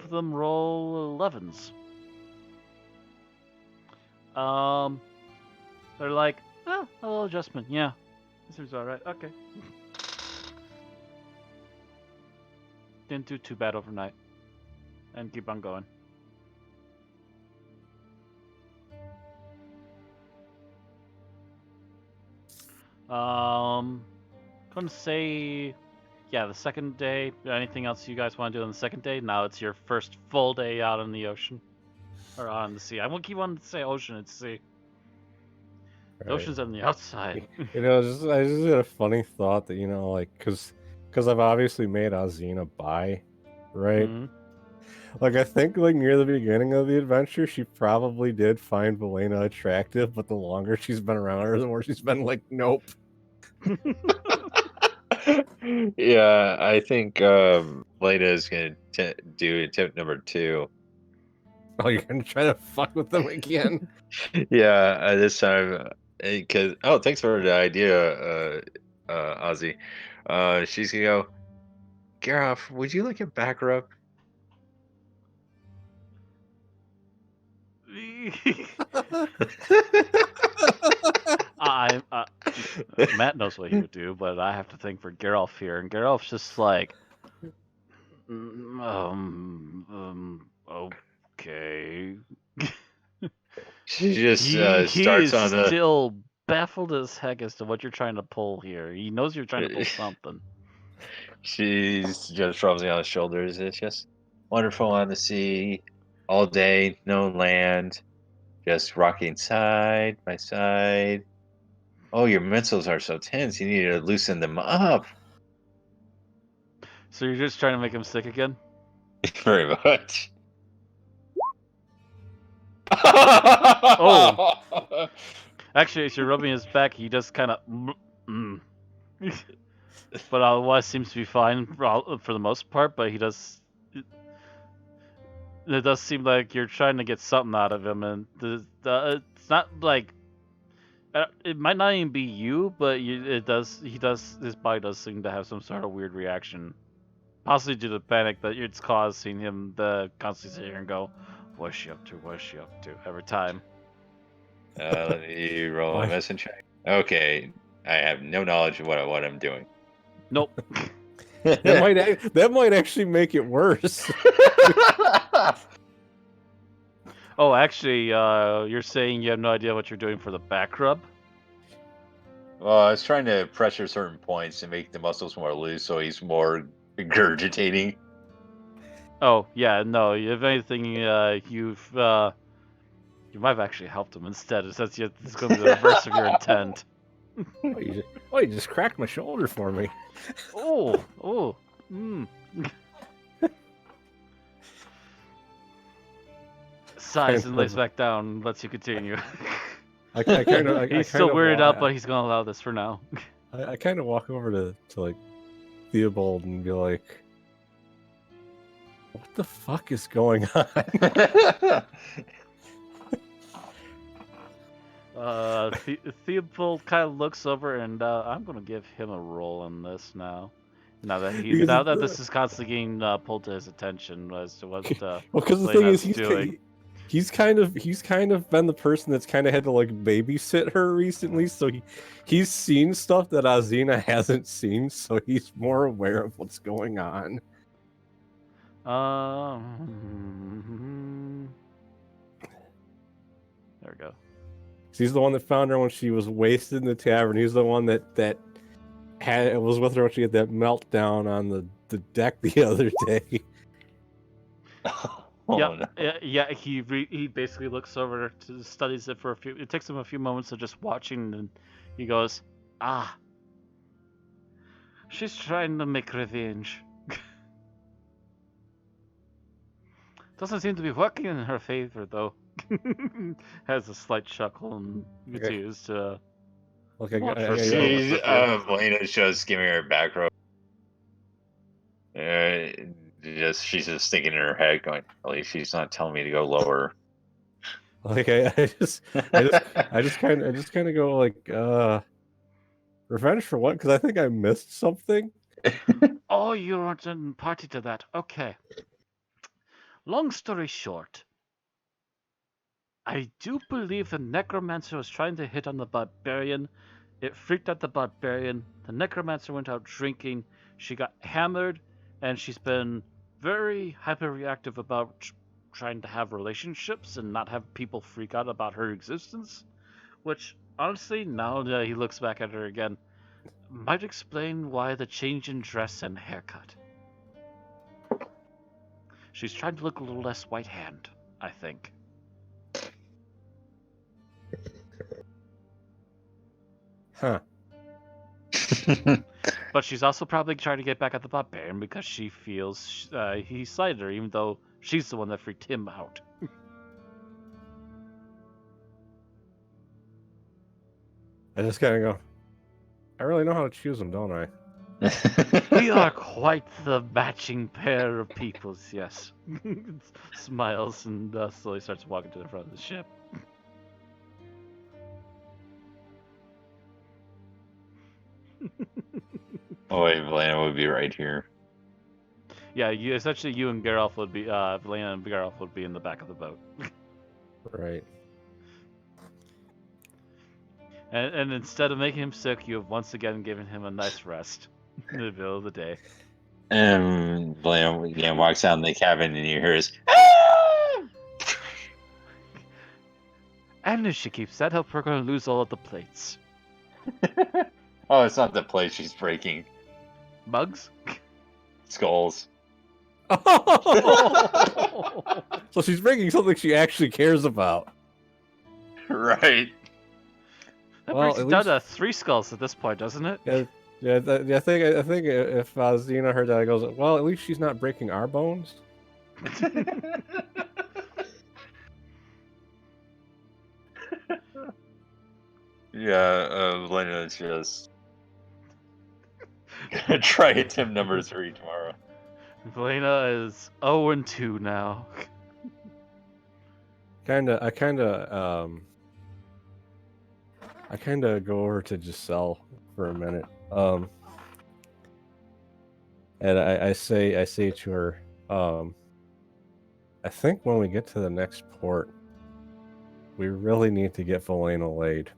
of them roll 11s. They're like, a little adjustment. Yeah, this is all right. Okay. Didn't do too bad overnight. And keep on going. Gonna say, yeah, the second day. Anything else you guys want to do on the second day? Now it's your first full day out in the ocean. Or on the sea. I won't keep wanting to say ocean, it's sea. Right. The ocean's on the outside. You know, I just had a funny thought that, you know, like, because I've obviously made Alzina bi, right? Mm-hmm. Like I think like near the beginning of the adventure, she probably did find Valena attractive, but the longer she's been around her, the more she's been like, nope. Yeah, I think Lena is gonna do attempt number 2. Oh, you're gonna try to fuck with them again? Yeah, this time because thanks for the idea, Ozzy. She's gonna go, Gareth, would you like a back rub? I Matt knows what he would do, but I have to think for Geralf here, and Geralf's just like, okay. She just He starts is on the. still baffled as heck as to what you're trying to pull here. He knows you're trying to pull something. She's just rubs me on the shoulders. It's just wonderful on the sea, all day, no land, just rocking side by side. Oh, your missiles are so tense. You need to loosen them up. So you're just trying to make him sick again? Very much. Oh. Actually, as you're rubbing his back, he just kind of. But otherwise seems to be fine for the most part. But he does. It does seem like you're trying to get something out of him, and it's not like. It might not even be you, but it does. His body does seem to have some sort of weird reaction, possibly due to the panic that it's caused, seeing him constantly sit here and go, "What's she up to? What's she up to?" every time. Let me roll a medicine check. Okay, I have no knowledge of what I'm doing. Nope. That might actually make it worse. Oh, actually, you're saying you have no idea what you're doing for the back rub? Well, I was trying to pressure certain points and make the muscles more loose, so he's more regurgitating. Oh, yeah, no. If anything, you might have actually helped him instead. Since it's going to be the reverse of your intent. You just cracked my shoulder for me. Oh. Sighs and lays back down, lets you continue. He's still weirded out, but he's gonna allow this for now. I kind of walk over to like Theobald and be like, "What the fuck is going on?" Theobald kind of looks over, and I'm gonna give him a roll in this now. Now that this is constantly getting pulled to his attention as to what because the thing is, doing. He's kind of been the person that's kind of had to like babysit her recently, so he's seen stuff that Azina hasn't seen, so he's more aware of what's going on. There we go. He's the one that found her when she was wasted in the tavern. He's the one that was with her when she had that meltdown on the deck the other day. Yeah. He basically looks over to studies it for a few. It takes him a few moments of just watching, and he goes, "Ah, she's trying to make revenge. Doesn't seem to be working in her favor, though." Has a slight chuckle and continues to. Elena's just giving her a back rub. She's just thinking in her head, going, "At least she's not telling me to go lower." Like I just kind of go like, revenge for what? Because I think I missed something. Oh, you weren't party to that. Okay. Long story short, I do believe the Necromancer was trying to hit on the Barbarian. It freaked out the Barbarian. The Necromancer went out drinking. She got hammered, and she's been very hyperreactive about trying to have relationships and not have people freak out about her existence. Which, honestly, now that he looks back at her again, might explain why the change in dress and haircut. She's trying to look a little less white-hand, I think. Huh. But she's also probably trying to get back at the Barbarian because she feels he slighted her, even though She's the one that freaked him out. I just kind of go, I really know how to choose them, don't I? We are quite the matching pair of peoples, yes. Smiles and slowly starts walking to the front of the ship. Oh wait, Valena would be right here. Yeah, essentially you and Geralf would be, Valena and Geralf would be in the back of the boat. Right. And instead of making him sick, you have once again given him a nice rest in the middle of the day. And Valena again walks out in the cabin, and you hear his. And if she keeps that up, we're going to lose all of the plates. Oh, it's not the plate she's breaking. Mugs? Skulls. So she's bringing something she actually cares about. Right. That Well, brings at it down least- to 3 skulls at this point, doesn't it? Yeah, I think if Xena heard that, I goes, well, at least she's not breaking our bones. Yeah, Lena's just gonna try attempt number 3 tomorrow. Valena is 0-2 now. I kind of go over to Giselle for a minute. And I say to her, I think when we get to the next port, we really need to get Valena laid.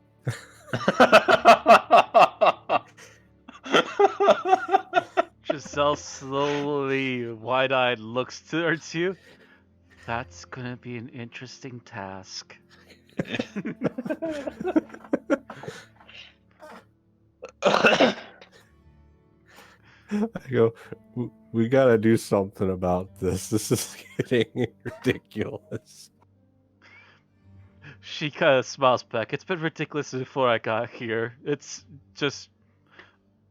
Giselle slowly, wide-eyed looks towards you. That's gonna be an interesting task. I go, we gotta do something about this. This is getting ridiculous. She kind of smiles back. It's been ridiculous before I got here. It's just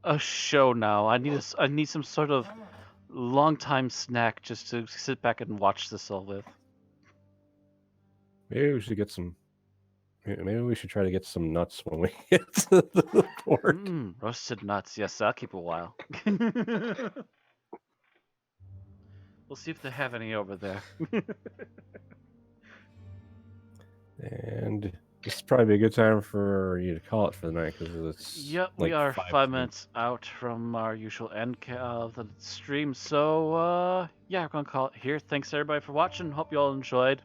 a show now. I need some sort of long time snack just to sit back and watch this all with. Maybe we should get some. Maybe we should try to get some nuts when we get to the port. Roasted nuts. Yes, that'll keep a while. We'll see if they have any over there. And this is probably a good time for you to call it for the night because it's. Yep, like we are 5 minutes. minutes out from our usual end of the stream. So, yeah, we're going to call it here. Thanks, everybody, for watching. Hope you all enjoyed.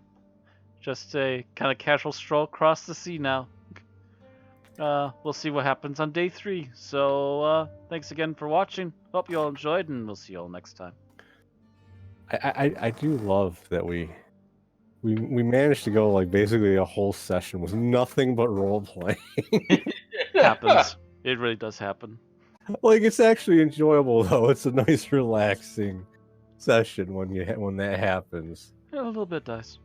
Just a kind of casual stroll across the sea now. We'll see what happens on day 3. So, thanks again for watching. Hope you all enjoyed, and we'll see you all next time. I do love that we managed to go like basically a whole session with nothing but role playing. Happens. It really does happen. Like it's actually enjoyable though. It's a nice relaxing session when that happens. Yeah, a little bit does.